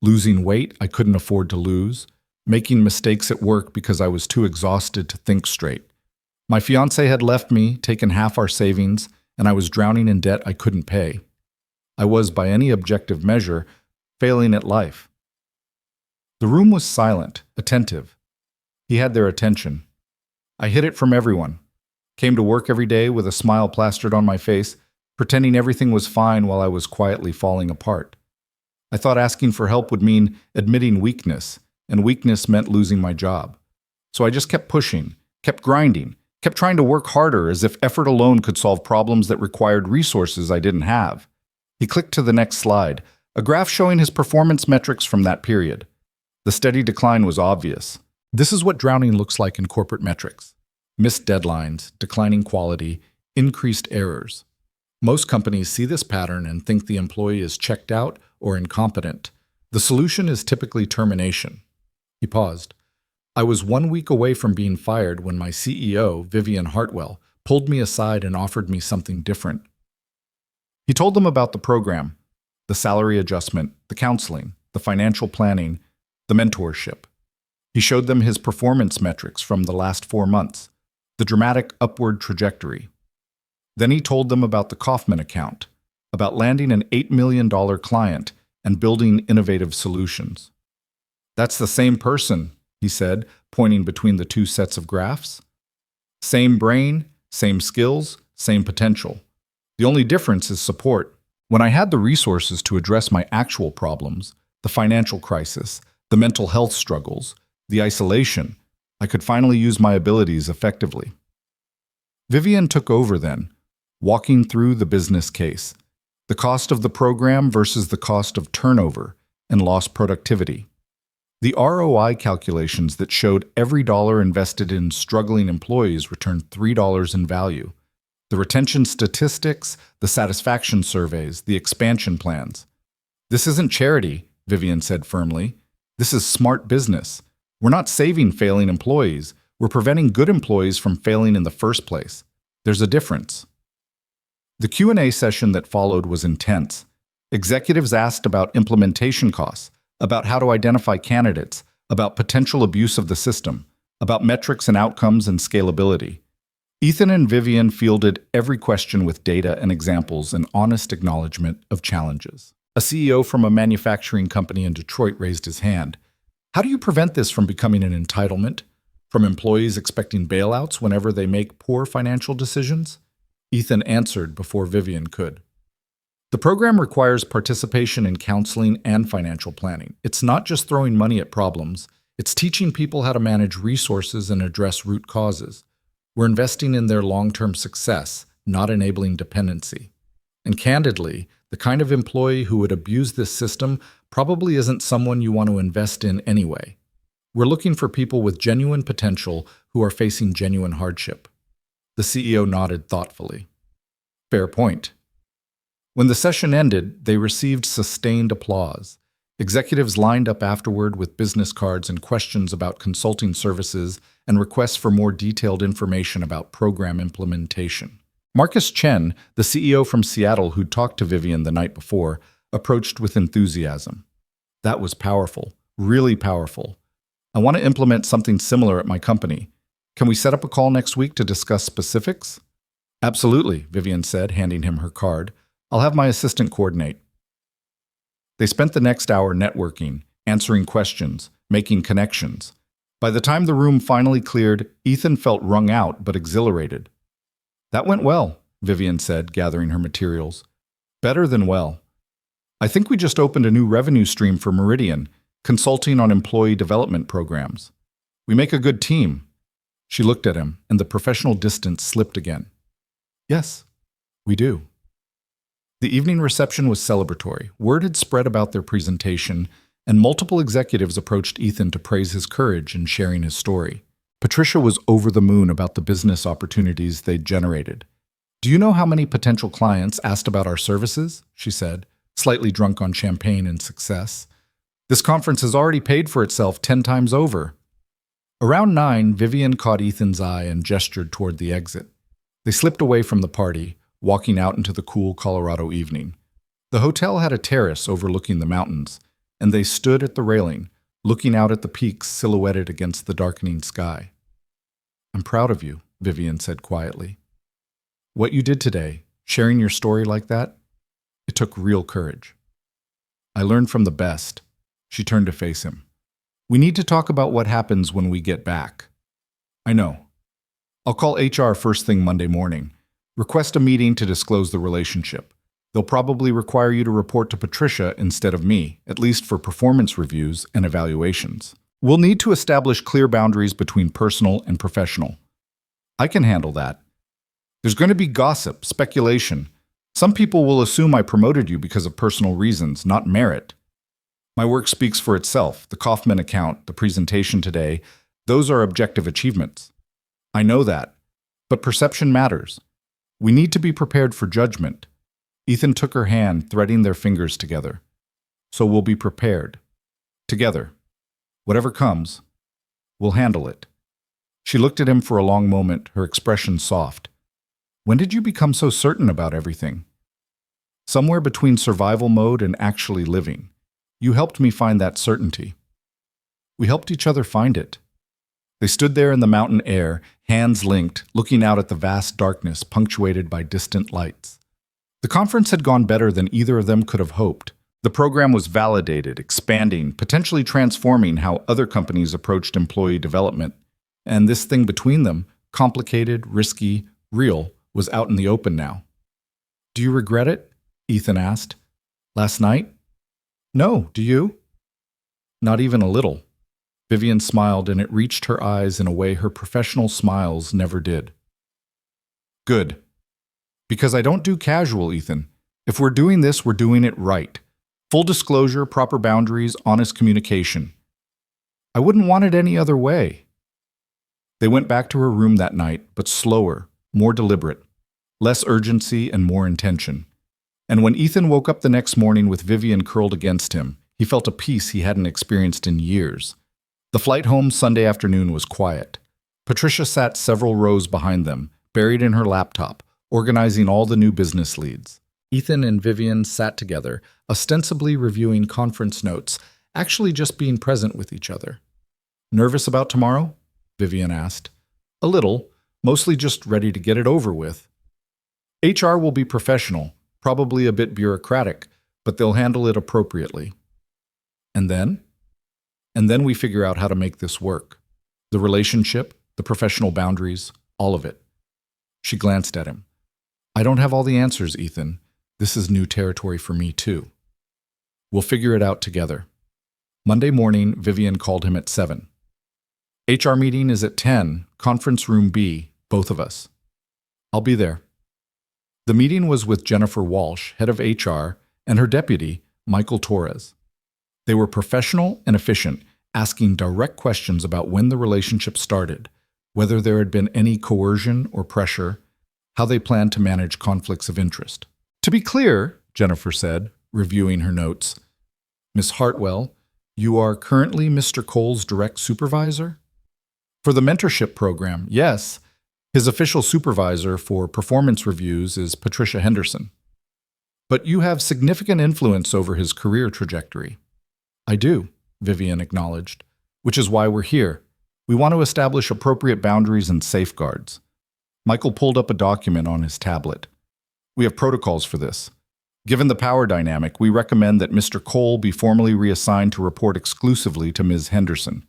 losing weight I couldn't afford to lose, making mistakes at work because I was too exhausted to think straight. My fiancé had left me, taken half our savings, and I was drowning in debt I couldn't pay. I was, by any objective measure, failing at life." The room was silent, attentive. He had their attention. "I hid it from everyone. Came to work every day with a smile plastered on my face, pretending everything was fine while I was quietly falling apart. I thought asking for help would mean admitting weakness, and weakness meant losing my job. So I just kept pushing, kept grinding, kept trying to work harder as if effort alone could solve problems that required resources I didn't have." He clicked to the next slide, a graph showing his performance metrics from that period. The steady decline was obvious. This is what drowning looks like in corporate metrics. Missed deadlines, declining quality, increased errors. Most companies see this pattern and think the employee is checked out or incompetent. The solution is typically termination. He paused. "I was 1 week away from being fired when my CEO, Vivian Hartwell, pulled me aside and offered me something different." He told them about the program, the salary adjustment, the counseling, the financial planning, the mentorship. He showed them his performance metrics from the last 4 months, the dramatic upward trajectory. Then he told them about the Kaufman account, about landing an $8 million client and building innovative solutions. "That's the same person," he said, pointing between the two sets of graphs. "Same brain, same skills, same potential. The only difference is support. When I had the resources to address my actual problems, the financial crisis, the mental health struggles, the isolation, I could finally use my abilities effectively." Vivian took over then, walking through the business case, the cost of the program versus the cost of turnover and lost productivity. The ROI calculations that showed every dollar invested in struggling employees returned $3 in value. The retention statistics, the satisfaction surveys, the expansion plans. This isn't charity, Vivian said firmly. This is smart business. We're not saving failing employees. We're preventing good employees from failing in the first place. There's a difference. The Q&A session that followed was intense. Executives asked about implementation costs, about how to identify candidates, about potential abuse of the system, about metrics and outcomes and scalability. Ethan and Vivian fielded every question with data and examples and honest acknowledgement of challenges. A CEO from a manufacturing company in Detroit raised his hand. How do you prevent this from becoming an entitlement? From employees expecting bailouts whenever they make poor financial decisions? Ethan answered before Vivian could. The program requires participation in counseling and financial planning. It's not just throwing money at problems, it's teaching people how to manage resources and address root causes. We're investing in their long-term success, not enabling dependency. And candidly, the kind of employee who would abuse this system probably isn't someone you want to invest in anyway. We're looking for people with genuine potential who are facing genuine hardship. The CEO nodded thoughtfully. Fair point. When the session ended, they received sustained applause. Executives lined up afterward with business cards and questions about consulting services and requests for more detailed information about program implementation. Marcus Chen, the CEO from Seattle who'd talked to Vivian the night before, approached with enthusiasm. That was powerful, really powerful. I want to implement something similar at my company. Can we set up a call next week to discuss specifics? Absolutely, Vivian said, handing him her card. I'll have my assistant coordinate. They spent the next hour networking, answering questions, making connections. By the time the room finally cleared, Ethan felt wrung out but exhilarated. That went well, Vivian said, gathering her materials. Better than well. I think we just opened a new revenue stream for Meridian, consulting on employee development programs. We make a good team. She looked at him, and the professional distance slipped again. Yes, we do. The evening reception was celebratory. Word had spread about their presentation, and multiple executives approached Ethan to praise his courage in sharing his story. Patricia was over the moon about the business opportunities they'd generated. Do you know how many potential clients asked about our services? She said, slightly drunk on champagne and success. This conference has already paid for itself 10 times over. Around 9, Vivian caught Ethan's eye and gestured toward the exit. They slipped away from the party, walking out into the cool Colorado evening. The hotel had a terrace overlooking the mountains, and they stood at the railing, looking out at the peaks silhouetted against the darkening sky. I'm proud of you, Vivian said quietly. What you did today, sharing your story like that, it took real courage. I learned from the best. She turned to face him. We need to talk about what happens when we get back. I know. I'll call HR first thing Monday morning. Request a meeting to disclose the relationship. They'll probably require you to report to Patricia instead of me, at least for performance reviews and evaluations. We'll need to establish clear boundaries between personal and professional. I can handle that. There's going to be gossip, speculation. Some people will assume I promoted you because of personal reasons, not merit. My work speaks for itself. The Kaufman account, the presentation today, those are objective achievements. I know that. But perception matters. We need to be prepared for judgment. Ethan took her hand, threading their fingers together. So we'll be prepared. Together. Whatever comes, we'll handle it. She looked at him for a long moment, her expression soft. When did you become so certain about everything? Somewhere between survival mode and actually living. You helped me find that certainty. We helped each other find it. They stood there in the mountain air, hands linked, looking out at the vast darkness punctuated by distant lights. The conference had gone better than either of them could have hoped. The program was validated, expanding, potentially transforming how other companies approached employee development. And this thing between them, complicated, risky, real, was out in the open now. Do you regret it? Ethan asked. Last night? No, do you? Not even a little. Vivian smiled, and it reached her eyes in a way her professional smiles never did. Good. Because I don't do casual, Ethan. If we're doing this, we're doing it right. Full disclosure, proper boundaries, honest communication. I wouldn't want it any other way. They went back to her room that night, but slower, more deliberate, less urgency and more intention. And when Ethan woke up the next morning with Vivian curled against him, he felt a peace he hadn't experienced in years. The flight home Sunday afternoon was quiet. Patricia sat several rows behind them, buried in her laptop, organizing all the new business leads. Ethan and Vivian sat together, ostensibly reviewing conference notes, actually just being present with each other. "Nervous about tomorrow?" Vivian asked. "A little, mostly just ready to get it over with. HR will be professional, probably a bit bureaucratic, but they'll handle it appropriately. And then? And then we figure out how to make this work. The relationship, the professional boundaries, all of it." She glanced at him. "I don't have all the answers, Ethan. This is new territory for me, too. We'll figure it out together." Monday morning, Vivian called him at 7. "HR meeting is at 10, conference room B, both of us." "I'll be there." The meeting was with Jennifer Walsh, head of HR, and her deputy, Michael Torres. They were professional and efficient, asking direct questions about when the relationship started, whether there had been any coercion or pressure, how they planned to manage conflicts of interest. "To be clear," Jennifer said, reviewing her notes, "Miss Hartwell, you are currently Mr. Cole's direct supervisor?" "For the mentorship program, yes. His official supervisor for performance reviews is Patricia Henderson." "But you have significant influence over his career trajectory." "I do," Vivian acknowledged, "which is why we're here. We want to establish appropriate boundaries and safeguards." Michael pulled up a document on his tablet. "We have protocols for this. Given the power dynamic, we recommend that Mr. Cole be formally reassigned to report exclusively to Ms. Henderson.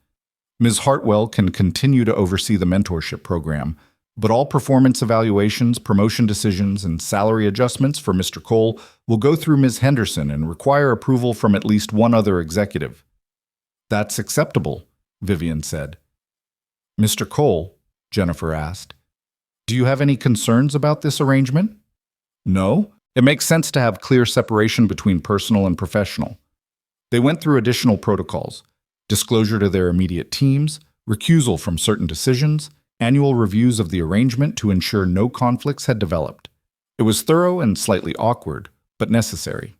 Ms. Hartwell can continue to oversee the mentorship program, but all performance evaluations, promotion decisions, and salary adjustments for Mr. Cole will go through Ms. Henderson and require approval from at least one other executive." "That's acceptable," Vivian said. "Mr. Cole," Jennifer asked, "do you have any concerns about this arrangement?" "No. It makes sense to have clear separation between personal and professional." They went through additional protocols: disclosure to their immediate teams, recusal from certain decisions, annual reviews of the arrangement to ensure no conflicts had developed. It was thorough and slightly awkward, but necessary.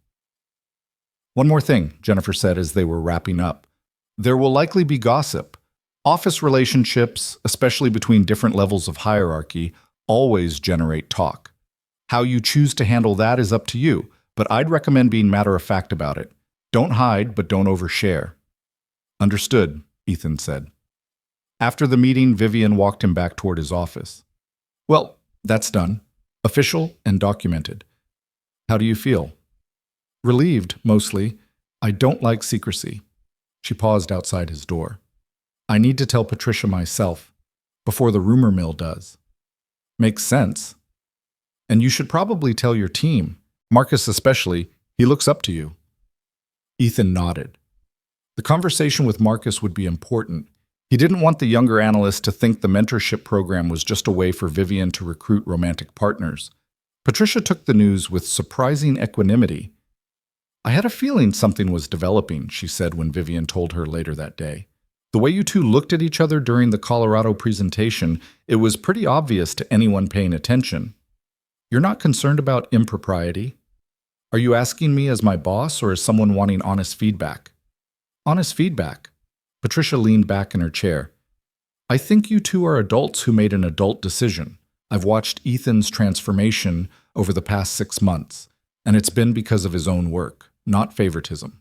"One more thing," Jennifer said as they were wrapping up. "There will likely be gossip. Office relationships, especially between different levels of hierarchy, always generate talk. How you choose to handle that is up to you, but I'd recommend being matter-of-fact about it. Don't hide, but don't overshare." "Understood," Ethan said. After the meeting, Vivian walked him back toward his office. "Well, that's done. Official and documented. How do you feel?" "Relieved, mostly. I don't like secrecy." She paused outside his door. "I need to tell Patricia myself, before the rumor mill does." "Makes sense. And you should probably tell your team. Marcus especially. He looks up to you." Ethan nodded. The conversation with Marcus would be important. He didn't want the younger analyst to think the mentorship program was just a way for Vivian to recruit romantic partners. Patricia took the news with surprising equanimity. "I had a feeling something was developing," she said when Vivian told her later that day. "The way you two looked at each other during the Colorado presentation, it was pretty obvious to anyone paying attention. You're not concerned about impropriety? Are you asking me as my boss or as someone wanting honest feedback?" "Honest feedback." Patricia leaned back in her chair. "I think you two are adults who made an adult decision. I've watched Ethan's transformation over the past 6 months, and it's been because of his own work, not favoritism.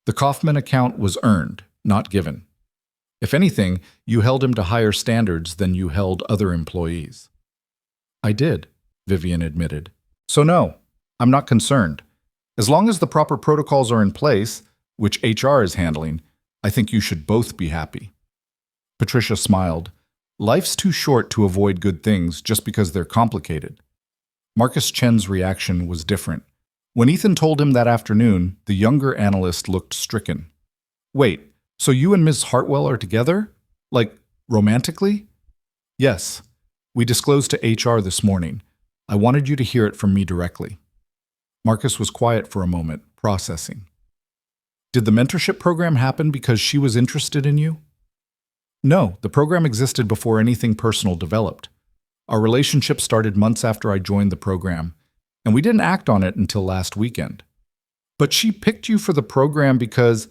The Kaufman account was earned, not given. If anything, you held him to higher standards than you held other employees." "I did," Vivian admitted. "So no, I'm not concerned. As long as the proper protocols are in place, which HR is handling, I think you should both be happy." Patricia smiled. Life's too short to avoid good things just because they're complicated. Marcus Chen's reaction was different. When Ethan told him that afternoon, the younger analyst looked stricken. "Wait, so you and Ms. Hartwell are together? Like, romantically?" "Yes. We disclosed to HR this morning. I wanted you to hear it from me directly." Marcus was quiet for a moment, processing. "Did the mentorship program happen because she was interested in you?" No, the program existed before anything personal developed. Our relationship started months after I joined the program, and we didn't act on it until last weekend. But she picked you for the program because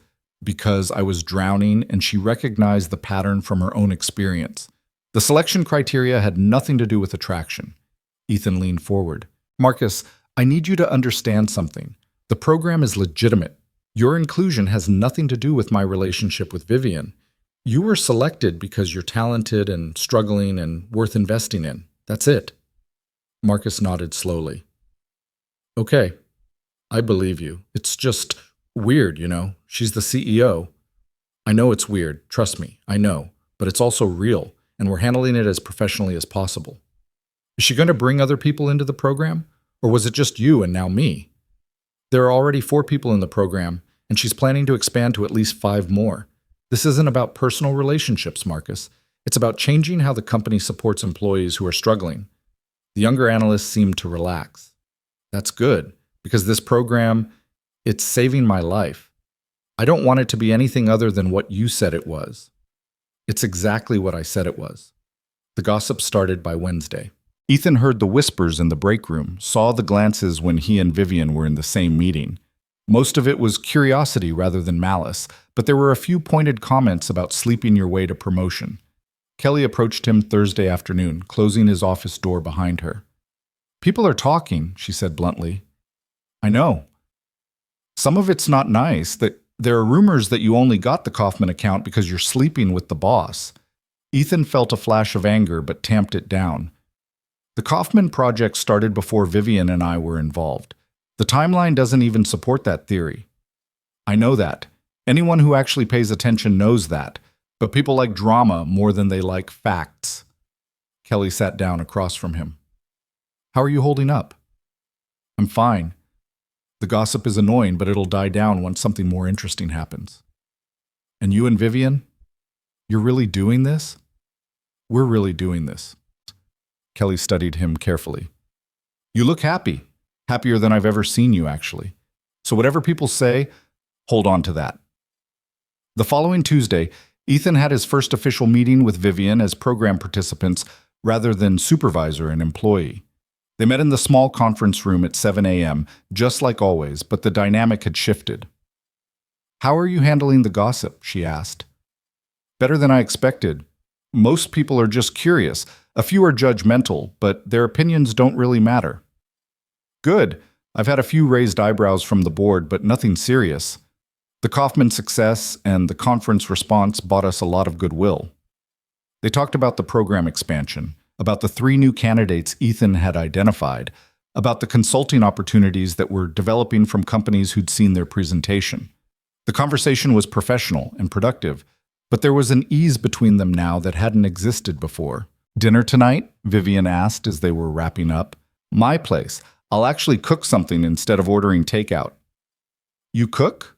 I was drowning and she recognized the pattern from her own experience. The selection criteria had nothing to do with attraction. Ethan leaned forward. Marcus, I need you to understand something. The program is legitimate. Your inclusion has nothing to do with my relationship with Vivian. You were selected because you're talented and struggling and worth investing in. That's it. Marcus nodded slowly. Okay, I believe you. It's just weird, you know. She's the CEO. I know it's weird, trust me, I know. But it's also real, and we're handling it as professionally as possible. Is she going to bring other people into the program? Or was it just you and now me? There are already 4 people in the program, and she's planning to expand to at least 5 more. This isn't about personal relationships, Marcus. It's about changing how the company supports employees who are struggling. The younger analyst seemed to relax. That's good, because this program, it's saving my life. I don't want it to be anything other than what you said it was. It's exactly what I said it was. The gossip started by Wednesday. Ethan heard the whispers in the break room, saw the glances when he and Vivian were in the same meeting. Most of it was curiosity rather than malice, but there were a few pointed comments about sleeping your way to promotion. Kelly approached him Thursday afternoon, closing his office door behind her. People are talking, she said bluntly. I know. Some of it's not nice. That there are rumors that you only got the Kaufman account because you're sleeping with the boss. Ethan felt a flash of anger but tamped it down. The Kaufman project started before Vivian and I were involved. The timeline doesn't even support that theory. I know that. Anyone who actually pays attention knows that. But people like drama more than they like facts. Kelly sat down across from him. How are you holding up? I'm fine. The gossip is annoying, but it'll die down once something more interesting happens. And you and Vivian? You're really doing this? We're really doing this. Kelly studied him carefully. You look happy. Happier than I've ever seen you, actually. So whatever people say, hold on to that. The following Tuesday, Ethan had his first official meeting with Vivian as program participants rather than supervisor and employee. They met in the small conference room at 7 a.m., just like always, but the dynamic had shifted. How are you handling the gossip? She asked. Better than I expected. Most people are just curious. A few are judgmental, but their opinions don't really matter. Good. I've had a few raised eyebrows from the board, but nothing serious. The Kaufman success and the conference response bought us a lot of goodwill. They talked about the program expansion, about the 3 new candidates Ethan had identified, about the consulting opportunities that were developing from companies who'd seen their presentation. The conversation was professional and productive, but there was an ease between them now that hadn't existed before. Dinner tonight? Vivian asked as they were wrapping up. My place. I'll actually cook something instead of ordering takeout. You cook?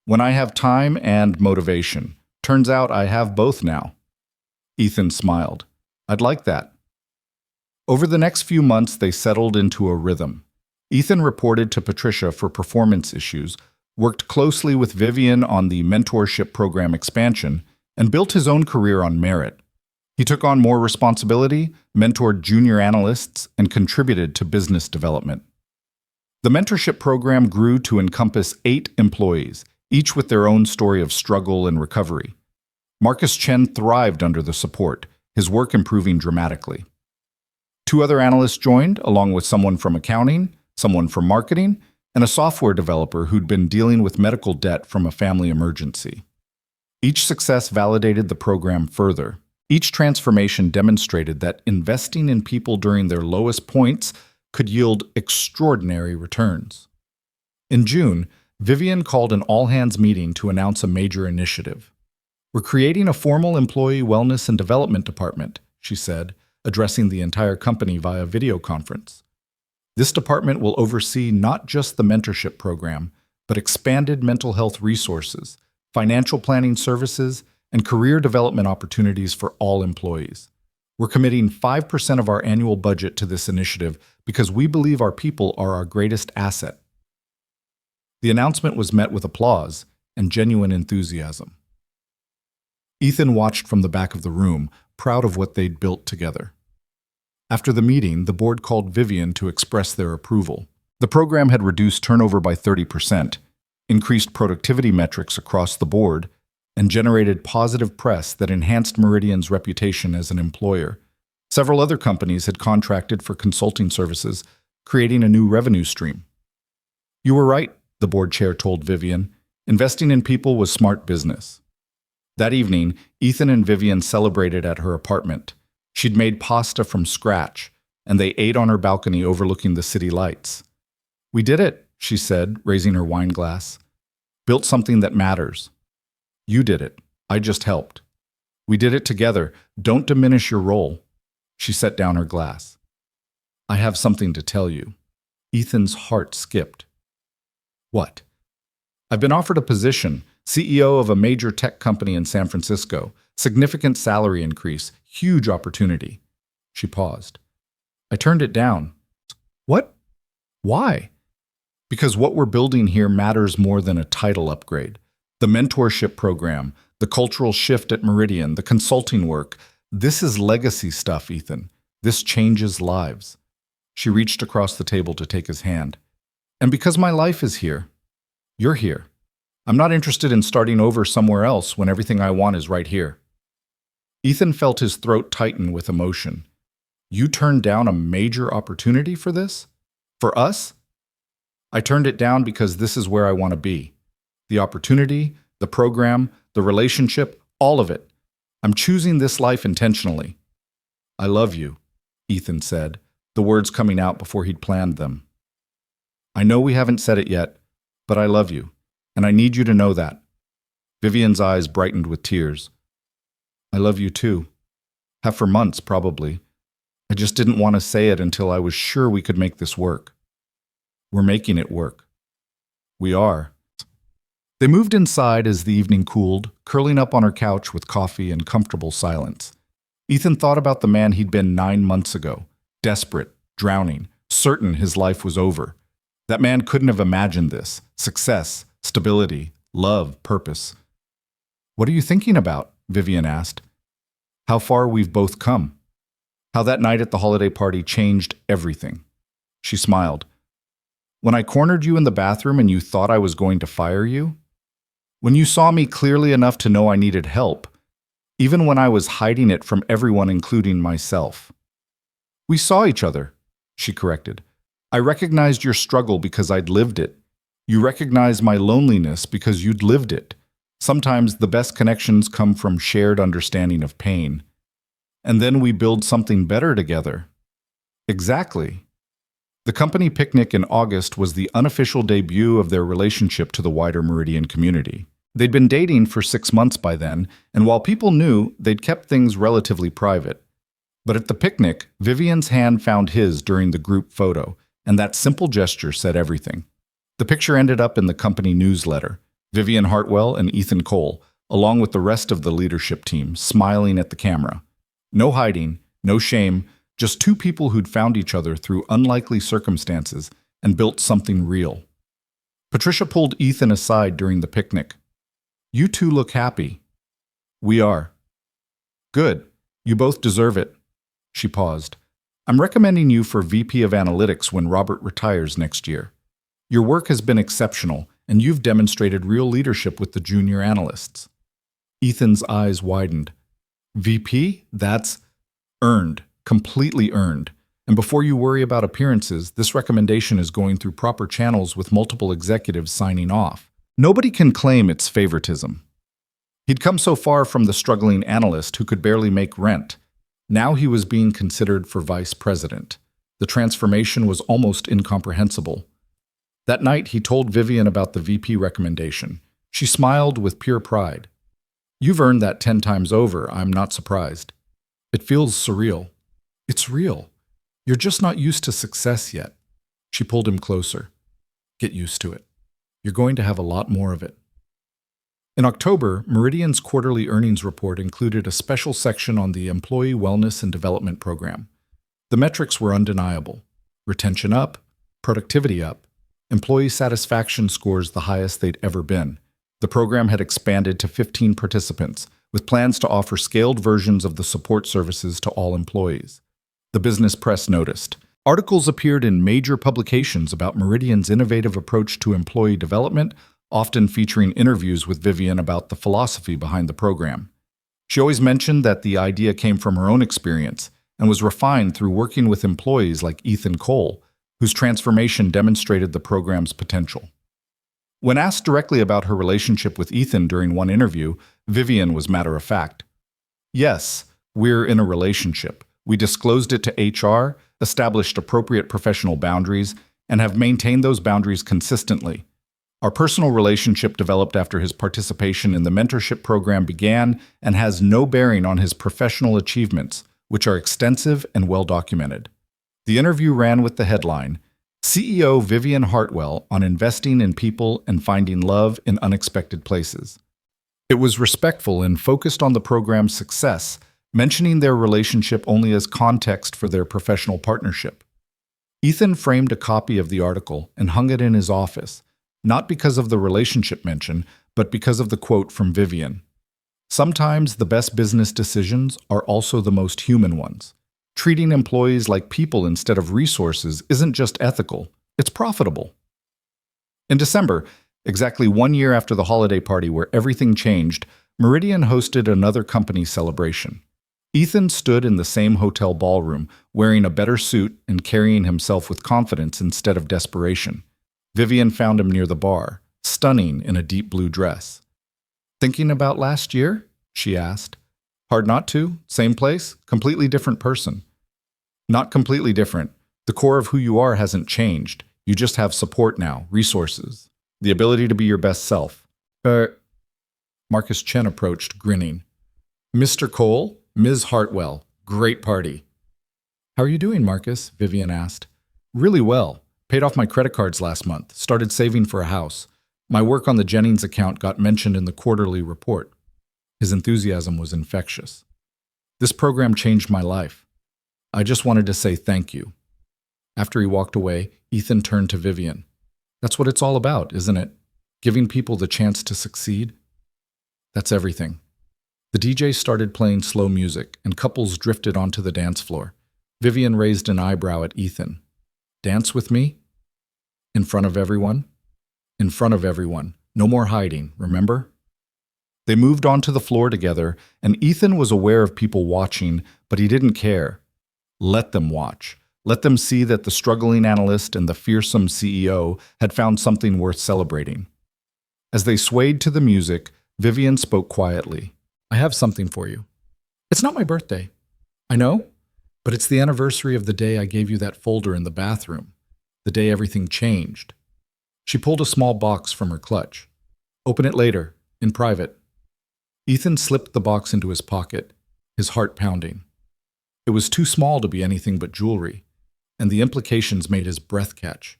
When I have time and motivation. Turns out I have both now. Ethan smiled. I'd like that. Over the next few months, they settled into a rhythm. Ethan reported to Patricia for performance issues, worked closely with Vivian on the mentorship program expansion, and built his own career on merit. He took on more responsibility, mentored junior analysts, and contributed to business development. The mentorship program grew to encompass 8 employees, each with their own story of struggle and recovery. Marcus Chen thrived under the support, his work improving dramatically. 2 other analysts joined, along with someone from accounting, someone from marketing, and a software developer who'd been dealing with medical debt from a family emergency. Each success validated the program further. Each transformation demonstrated that investing in people during their lowest points could yield extraordinary returns. In June, Vivian called an all-hands meeting to announce a major initiative. We're creating a formal employee wellness and development department, she said, addressing the entire company via video conference. This department will oversee not just the mentorship program, but expanded mental health resources, financial planning services, and career development opportunities for all employees. We're committing 5% of our annual budget to this initiative because we believe our people are our greatest asset. The announcement was met with applause and genuine enthusiasm. Ethan watched from the back of the room, proud of what they'd built together. After the meeting, the board called Vivian to express their approval. The program had reduced turnover by 30%, increased productivity metrics across the board, and generated positive press that enhanced Meridian's reputation as an employer. Several other companies had contracted for consulting services, creating a new revenue stream. You were right, the board chair told Vivian. Investing in people was smart business. That evening, Ethan and Vivian celebrated at her apartment. She'd made pasta from scratch, and they ate on her balcony overlooking the city lights. "We did it," she said, raising her wine glass. "Built something that matters. You did it. I just helped. We did it together. Don't diminish your role." She set down her glass. "I have something to tell you." Ethan's heart skipped. "What?" "I've been offered a position, CEO of a major tech company in San Francisco. Significant salary increase, huge opportunity." She paused. "I turned it down." "What? Why?" "Because what we're building here matters more than a title upgrade. The mentorship program, the cultural shift at Meridian, the consulting work. This is legacy stuff, Ethan. This changes lives." She reached across the table to take his hand. "And because my life is here, you're here. I'm not interested in starting over somewhere else when everything I want is right here." Ethan felt his throat tighten with emotion. "You turned down a major opportunity for this? For us?" "I turned it down because this is where I want to be. The opportunity, the program, the relationship, all of it. I'm choosing this life intentionally." "I love you," Ethan said, the words coming out before he'd planned them. "I know we haven't said it yet, but I love you, and I need you to know that." Vivian's eyes brightened with tears. "I love you too. Have for months, probably. I just didn't want to say it until I was sure we could make this work. We're making it work. We are." They moved inside as the evening cooled, curling up on her couch with coffee and comfortable silence. Ethan thought about the man he'd been 9 months ago, desperate, drowning, certain his life was over. That man couldn't have imagined this: success, stability, love, purpose. "What are you thinking about?" Vivian asked. "How far we've both come. How that night at the holiday party changed everything." She smiled. "When I cornered you in the bathroom and you thought I was going to fire you? When you saw me clearly enough to know I needed help, even when I was hiding it from everyone, including myself." "We saw each other," she corrected. "I recognized your struggle because I'd lived it. You recognized my loneliness because you'd lived it. Sometimes the best connections come from shared understanding of pain. And then we build something better together." "Exactly." The company picnic in August was the unofficial debut of their relationship to the wider Meridian community. They'd been dating for 6 months by then, and while people knew, they'd kept things relatively private. But at the picnic, Vivian's hand found his during the group photo, and that simple gesture said everything. The picture ended up in the company newsletter. Vivian Hartwell and Ethan Cole, along with the rest of the leadership team, smiling at the camera. No hiding, no shame, just two people who'd found each other through unlikely circumstances and built something real. Patricia pulled Ethan aside during the picnic. "You two look happy." "We are." "Good. You both deserve it." She paused. "I'm recommending you for VP of Analytics when Robert retires next year. Your work has been exceptional, and you've demonstrated real leadership with the junior analysts." Ethan's eyes widened. "VP? That's earned, completely earned. And before you worry about appearances, this recommendation is going through proper channels with multiple executives signing off. Nobody can claim it's favoritism." He'd come so far from the struggling analyst who could barely make rent. Now he was being considered for vice president. The transformation was almost incomprehensible. That night, he told Vivian about the VP recommendation. She smiled with pure pride. "You've earned that 10 times over. I'm not surprised. It feels surreal." "It's real. You're just not used to success yet." She pulled him closer. "Get used to it. You're going to have a lot more of it." In October, Meridian's quarterly earnings report included a special section on the Employee Wellness and Development Program. The metrics were undeniable. Retention up, productivity up, employee satisfaction scores the highest they'd ever been. The program had expanded to 15 participants, with plans to offer scaled versions of the support services to all employees. The business press noticed. Articles appeared in major publications about Meridian's innovative approach to employee development, often featuring interviews with Vivian about the philosophy behind the program. She always mentioned that the idea came from her own experience and was refined through working with employees like Ethan Cole, whose transformation demonstrated the program's potential. When asked directly about her relationship with Ethan during one interview, Vivian was matter-of-fact. "Yes, we're in a relationship. We disclosed it to HR, established appropriate professional boundaries, and have maintained those boundaries consistently. Our personal relationship developed after his participation in the mentorship program began and has no bearing on his professional achievements, which are extensive and well documented." The interview ran with the headline, "CEO Vivian Hartwell on investing in people and finding love in unexpected places." It was respectful and focused on the program's success, mentioning their relationship only as context for their professional partnership. Ethan framed a copy of the article and hung it in his office, not because of the relationship mention, but because of the quote from Vivian. "Sometimes the best business decisions are also the most human ones. Treating employees like people instead of resources isn't just ethical, it's profitable." In December, exactly 1 year after the holiday party where everything changed, Meridian hosted another company celebration. Ethan stood in the same hotel ballroom, wearing a better suit and carrying himself with confidence instead of desperation. Vivian found him near the bar, stunning in a deep blue dress. "Thinking about last year?" she asked. "Hard not to? Same place? Completely different person?" "Not completely different. The core of who you are hasn't changed. You just have support now, resources, the ability to be your best self." Marcus Chen approached, grinning. "Mr. Cole, Ms. Hartwell, great party." "How are you doing, Marcus?" Vivian asked. "Really well. Paid off my credit cards last month, started saving for a house. My work on the Jennings account got mentioned in the quarterly report." His enthusiasm was infectious. "This program changed my life. I just wanted to say thank you." After he walked away, Ethan turned to Vivian. "That's what it's all about, isn't it? Giving people the chance to succeed?" "That's everything." The DJ started playing slow music, and couples drifted onto the dance floor. Vivian raised an eyebrow at Ethan. "Dance with me?" "In front of everyone?" "In front of everyone. No more hiding, remember?" They moved onto the floor together, and Ethan was aware of people watching, but he didn't care. Let them watch. Let them see that the struggling analyst and the fearsome CEO had found something worth celebrating. As they swayed to the music, Vivian spoke quietly. "I have something for you. It's not my birthday. I know, but it's the anniversary of the day I gave you that folder in the bathroom, the day everything changed." She pulled a small box from her clutch. "Open it later, in private." Ethan slipped the box into his pocket, his heart pounding. It was too small to be anything but jewelry, and the implications made his breath catch.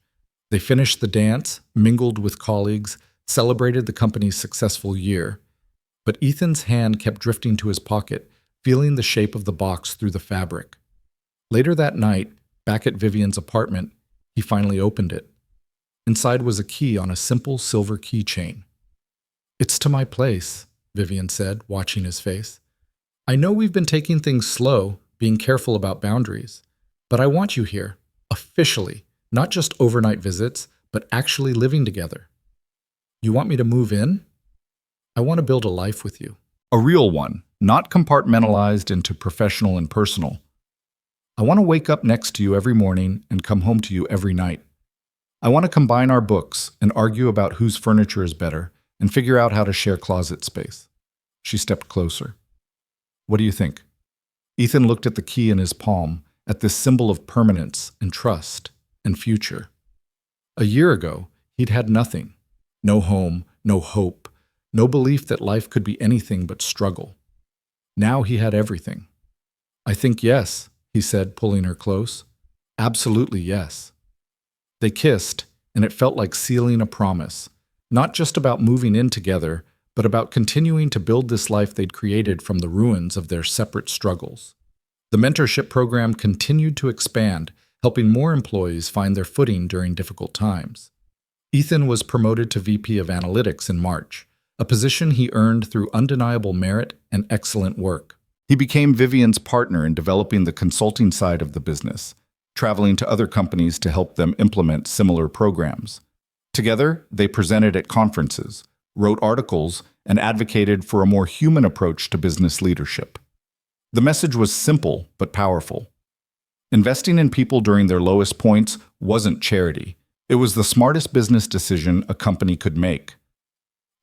They finished the dance, mingled with colleagues, celebrated the company's successful year. But Ethan's hand kept drifting to his pocket, feeling the shape of the box through the fabric. Later that night, back at Vivian's apartment, he finally opened it. Inside was a key on a simple silver keychain. "It's to my place," Vivian said, watching his face. "I know we've been taking things slow, being careful about boundaries, but I want you here, officially, not just overnight visits, but actually living together. You want me to move in? I want to build a life with you." A real one, not compartmentalized into professional and personal. "I want to wake up next to you every morning and come home to you every night. I want to combine our books and argue about whose furniture is better and figure out how to share closet space." She stepped closer. "What do you think?" Ethan looked at the key in his palm, at this symbol of permanence and trust and future. A year ago, he'd had nothing. No home, no hope, no belief that life could be anything but struggle. Now he had everything. "I think yes," he said, pulling her close. "Absolutely yes." They kissed, and it felt like sealing a promise, not just about moving in together, but about continuing to build this life they'd created from the ruins of their separate struggles. The mentorship program continued to expand, helping more employees find their footing during difficult times. Ethan was promoted to VP of Analytics in March, a position he earned through undeniable merit and excellent work. He became Vivian's partner in developing the consulting side of the business, traveling to other companies to help them implement similar programs. Together, they presented at conferences, wrote articles, and advocated for a more human approach to business leadership. The message was simple but powerful. Investing in people during their lowest points wasn't charity. It was the smartest business decision a company could make.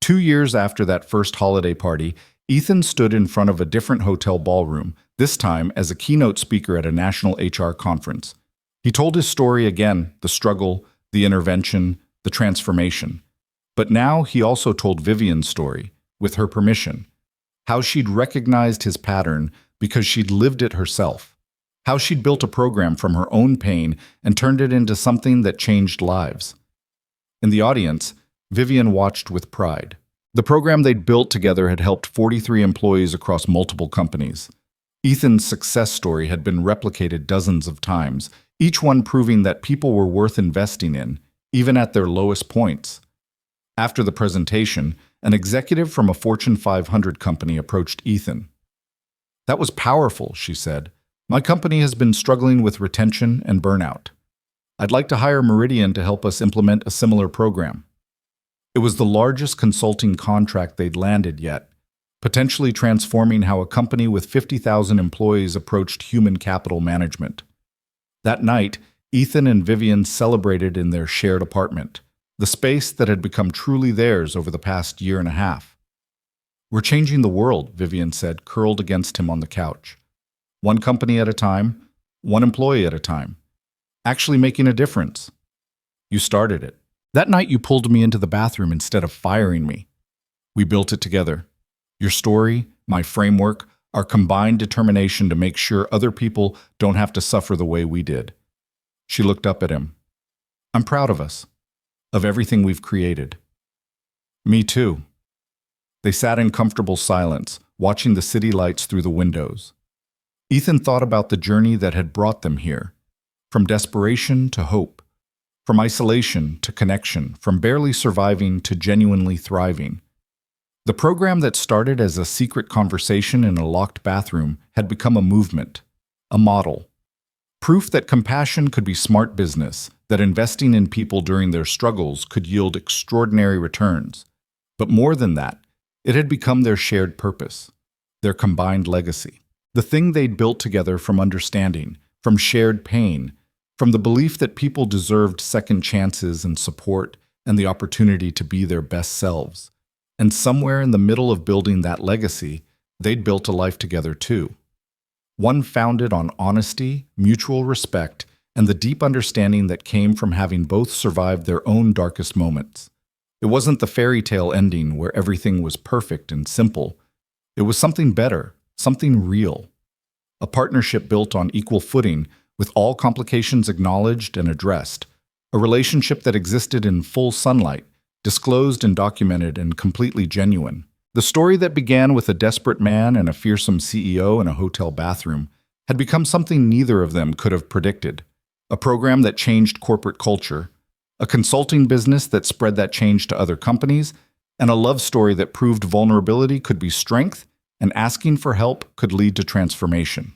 2 years after that first holiday party, Ethan stood in front of a different hotel ballroom, this time as a keynote speaker at a national HR conference. He told his story again, the struggle, the intervention, the transformation. But now he also told Vivian's story, with her permission, how she'd recognized his pattern because she'd lived it herself, how she'd built a program from her own pain and turned it into something that changed lives. In the audience, Vivian watched with pride. The program they'd built together had helped 43 employees across multiple companies. Ethan's success story had been replicated dozens of times, each one proving that people were worth investing in, even at their lowest points. After the presentation, an executive from a Fortune 500 company approached Ethan. "That was powerful," she said. "My company has been struggling with retention and burnout. I'd like to hire Meridian to help us implement a similar program." It was the largest consulting contract they'd landed yet, potentially transforming how a company with 50,000 employees approached human capital management. That night, Ethan and Vivian celebrated in their shared apartment, the space that had become truly theirs over the past year and a half. "We're changing the world," Vivian said, curled against him on the couch. "One company at a time, one employee at a time. Actually making a difference. You started it. That night you pulled me into the bathroom instead of firing me. We built it together. Your story, my framework, our combined determination to make sure other people don't have to suffer the way we did." She looked up at him. "I'm proud of us, of everything we've created." "Me too." They sat in comfortable silence, watching the city lights through the windows. Ethan thought about the journey that had brought them here, from desperation to hope, from isolation to connection, from barely surviving to genuinely thriving. The program that started as a secret conversation in a locked bathroom had become a movement, a model. Proof that compassion could be smart business, that investing in people during their struggles could yield extraordinary returns. But more than that, it had become their shared purpose, their combined legacy. The thing they'd built together from understanding, from shared pain, from the belief that people deserved second chances and support and the opportunity to be their best selves. And somewhere in the middle of building that legacy, they'd built a life together too. One founded on honesty, mutual respect, and the deep understanding that came from having both survived their own darkest moments. It wasn't the fairy tale ending where everything was perfect and simple. It was something better, something real. A partnership built on equal footing, with all complications acknowledged and addressed. A relationship that existed in full sunlight, disclosed and documented and completely genuine. The story that began with a desperate man and a fearsome CEO in a hotel bathroom had become something neither of them could have predicted. A program that changed corporate culture, a consulting business that spread that change to other companies, and a love story that proved vulnerability could be strength and asking for help could lead to transformation.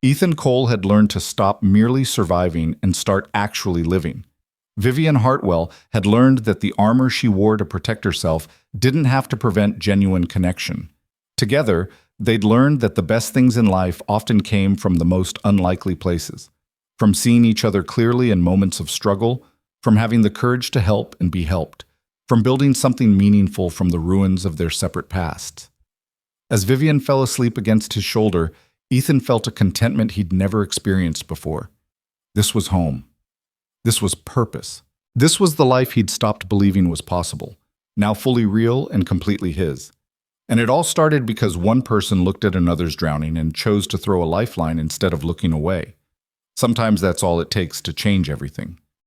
Ethan Cole had learned to stop merely surviving and start actually living. Vivian Hartwell had learned that the armor she wore to protect herself didn't have to prevent genuine connection. Together, they'd learned that the best things in life often came from the most unlikely places, from seeing each other clearly in moments of struggle, from having the courage to help and be helped, from building something meaningful from the ruins of their separate pasts. As Vivian fell asleep against his shoulder, Ethan felt a contentment he'd never experienced before. This was home. This was purpose. This was the life he'd stopped believing was possible, now fully real and completely his. And it all started because one person looked at another's drowning and chose to throw a lifeline instead of looking away. Sometimes that's all it takes to change everything.